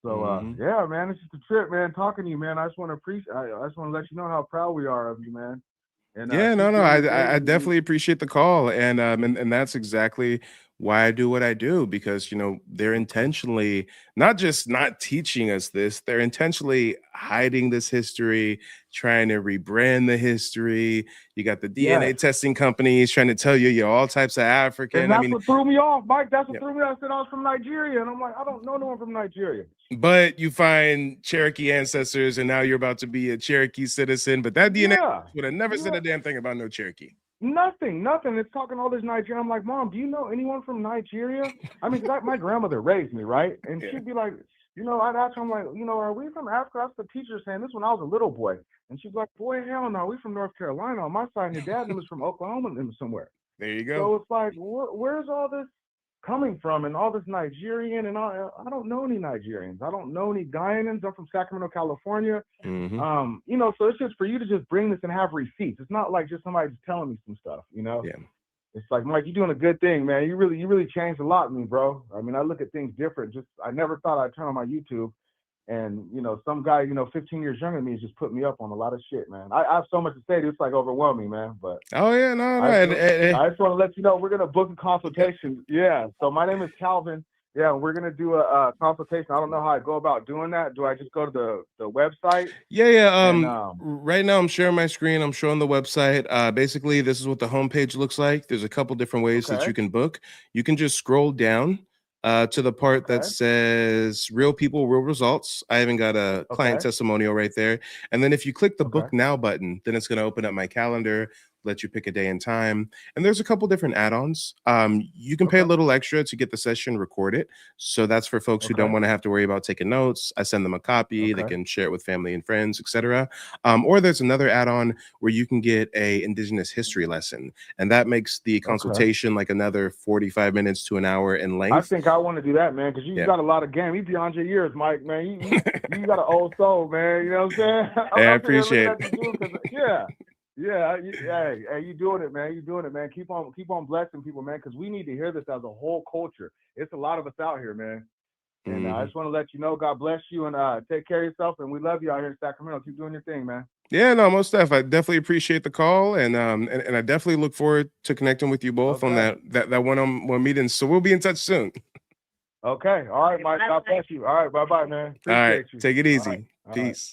So yeah, man, it's just a trip, man. Talking to you, man. I just want to I just want to let you know how proud we are of you, man. And Yeah, keep no, doing your I thing. definitely appreciate the call, and that's exactly why I do what I do, because they're intentionally not just not teaching us this, they're intentionally hiding this history, trying to rebrand the history. You got the DNA Yes. testing companies trying to tell you you're all types of African. And I that's mean, what threw me off, Mike. That's what yeah. threw me off. I said I was from Nigeria, and I'm like, I don't know no one from Nigeria. But you find Cherokee ancestors, and now you're about to be a Cherokee citizen. But that DNA would have never said a damn thing about no Cherokee. Nothing. It's talking all this Nigeria. I'm like, Mom, do you know anyone from Nigeria? I mean, 'cause my grandmother raised me, right? And she'd be like, I'd ask her, I'm like, are we from Africa? That's the teacher saying this when I was a little boy. And she's like, boy, hell no, we from North Carolina on my side, and your dad was from Oklahoma and somewhere. There you go. So it's like, where's all this coming from, and all this Nigerian, and I don't know any Nigerians. I don't know any Guyanans. I'm from Sacramento, California. So it's just for you to just bring this and have receipts. It's not like just somebody just telling me some stuff, Yeah. It's like, Mike, you're doing a good thing, man. You really changed a lot in me, bro. I mean, I look at things different. I never thought I'd turn on my YouTube and, some guy, 15 years younger than me has just put me up on a lot of shit, man. I have so much to say. It's like overwhelming, man. But oh yeah, no. I just want to let you know we're gonna book a consultation. Yeah. So my name is Calvin. Yeah, we're gonna do a consultation. I don't know how I go about doing that. Do I just go to the website? Yeah. And, Right now I'm sharing my screen. I'm showing the website. Basically, this is what the homepage looks like. There's a couple different ways that you can book. You can just scroll down to the part that says real people, real results. I even got a client testimonial right there. And then if you click the book now button, then it's going to open up my calendar, let you pick a day and time. And there's a couple different add-ons. You can pay a little extra to get the session recorded. So that's for folks who don't want to have to worry about taking notes. I send them a copy. They can share it with family and friends, etc. Or there's another add-on where you can get a indigenous history lesson. And that makes the consultation like another 45 minutes to an hour in length. I think I want to do that, man, because you got a lot of game. You beyond your years, Mike, man. You got an old soul, man. You know what I'm saying? Hey, I appreciate it. Yeah, hey, you doing it, man. You doing it, man. Keep on blessing people, man, because we need to hear this as a whole culture. It's a lot of us out here, man. And I just want to let you know, God bless you, and take care of yourself. And we love you out here in Sacramento. Keep doing your thing, man. Yeah, no, most definitely. I definitely appreciate the call, and I definitely look forward to connecting with you both on that one-on-one meeting. So we'll be in touch soon. Okay, all right, Mike. God bless you. All right, bye, man. Appreciate all right, you. take it easy. All right. Peace.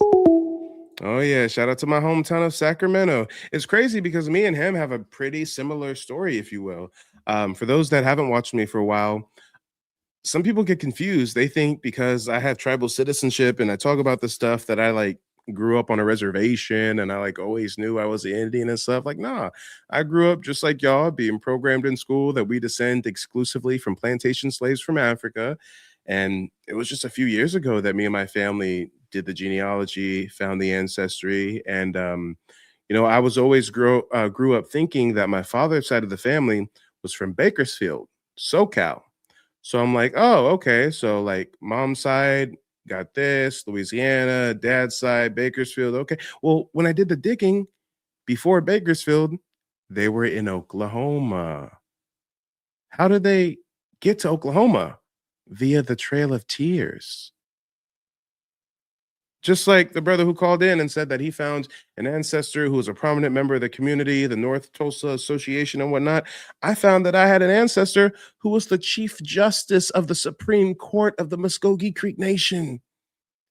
Oh yeah, shout out to my hometown of Sacramento. It's crazy because me and him have a pretty similar story, if you will. For those that haven't watched me for a while, some people get confused. They think because I have tribal citizenship and I talk about the stuff that I grew up on a reservation and I always knew I was an Indian and stuff. Nah, I grew up just like y'all, being programmed in school that we descend exclusively from plantation slaves from Africa. And it was just a few years ago that me and my family did the genealogy, found the ancestry. And, I was always grew up thinking that my father's side of the family was from Bakersfield, SoCal. So I'm like, oh, okay. So mom's side got this, Louisiana, dad's side, Bakersfield. Okay. Well, when I did the digging before Bakersfield, they were in Oklahoma. How did they get to Oklahoma? Via the Trail of Tears. Just like the brother who called in and said that he found an ancestor who was a prominent member of the community, the North Tulsa Association and whatnot, I found that I had an ancestor who was the Chief Justice of the Supreme Court of the Muskogee Creek Nation.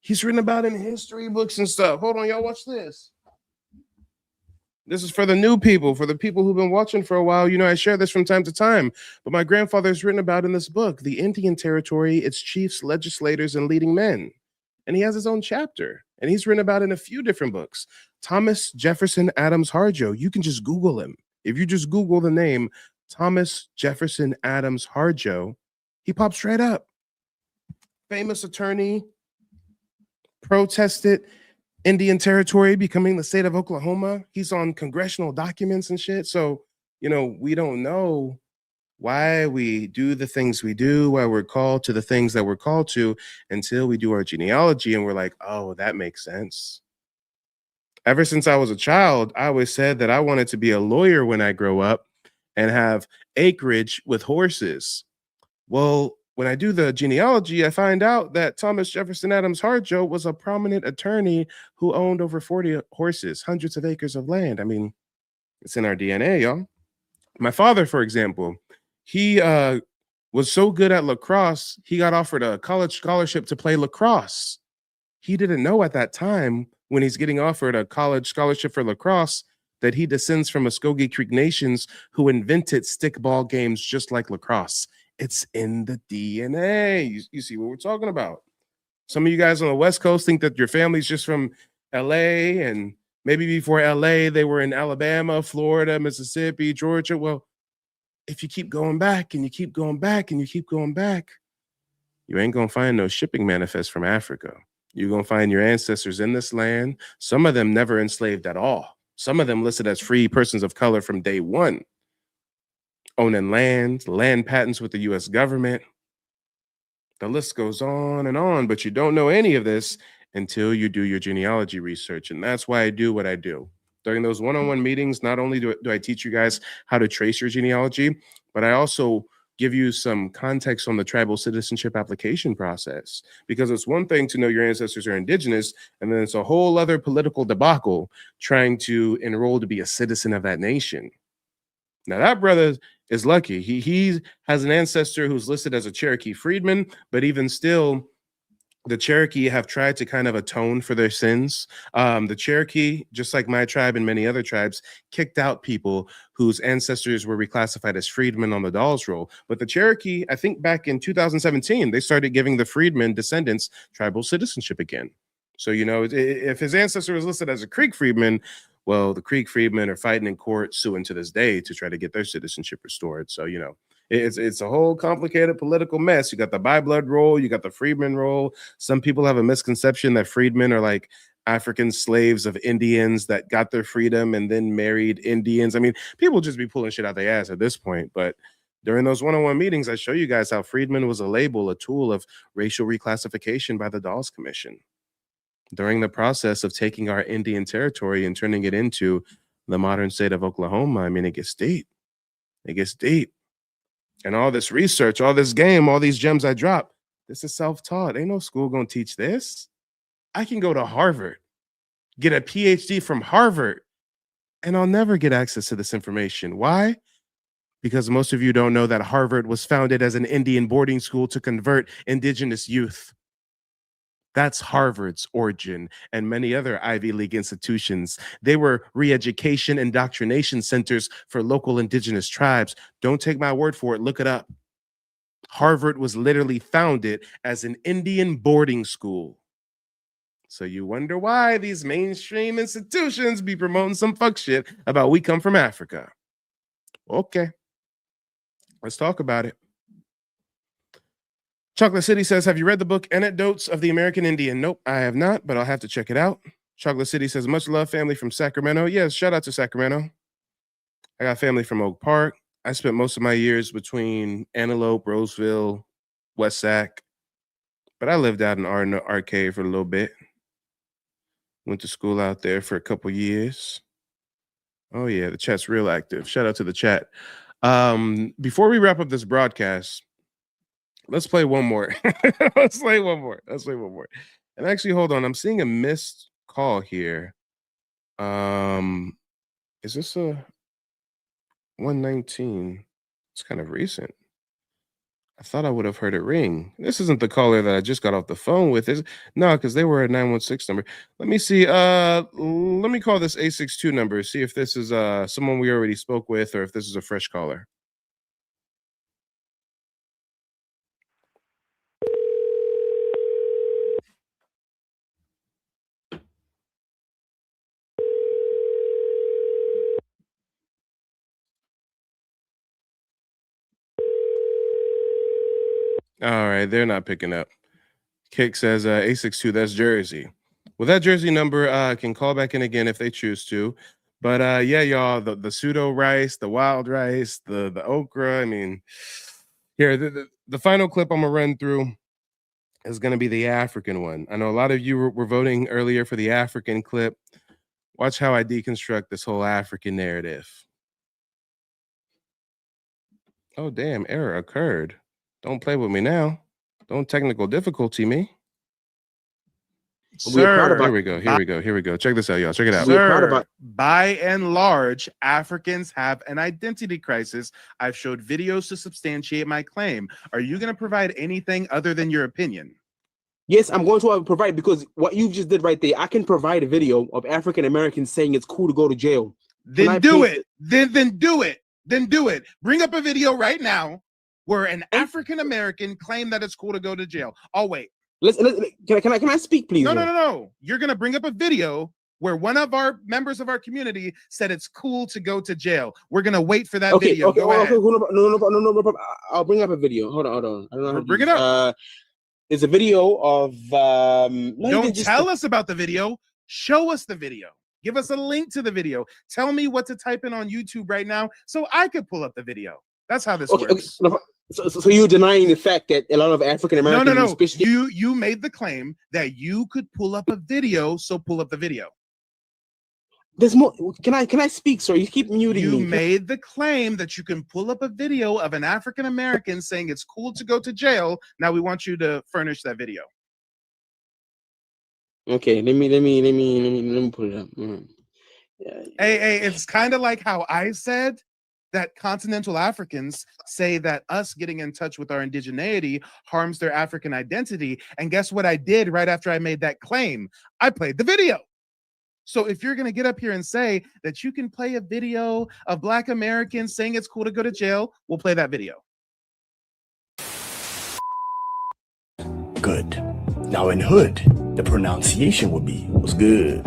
He's written about in history books and stuff. Hold on, y'all, watch this. This is for the new people, for the people who've been watching for a while. I share this from time to time, but my grandfather's written about in this book, the Indian Territory, its chiefs, legislators, and leading men. And he has his own chapter, and he's written about in a few different books. Thomas Jefferson Adams Harjo. You can just Google him. If you just Google the name Thomas Jefferson Adams Harjo, he pops right up. Famous attorney, protested Indian Territory becoming the state of Oklahoma. He's on congressional documents and shit. So, we don't know why we do the things we do, why we're called to the things that we're called to until we do our genealogy and we're like, oh, that makes sense. Ever since I was a child, I always said that I wanted to be a lawyer when I grow up and have acreage with horses. Well, when I do the genealogy, I find out that Thomas Jefferson Adams Harjo was a prominent attorney who owned over 40 horses, hundreds of acres of land. I mean, it's in our DNA, y'all. My father, for example, he was so good at lacrosse, he got offered a college scholarship to play lacrosse. He didn't know at that time, when he's getting offered a college scholarship for lacrosse, that he descends from Muskogee Creek Nations who invented stickball games just like lacrosse. It's in the DNA. You see what we're talking about. Some of you guys on the West Coast think that your family's just from LA, and maybe before LA, they were in Alabama, Florida, Mississippi, Georgia. Well, if you keep going back and you keep going back and you keep going back, you ain't gonna find no shipping manifest from Africa. You're gonna find your ancestors in this land. Some of them never enslaved at all. Some of them listed as free persons of color from day one, owning land patents with the US government. The list goes on, but you don't know any of this until you do your genealogy research. And that's why I do what I do. During those one-on-one meetings, not only do I teach you guys how to trace your genealogy, but I also give you some context on the tribal citizenship application process. Because it's one thing to know your ancestors are indigenous, and then it's a whole other political debacle trying to enroll to be a citizen of that nation. Now that brother is lucky. He has an ancestor who's listed as a Cherokee freedman, but even still, the Cherokee have tried to kind of atone for their sins. The Cherokee, just like my tribe and many other tribes, kicked out people whose ancestors were reclassified as freedmen on the Dawes roll. But the Cherokee, I think back in 2017, they started giving the freedmen descendants tribal citizenship again. So, you know, if his ancestor was listed as a Creek freedman, well, the Creek freedmen are fighting in court, suing to this day to try to get their citizenship restored. So, you know, it's a whole complicated political mess. You got the by blood roll, you got the freedmen roll. Some people have a misconception that freedmen are like African slaves of Indians that got their freedom and then married Indians. I mean, people just be pulling shit out their ass at this point. But during those one-on-one meetings, I show you guys how freedmen was a label, a tool of racial reclassification by the Dawes Commission. During the process of taking our Indian territory and turning it into the modern state of Oklahoma, I mean, it gets deep. It gets deep. And all this research, all this game, all these gems I drop, this is self-taught. Ain't no school gonna teach this. I can go to Harvard, get a PhD from Harvard, and I'll never get access to this information. Why? Because most of you don't know that Harvard was founded as an Indian boarding school to convert indigenous youth. That's Harvard's origin, and many other Ivy League institutions. They were re-education indoctrination centers for local indigenous tribes. Don't take my word for it. Look it up. Harvard was literally founded as an Indian boarding school. So you wonder why these mainstream institutions be promoting some fuck shit about we come from Africa. Okay, let's talk about it. Chocolate City says, have you read the book Anecdotes of the American Indian? Nope, I have not, but I'll have to check it out. Chocolate City says, much love, family from Sacramento. Yes, shout out to Sacramento. I got family from Oak Park. I spent most of my years between Antelope, Roseville, West Sac, but I lived out in Arcade for a little bit. Went to school out there for a couple years. Oh yeah, the chat's real active. Shout out to the chat. Before we wrap up this broadcast, let's play one more. Let's play one more. And actually, hold on. I'm seeing a missed call here. Is this a 119? It's kind of recent. I thought I would have heard it ring. This isn't the caller that I just got off the phone with. No, because they were a 916 number. Let me see. Let me call this A62 number, see if this is someone we already spoke with or if this is a fresh caller. All right, they're not picking up. Kick says A62, that's Jersey. Well, that Jersey number can call back in again if they choose to. But yeah, y'all, the pseudo rice, the wild rice, the okra. I mean, here, the final clip I'm gonna run through is gonna be the African one. I know a lot of you were voting earlier for the African clip. Watch how I deconstruct this whole African narrative. Oh, damn, error occurred. Don't play with me now. Don't technical difficulty me. We're proud Here we go. Here we go. Here we go. Check this out, y'all. Check it out. Sir, by and large, Africans have an identity crisis. I've showed videos to substantiate my claim. Are you going to provide anything other than your opinion? Yes, I'm going to provide, because what you just did right there, I can provide a video of African Americans saying it's cool to go to jail. Then do it. Then do it. Then do it. Bring up a video right now where an African American claimed that it's cool to go to jail. I'll wait. Can I speak, please? No. You're gonna bring up a video where one of our members of our community said it's cool to go to jail. We're gonna wait for that video. Okay, go ahead. No, I'll bring up a video. Hold on. I don't know how to bring it up. There's a video of. Don't tell us about the video. Show us the video. Give us a link to the video. Tell me what to type in on YouTube right now so I could pull up the video. That's how this works. Okay. So you're denying the fact that a lot of African Americans? No. You made the claim that you could pull up a video, so pull up the video. There's more. Can I speak, sir? You keep muting me. You made the claim that you can pull up a video of an African American saying it's cool to go to jail. Now we want you to furnish that video. Okay, let me put it up. Hey, it's kind of like how I said that continental Africans say that us getting in touch with our indigeneity harms their African identity. And guess what I did right after I made that claim? I played the video. So if you're going to get up here and say that you can play a video of Black Americans saying it's cool to go to jail, we'll play that video. Good. Now in hood, the pronunciation was good.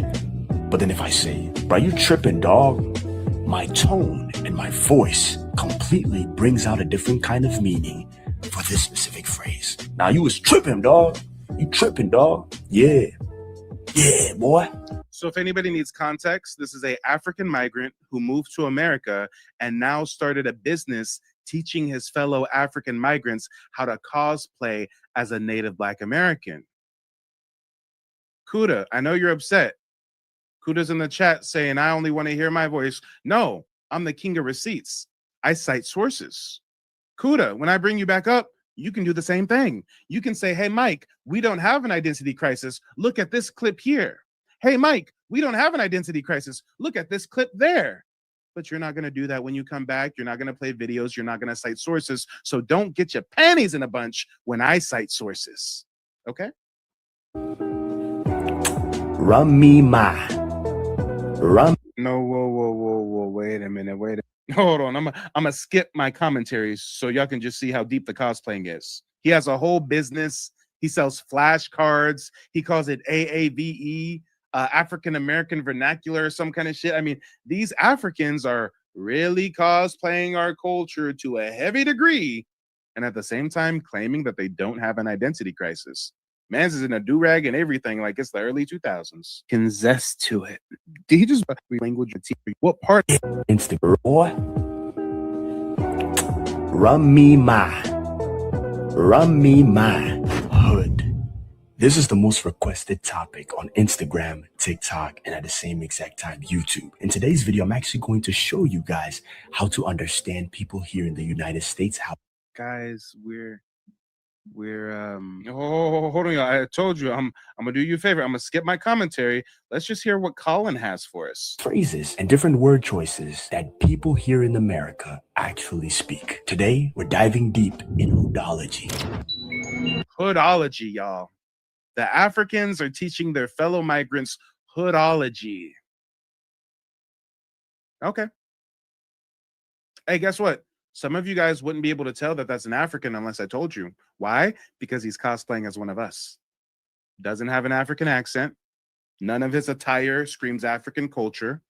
But then if I say, bro, you tripping, dog? My tone and my voice completely brings out a different kind of meaning for this specific phrase. Now you was tripping, dog. You tripping, dog. Yeah, boy. So if anybody needs context, this is an African migrant who moved to America and now started a business teaching his fellow African migrants how to cosplay as a native Black American. Kuda, I know you're upset. Kuda's in the chat saying, I only want to hear my voice. No, I'm the king of receipts. I cite sources. Kuda, when I bring you back up, you can do the same thing. You can say, hey, Mike, we don't have an identity crisis. Look at this clip here. Hey, Mike, we don't have an identity crisis. Look at this clip there. But you're not going to do that when you come back. You're not going to play videos. You're not going to cite sources. So don't get your panties in a bunch when I cite sources. Okay? No, whoa. Wait a minute. Hold on. I'm gonna skip my commentaries so y'all can just see how deep the cosplaying is. He has a whole business. He sells flashcards. He calls it AAVE, African American vernacular, some kind of shit. I mean, these Africans are really cosplaying our culture to a heavy degree, and at the same time claiming that they don't have an identity crisis. Man's is in a do-rag and everything like it's the early 2000s. Can zest to it. Did he just language? What part? Instagram boy. Run me my hood. This is the most requested topic on Instagram, TikTok, and at the same exact time, YouTube. In today's video, I'm actually going to show you guys how to understand people here in the United States. Guys, hold on, y'all. I told you I'm gonna do you a favor. I'm gonna skip my commentary. Let's just hear what Colin has for us. Phrases and different word choices that people here in America actually speak. Today, we're diving deep in hoodology. Hoodology, y'all. The Africans are teaching their fellow migrants hoodology. Okay. Hey, guess what? Some of you guys wouldn't be able to tell that that's an African unless I told you. Why? Because he's cosplaying as one of us. Doesn't have an African accent. None of his attire screams African culture.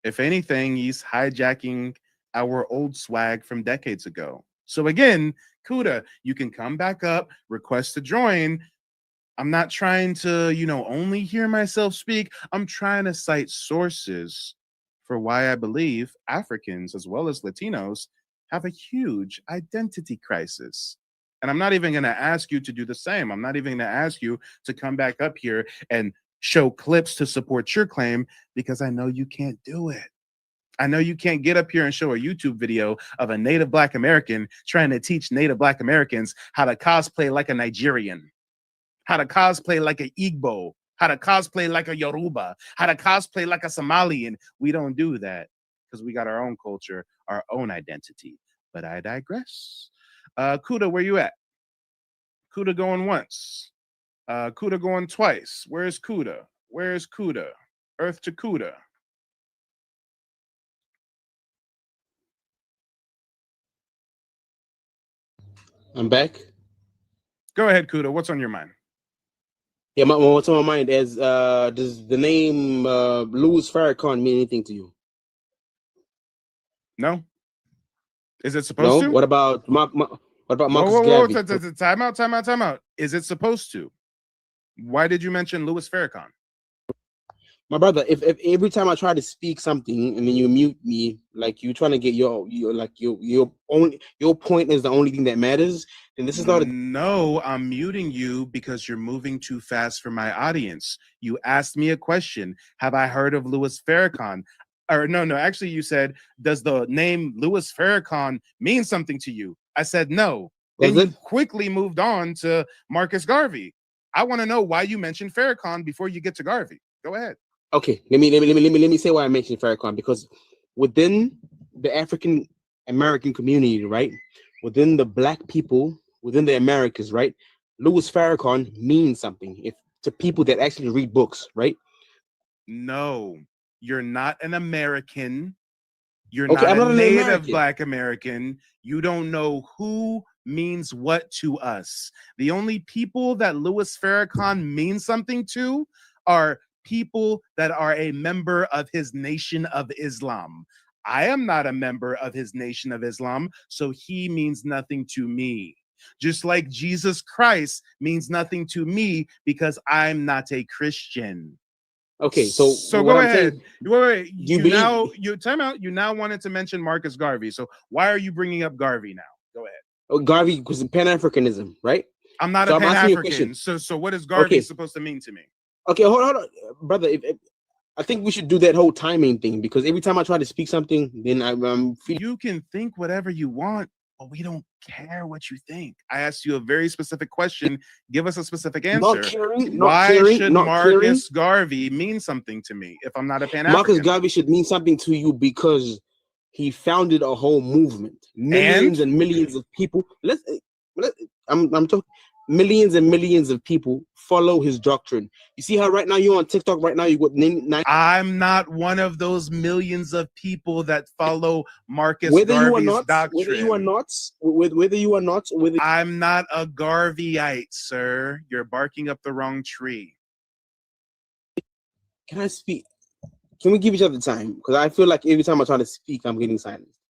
If anything, he's hijacking our old swag from decades ago. So again, Kuda, you can come back up, request to join. I'm not trying to, only hear myself speak. I'm trying to cite sources for why I believe Africans as well as Latinos have a huge identity crisis. And I'm not even going to ask you to do the same. I'm not even going to ask you to come back up here and show clips to support your claim because I know you can't do it. I know you can't get up here and show a YouTube video of a Native Black American trying to teach Native Black Americans how to cosplay like a Nigerian, how to cosplay like an Igbo, how to cosplay like a Yoruba, how to cosplay like a Somalian. We don't do that because we got our own culture, our own identity. But I digress. Kuda, where you at? Kuda going once. Kuda going twice. Where's Kuda? Where's Kuda? Earth to Kuda. I'm back. Go ahead, Kuda. What's on your mind? Yeah, what's on my mind is does the name Louis Farrakhan mean anything to you? No. Is it supposed to? What about Marcus whoa, Garvey? Time out. Is it supposed to? Why did you mention Louis Farrakhan? My brother, if every time I try to speak something and then you mute me, like you trying to get your point is the only thing that matters, then this is not No, I'm muting you because you're moving too fast for my audience. You asked me a question. Have I heard of Louis Farrakhan? Or no, actually you said, does the name Louis Farrakhan mean something to you? I said no. Then you quickly moved on to Marcus Garvey. I want to know why you mentioned Farrakhan before you get to Garvey. Go ahead. Okay, let me say why I mentioned Farrakhan, because within the African American community, right, within the Black people, within the Americas, right, Louis Farrakhan means something to people that actually read books, right? No, you're not an American. You're Okay, not I'm a not an native American. Black American. You don't know who means what to us. The only people that Louis Farrakhan means something to are people that are a member of his Nation of Islam. I am not a member of his Nation of Islam, so he means nothing to me. Just like Jesus Christ means nothing to me because I'm not a Christian. Okay, so go ahead. Wait. Time out. You now wanted to mention Marcus Garvey. So why are you bringing up Garvey now? Go ahead. Oh, Garvey was Pan-Africanism, right? I'm not a Pan-African. So what is Garvey supposed to mean to me? Okay, hold on, brother. I think we should do that whole timing thing, because every time I try to speak something, then I'm You can think whatever you want, but we don't care what you think. I asked you a very specific question. Give us a specific answer. Why should Marcus Garvey mean something to me if I'm not a Pan-African? Marcus Garvey should mean something to you because he founded a whole movement. Millions and millions of people. I'm talking. Millions and millions of people follow his doctrine. You see how right now you're on TikTok. Right now you got I'm not one of those millions of people that follow Marcus Garvey's doctrine. Whether you are not, I'm not a Garveyite, sir. You're barking up the wrong tree. Can I speak? Can we give each other time? Because I feel like every time I try to speak, I'm getting silenced.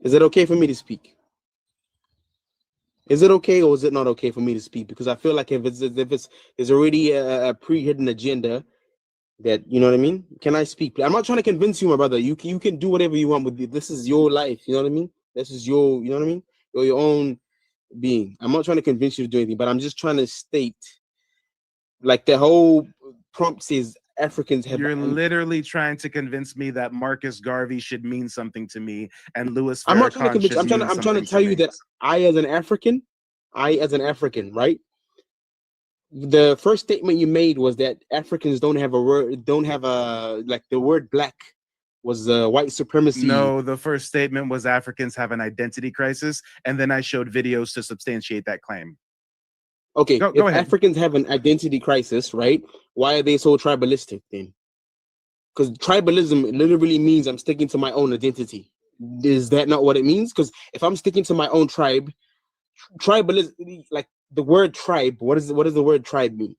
Is it okay for me to speak? Is it okay or is it not okay for me to speak? Because I feel like if there's already a pre-hidden agenda that, you know what I mean? Can I speak? I'm not trying to convince you, my brother. You can do whatever you want with it. This is your life. You know what I mean? This is your, you know what I mean? You're your own being. I'm not trying to convince you to do anything, but I'm just trying to state, like the whole prompt says, Africans have. You're literally trying to convince me that Marcus Garvey should mean something to me and Louis Farrakhan. I'm not trying to convince you. I'm trying to tell you that I as an African, right? The first statement you made was that Africans don't have like the word black was white supremacy. No, the first statement was Africans have an identity crisis, and then I showed videos to substantiate that claim. Okay, go ahead. Africans have an identity crisis, right? Why are they so tribalistic then? Because tribalism literally means I'm sticking to my own identity. Is that not what it means? Because if I'm sticking to my own tribe, tribalism, like the word tribe, what does the word tribe mean?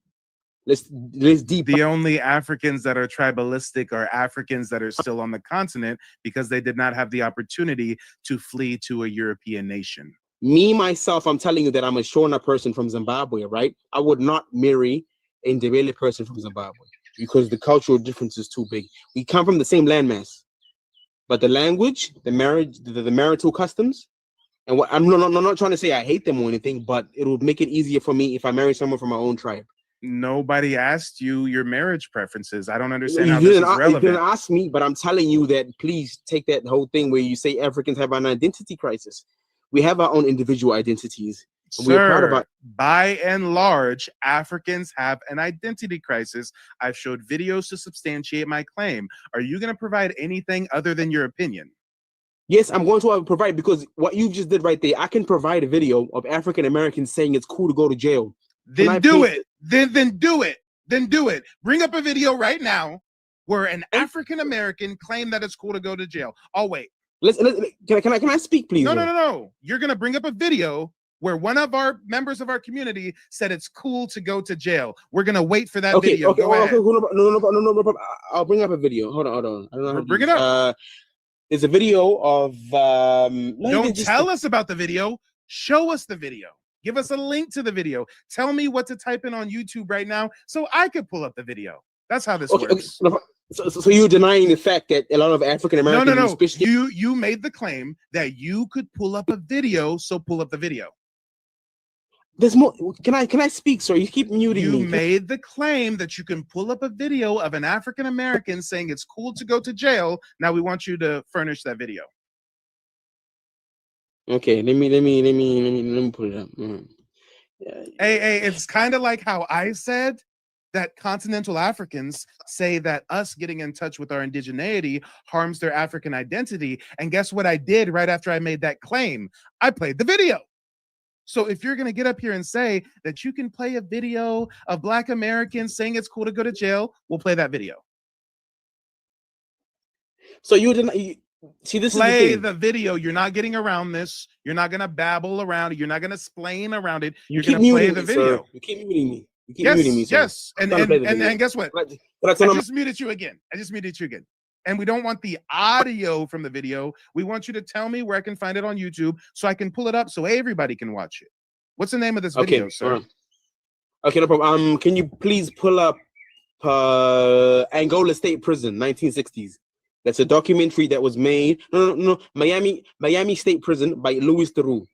Let's deep. The only Africans that are tribalistic are Africans that are still on the continent because they did not have the opportunity to flee to a European nation. Me, myself, I'm telling you that I'm a Shona person from Zimbabwe, right? I would not marry a Ndebele person from Zimbabwe because the cultural difference is too big. We come from the same landmass, but the language, the marriage, the marital customs, And what I'm not trying to say I hate them or anything, but it would make it easier for me if I marry someone from my own tribe. Nobody asked you your marriage preferences. I don't understand how this is relevant. You didn't ask me, but I'm telling you that please take that whole thing where you say Africans have an identity crisis. We have our own individual identities. Sir, we're proud of our- by and large, Africans have an identity crisis. I've showed videos to substantiate my claim. Are you going to provide anything other than your opinion? Yes, I'm going to provide, because what you just did right there, I can provide a video of African Americans saying it's cool to go to jail. Then do it. Then do it. Then do it. Bring up a video right now where an African American claimed that it's cool to go to jail. I'll wait. Can I speak, please? No. You're gonna bring up a video where one of our members of our community said it's cool to go to jail. We're gonna wait for that video. Go ahead. No, I'll bring up a video. Hold on. I don't know how to bring it up. There's a video of. Don't tell us about the video. Show us the video. Give us a link to the video. Tell me what to type in on YouTube right now so I could pull up the video. That's how this works. So you're denying the fact that a lot of African Americans. No. You made the claim that you could pull up a video, so pull up the video. There's more. Can I speak, sir? You keep muting me. You made the claim that you can pull up a video of an African American saying it's cool to go to jail. Now we want you to furnish that video. Okay, let me put it up. Hey, it's kind of like how I said that continental Africans say that us getting in touch with our indigeneity harms their African identity. And guess what I did right after I made that claim? I played the video. So if you're going to get up here and say that you can play a video of Black Americans saying it's cool to go to jail, we'll play that video. So you didn't see this? Play is the video. You're not getting around this. You're not going to babble around it. You're not going to explain around it. You're going to play the video. Sir. You keep muting me. Yes. And guess what? I just muted you again. And we don't want the audio from the video. We want you to tell me where I can find it on YouTube so I can pull it up so everybody can watch it. What's the name of this video, sir? Okay, no problem. Can you please pull up Angola State Prison, 1960s? That's a documentary that was made. No. Miami State Prison by Louis Theroux.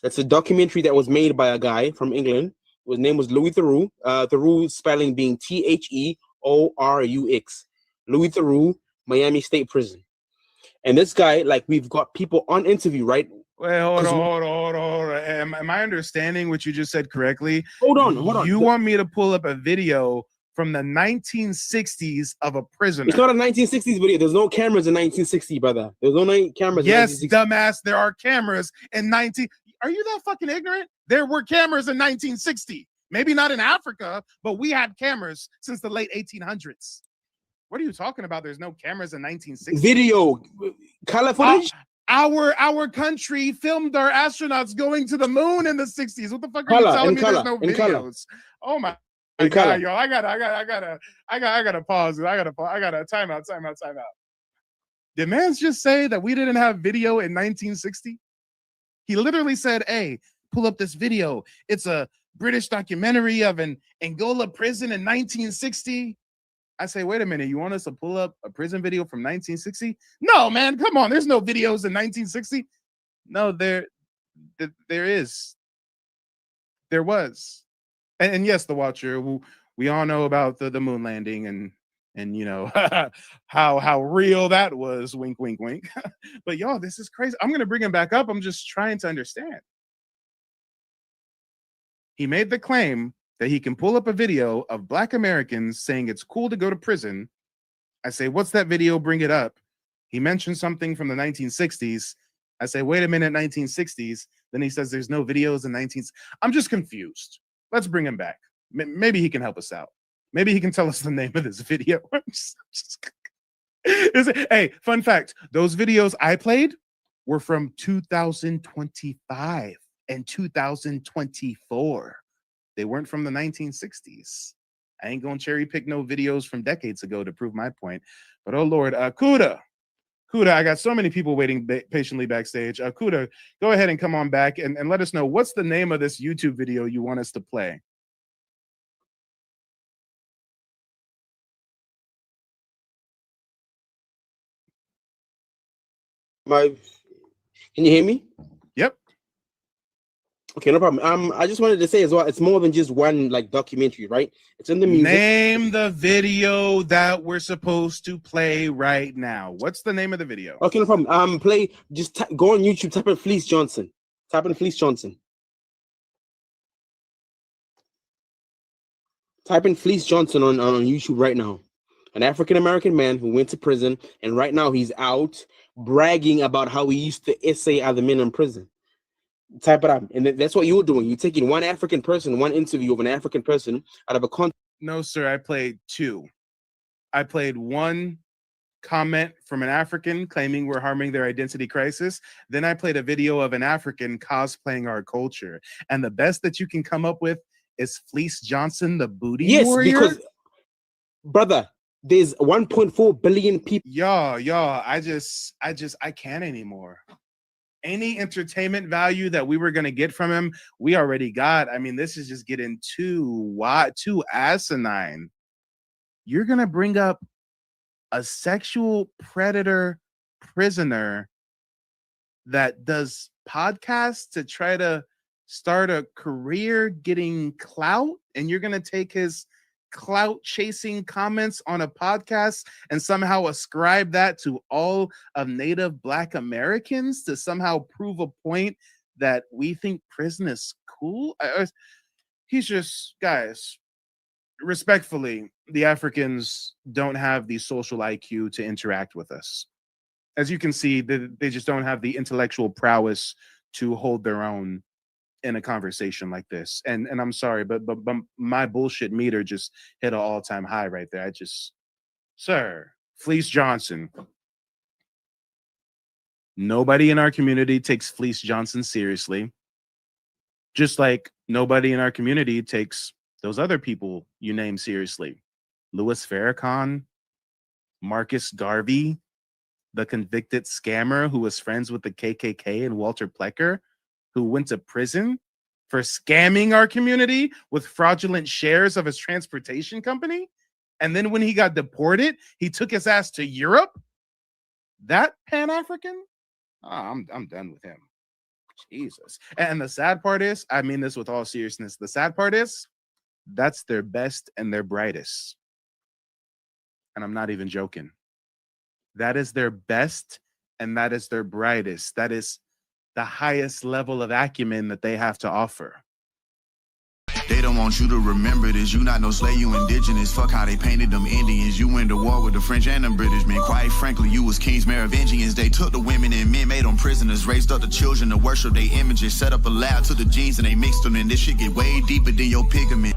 That's a documentary that was made by a guy from England. His name was Louis Theroux. Theroux spelling being Theourux. Louis Theroux, Miami State Prison. And this guy, like, we've got people on interview, right? Wait, hold on. Am I understanding what you just said correctly? Hold on. You want me to pull up a video from the 1960s of a prisoner? It's not a 1960s video. There's no cameras in 1960, brother. There's no cameras. Yes, dumbass. There are cameras in 19. Are you that fucking ignorant? There were cameras in 1960. Maybe not in Africa, but we had cameras since the late 1800s. What are you talking about? There's no cameras in 1960. Video, color footage. Our country filmed our astronauts going to the moon in the 60s. What the fuck are you telling me? There's no videos. Oh my God, yo! I gotta pause. I gotta time out. Did man just say that we didn't have video in 1960? He literally said, "Hey, pull up this video. It's a British documentary of an Angola prison in 1960." I say, wait a minute, you want us to pull up a prison video from 1960? No, man, come on. There's no videos in 1960. No, there is. There was. And yes, The Watcher, we all know about the moon landing and you know how real that was. Wink, wink, wink. But y'all, this is crazy. I'm gonna bring him back up. I'm just trying to understand. He made the claim that he can pull up a video of Black Americans saying it's cool to go to prison. I say, what's that video? Bring it up. He mentioned something from the 1960s. I say, wait a minute, 1960s. Then he says there's no videos in 1960s. I'm just confused. Let's bring him back. Maybe he can help us out. Maybe he can tell us the name of this video. Hey, fun fact. Those videos I played were from 2025 and 2024. They weren't from the 1960s. I ain't gonna cherry pick no videos from decades ago to prove my point. But oh Lord, Kuda, I got so many people waiting patiently backstage. Kuda, go ahead and come on back and let us know what's the name of this YouTube video you want us to play. Can you hear me? Yep. Okay, no problem. I just wanted to say as well, it's more than just one like documentary, right? It's in the music. Name the video that we're supposed to play right now. What's the name of the video? Okay, no problem. Go on YouTube, type in Fleece Johnson. Type in Fleece Johnson. Type in Fleece Johnson on YouTube right now. An African-American man who went to prison, and right now he's out bragging about how he used to essay other men in prison. Type it up. And that's what you're doing. You're taking one African person, one interview of an African person out of a context. No, sir. I played two. I played one comment from an African claiming we're harming their identity crisis. Then I played a video of an African cosplaying our culture. And the best that you can come up with is Fleece Johnson, the booty warrior. Because, brother, there's 1.4 billion people. Y'all, I can't anymore. Any entertainment value that we were going to get from him, we already got. I mean, this is just getting too asinine. You're going to bring up a sexual predator prisoner that does podcasts to try to start a career getting clout, and you're going to take his clout chasing comments on a podcast and somehow ascribe that to all of Native Black Americans to somehow prove a point that we think prison is cool. He's just, guys, respectfully, the Africans don't have the social IQ to interact with us. As you can see, they just don't have the intellectual prowess to hold their own in a conversation like this. And I'm sorry, but my bullshit meter just hit an all-time high right there. Sir, Fleece Johnson. Nobody in our community takes Fleece Johnson seriously. Just like nobody in our community takes those other people you name seriously. Louis Farrakhan, Marcus Garvey, the convicted scammer who was friends with the KKK and Walter Plecker, who went to prison for scamming our community with fraudulent shares of his transportation company. And then when he got deported, he took his ass to Europe. That Pan-African? I'm done with him. Jesus. And the sad part is, I mean this with all seriousness, the sad part is, that's their best and their brightest. And I'm not even joking. That is their best and that is their brightest. That is the highest level of acumen that they have to offer. They don't want you to remember this. You not no slave, you indigenous. Fuck how they painted them Indians. You went to war with the French and the British men. Quite frankly, you was kings Merovingians. They took the women and men, made them prisoners, raised up the children to worship their images, set up a lab to the genes and they mixed them. And this shit get way deeper than your pigment.